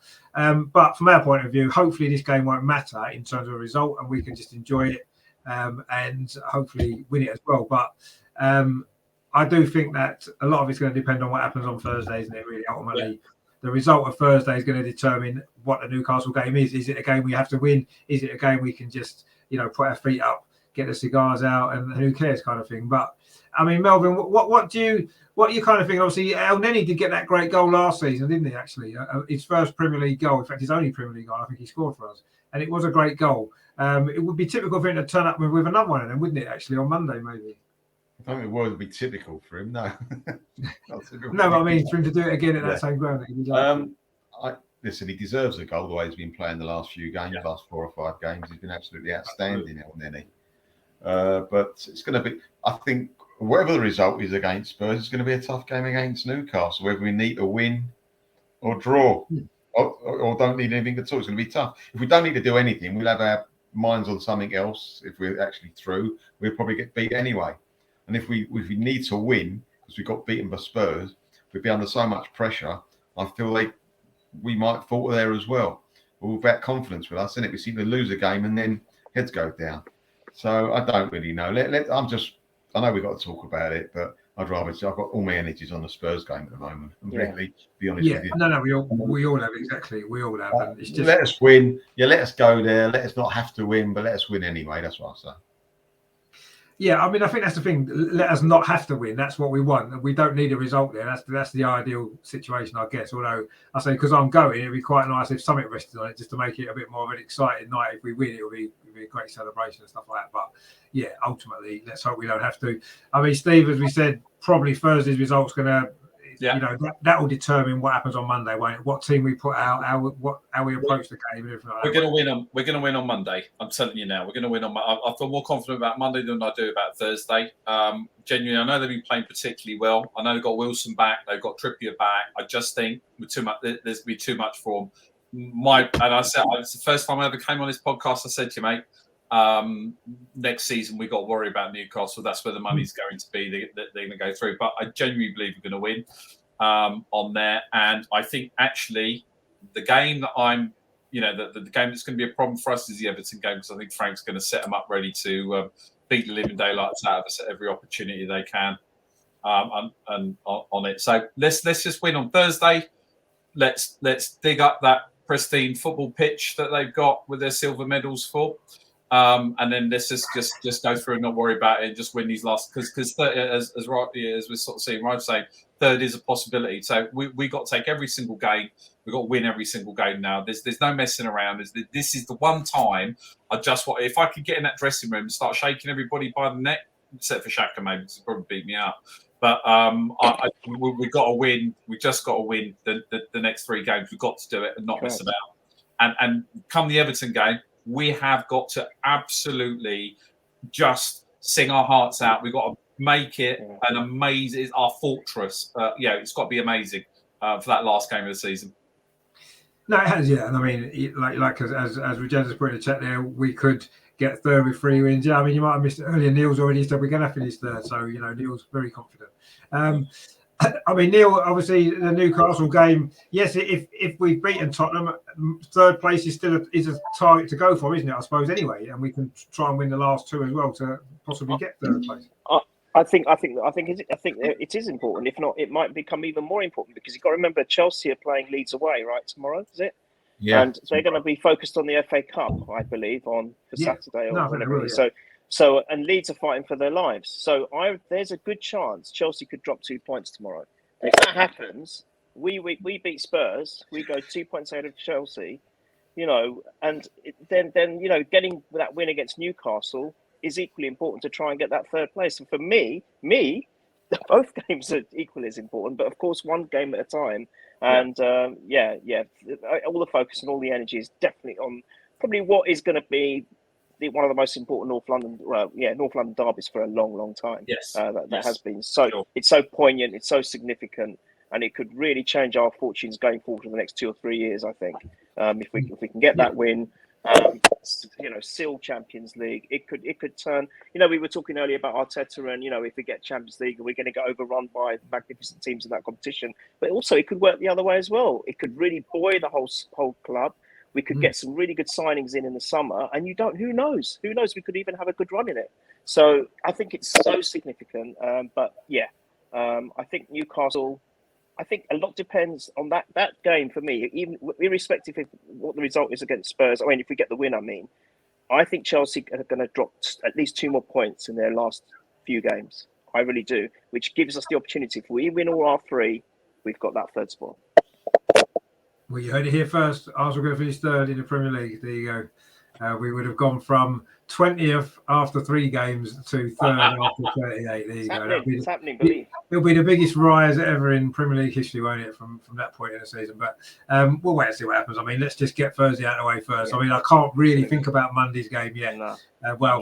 But from our point of view, hopefully this game won't matter in terms of a result, and we can just enjoy it and hopefully win it as well. But I do think that a lot of it's going to depend on what happens on Thursday, isn't it? Really, ultimately. Yeah. The result of Thursday is going to determine what the Newcastle game is. Is it a game we have to win? Is it a game we can just, put our feet up get the cigars out, and who cares kind of thing. But I mean, Melvin, what you kind of think? Obviously, El Neni did get that great goal last season, didn't he? Actually, his first Premier League goal. In fact, his only Premier League goal. I think he scored for us, and it was a great goal. It would be typical for him to turn up with another one of them, wouldn't it? Actually, on Monday, maybe.
I don't think the word would be typical for him. No,
no, but I mean for him to do it again at that same ground.
Listen, he deserves a goal the way he's been playing the last few games, last 4 or 5 games. He's been absolutely outstanding, El Neni. But it's going to be, I think, whatever the result is against Spurs, it's going to be a tough game against Newcastle, whether we need to win or draw or don't need anything at all. It's going to be tough. If we don't need to do anything, we'll have our minds on something else. If we're actually through, we'll probably get beat anyway. And if we need to win, because we got beaten by Spurs, we'd be under so much pressure, I feel like we might falter there as well. All about confidence with us, isn't it? We seem to lose a game and then heads go down. So I don't really know. I know we've got to talk about it, but I'd rather. I've got all my energies on the Spurs game at the moment. Really, be honest with you.
No, we all have exactly. We all have. And it's just...
Let us win. Yeah, let us go there. Let us not have to win, but let us win anyway. That's what I say.
Yeah, I mean, I think that's the thing. Let us not have to win. That's what we want. We don't need a result there. That's the ideal situation, I guess. Although I say, because I'm going, it'd be quite nice if something rested on it, just to make it a bit more of an exciting night. If we win, it'll be a great celebration and stuff like that. But yeah, ultimately, let's hope we don't have to. I mean, Steve, as we said, probably Thursday's result's going to, that will determine what happens on Monday, won't it? What team we put out, how we approach the game, and everything like that.
We're going to win on Monday. I'm telling you now, we're going to win on. I feel more confident about Monday than I do about Thursday. Genuinely, I know they've been playing particularly well. I know they've got Wilson back, they've got Trippier back. I just think with too much, there's be too much for them. And I said it's the first time I ever came on this podcast. I said to you, mate, next season we got to worry about Newcastle. That's where the money's going to be. They're going to go through. But I genuinely believe we're going to win on there. And I think actually the game that I'm, the game that's going to be a problem for us is the Everton game, because I think Frank's going to set them up ready to beat the living daylights out of us at every opportunity they can and on it. So let's just win on Thursday. Let's dig up that pristine football pitch that they've got with their silver medals for. And then let's just go through and not worry about it and just win these last, because as we're sort of seeing, right, saying third is a possibility. So we got to take every single game. We've got to win every single game now. There's no messing around. This is the one time if I could get in that dressing room and start shaking everybody by the neck, except for Xhaka maybe, because he'd probably beat me up. But we've got to win. We just got to win the next 3 games. We've got to do it and not mess about. And come the Everton game, we have got to absolutely just sing our hearts out. We've got to make it an amazing, our fortress. It's got to be amazing for that last game of the season.
No, it has, yeah. And I mean, like as we just put in the chat there, we could get third with 3 wins. Yeah, I mean, you might have missed it earlier. Neil's already said we're going to finish third. So, Neil's very confident. I mean, Neil, obviously, the Newcastle game, yes, if we've beaten Tottenham, third place is still a target to go for, isn't it, I suppose, anyway? And we can try and win the last 2 as well to possibly get third place.
I think it is important. If not, it might become even more important, because you've got to remember Chelsea are playing Leeds away, right, tomorrow, is it? Yeah. And they're going to be focused on the FA Cup, I believe, for Saturday or whatever. So, and Leeds are fighting for their lives. So there's a good chance Chelsea could drop 2 points tomorrow. If that happens, we beat Spurs, we go 2 points ahead of Chelsea, and then getting that win against Newcastle is equally important to try and get that third place. And for me, both games are equally as important, but of course, one game at a time. And all the focus and all the energy is definitely on probably what is going to be one of the most important North London derbies for a long, long time. Yes, that has been. So It's so poignant, it's so significant, and it could really change our fortunes going forward for the next 2 or 3 years. I think if we can get that win, seal Champions League, it could turn. We were talking earlier about Arteta, and if we get Champions League, we're going to get overrun by magnificent teams in that competition. But also, it could work the other way as well. It could really buoy the whole club. We could get some really good signings in the summer, and who knows? Who knows? We could even have a good run in it. So I think it's so significant. I think Newcastle. I think a lot depends on that game for me. Even irrespective of what the result is against Spurs. I mean, if we get the win, I think Chelsea are going to drop at least 2 more points in their last few games. I really do, which gives us the opportunity. If we win all our 3, we've got that 3rd spot.
Well, you heard it here first. Arsenal going to finish 3rd in the Premier League. There you go. We would have gone from 20th after 3 games to 3rd after 38. There you go.
It's happening, believe.
It'll be the biggest rise ever in Premier League history, won't it, from that point in the season? But we'll wait and see what happens. I mean, let's just get Thursday out of the way first.
Yeah.
I mean, I can't really think about Monday's game yet.
No.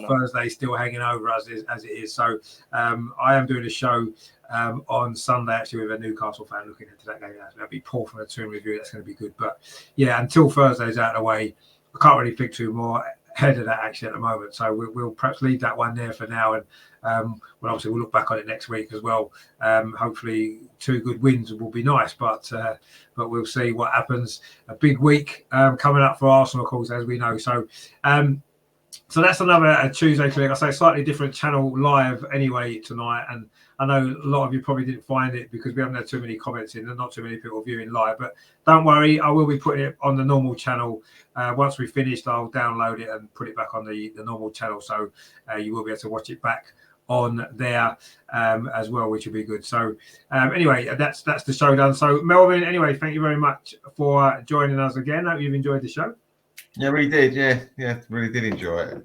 Thursday's still hanging over us as it is. So I am doing a show on Sunday, actually, with a Newcastle fan looking into that game. That'll be Paul from the Toon Review. That's going to be good. But, yeah, until Thursday's out of the way, I can't really think too more ahead of that actually at the moment. So we'll perhaps leave that one there for now. And obviously we'll look back on it next week as well. Hopefully 2 good wins will be nice, but we'll see what happens. A big week coming up for Arsenal, of course, as we know. So that's another Tuesday clip. I say slightly different channel live anyway tonight. And I know a lot of you probably didn't find it because we haven't had too many comments in and not too many people viewing live. But don't worry, I will be putting it on the normal channel. Once we've finished, I'll download it and put it back on the normal channel. So you will be able to watch it back on there as well, which will be good. So anyway, that's the show done. So Melvin, anyway, thank you very much for joining us again. Hope you've enjoyed the show.
Yeah, really did. Yeah, really did enjoy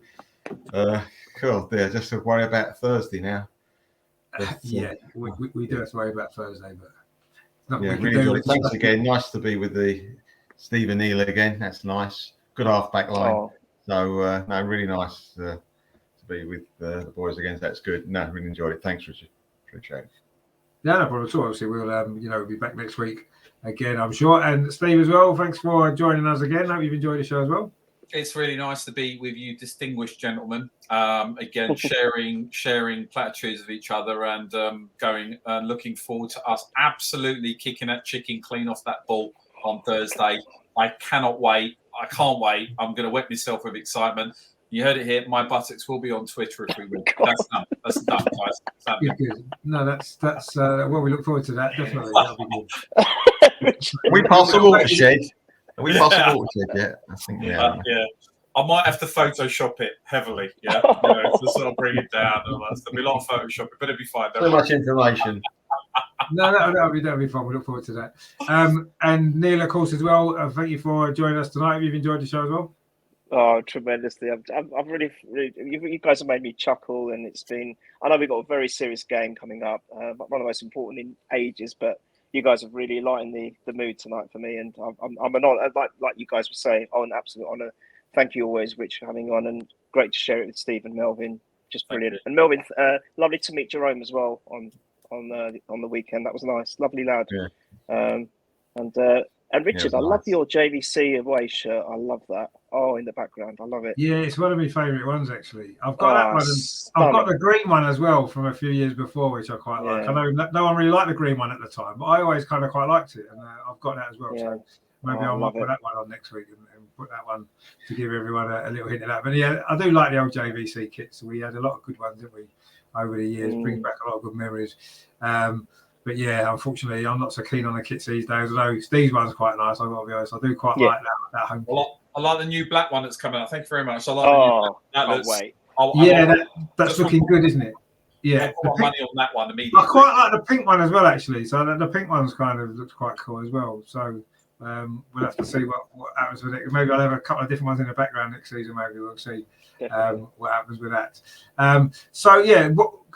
it. Cool. Yeah, just to worry about Thursday now. But,
yeah, we do have to worry about Thursday, but not
yeah, really enjoyed it. Thanks again. Nice to be with the Stephen Neal again. That's nice. Good half-back line.
Oh.
So no, really nice to be with the boys again. That's good. No, really enjoyed it. Thanks, Richard. Appreciate it.
No problem at all. Obviously, we'll be back next week again, I'm sure. And Steve as well. Thanks for joining us again. Hope you've enjoyed the show as well.
It's really nice to be with you, distinguished gentlemen. Again, sharing platitudes of each other and going and looking forward to us absolutely kicking that chicken clean off that ball on Thursday. I cannot wait. I can't wait. I'm going to wet myself with excitement. You heard it here. My buttocks will be on Twitter if we win. That's done. That's done, guys.
Good. No, that's well, we look forward to that. Definitely. That'll be good.
We pass the watershed. Are we past the watershed yet? I think
yeah. I might have to Photoshop it heavily, to sort of bring it down. There'll be a lot of Photoshop, but it'll be fine.
So much information.
No, that'll be fun. We look forward to that. And Neil, of course, as well. Thank you for joining us tonight. Have you enjoyed the show as well?
Oh, tremendously! I've really, you guys have made me chuckle, and it's been. I know we've got a very serious game coming up, one of the most important in ages, but you guys have really lightened the mood tonight for me, and I'm an honor, like you guys were saying, an absolute honor. Thank you always, Rich, for having on, and great to share it with Steve and Melvin. Just brilliant. And Melvin, lovely to meet Jerome as well on the weekend. That was nice, lovely lad. Yeah. And Richard, I love your JVC away shirt. I love that. Oh, in the background, I love it.
Yeah, it's one of my favourite ones actually. I've got that one. I've got the green one as well from a few years before, which I quite like. I know no one really liked the green one at the time, but I always kind of quite liked it, and I've got that as well. Yeah. So maybe I might put that one on next week and put that one to give everyone a little hint of that. But yeah, I do like the old JVC kits. We had a lot of good ones, didn't we, over the years? Brings back a lot of good memories. But yeah, unfortunately, I'm not so keen on the kits these days. Although Steve's one's quite nice, I've got to be honest. I do quite like that home kit.
I like the new black one that's coming out. Thank you very much. I like
that's looking good, isn't it? Yeah,
I'll put my money on that one immediately.
I quite like the pink one as well, actually. So the pink one's kind of looks quite cool as well. So we'll have to see what happens with it. Maybe I'll have a couple of different ones in the background next season. Maybe we'll see what happens with that. So yeah.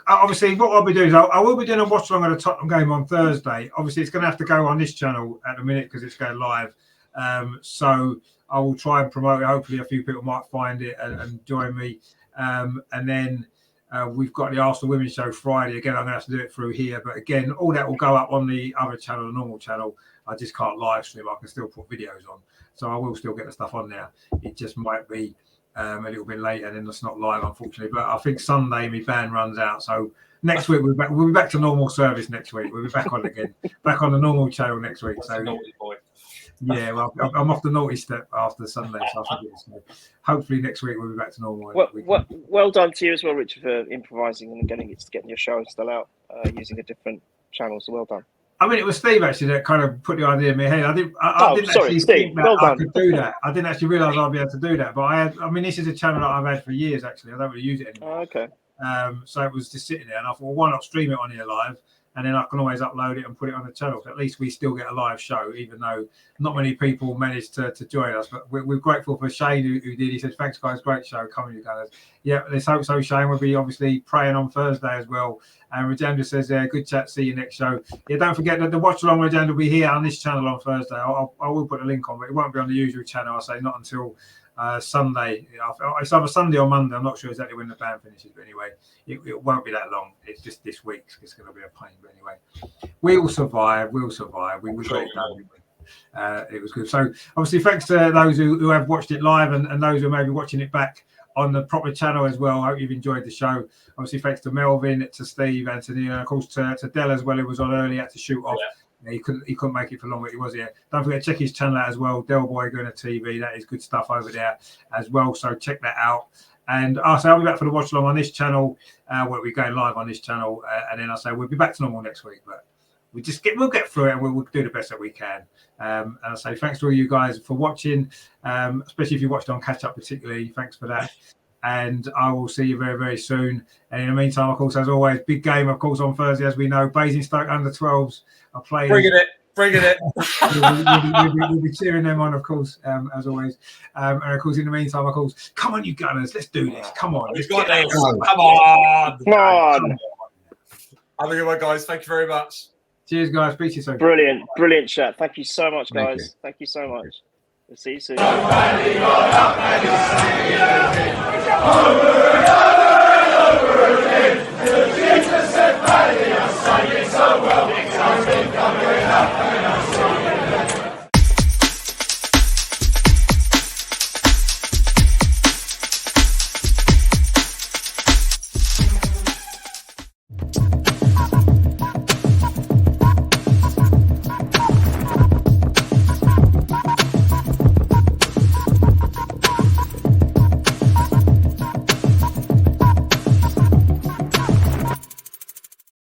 Obviously, what I'll be doing is I will be doing a watch along at the Tottenham game on Thursday. Obviously, it's going to have to go on this channel at the minute because it's going live. So I will try and promote it. Hopefully, a few people might find it and join me. And then we've got the Arsenal Women's Show Friday. Again, I'm going to have to do it through here. But again, all that will go up on the other channel, the normal channel. I just can't live stream. I can still put videos on. So I will still get the stuff on there. It just might be a little bit later, and then it's not live, unfortunately. But I think Sunday my ban runs out, so next week we'll be back to normal service next week. We'll be back on again, back on the normal channel next week. So
naughty boy.
Yeah, well, I'm off the naughty step after Sunday, so hopefully next week we'll be back to normal.
Well done to you as well, Richard, for improvising and getting your show still out using a different channel. So well done.
I mean, it was Steve actually that kind of put the idea in my head. I didn't actually
Steve,
think that
well
I
done.
could do that. I didn't actually realise I'd be able to do that. But I mean, this is a channel that I've had for years. Actually, I don't really use it anymore.
Oh, okay.
So it was just sitting there, and I thought, well, why not stream it on here live? And then I can always upload it and put it on the channel. At least we still get a live show, even though not many people managed to join us. But we're grateful for Shane who did. He said, "Thanks, guys, great show. Come on, you guys." Yeah, let's hope so. Shane will be obviously praying on Thursday as well. And Rajendra says, "Good chat. See you next show." Yeah, don't forget that the watch along Rajendra will be here on this channel on Thursday. I will put a link on, but it won't be on the usual channel. I say not until Sunday. It's either Sunday or Monday. I'm not sure exactly when the band finishes, but anyway, it won't be that long. It's just this week. It's going to be a pain, but anyway, we'll survive. We got it done. It was good. So obviously, thanks to those who have watched it live and those who may be watching it back on the proper channel as well. I hope you've enjoyed the show. Obviously, thanks to Melvin, to Steve, and to Neil, and of course to Del as well, who was on early, had to shoot off. Yeah. He couldn't make it for long, but he was here. Don't forget to check his channel out as well, Del Boy Going to TV. That is good stuff over there as well. So check that out. And I'll be back for the watch along on this channel. Where we're going live on this channel, and then I'll say we'll be back to normal next week. But we'll get through it, and we'll do the best that we can. And I'll say thanks to all you guys for watching, especially if you watched on Catch Up particularly. Thanks for that. And I will see you very, very soon. And in the meantime, of course, as always, big game, of course, on Thursday, as we know. Basingstoke under 12s are playing.
Bringing it.
we'll be cheering them on, of course, as always. And of course, in the meantime, of course, come on, you Gunners, let's do this. Come on,
let's got this. Come on.
Have
a good one, guys. Thank you very much.
Cheers, guys. Speak to you soon.
Brilliant chat. Thank you so much, guys. Thank you so much. We'll see you soon.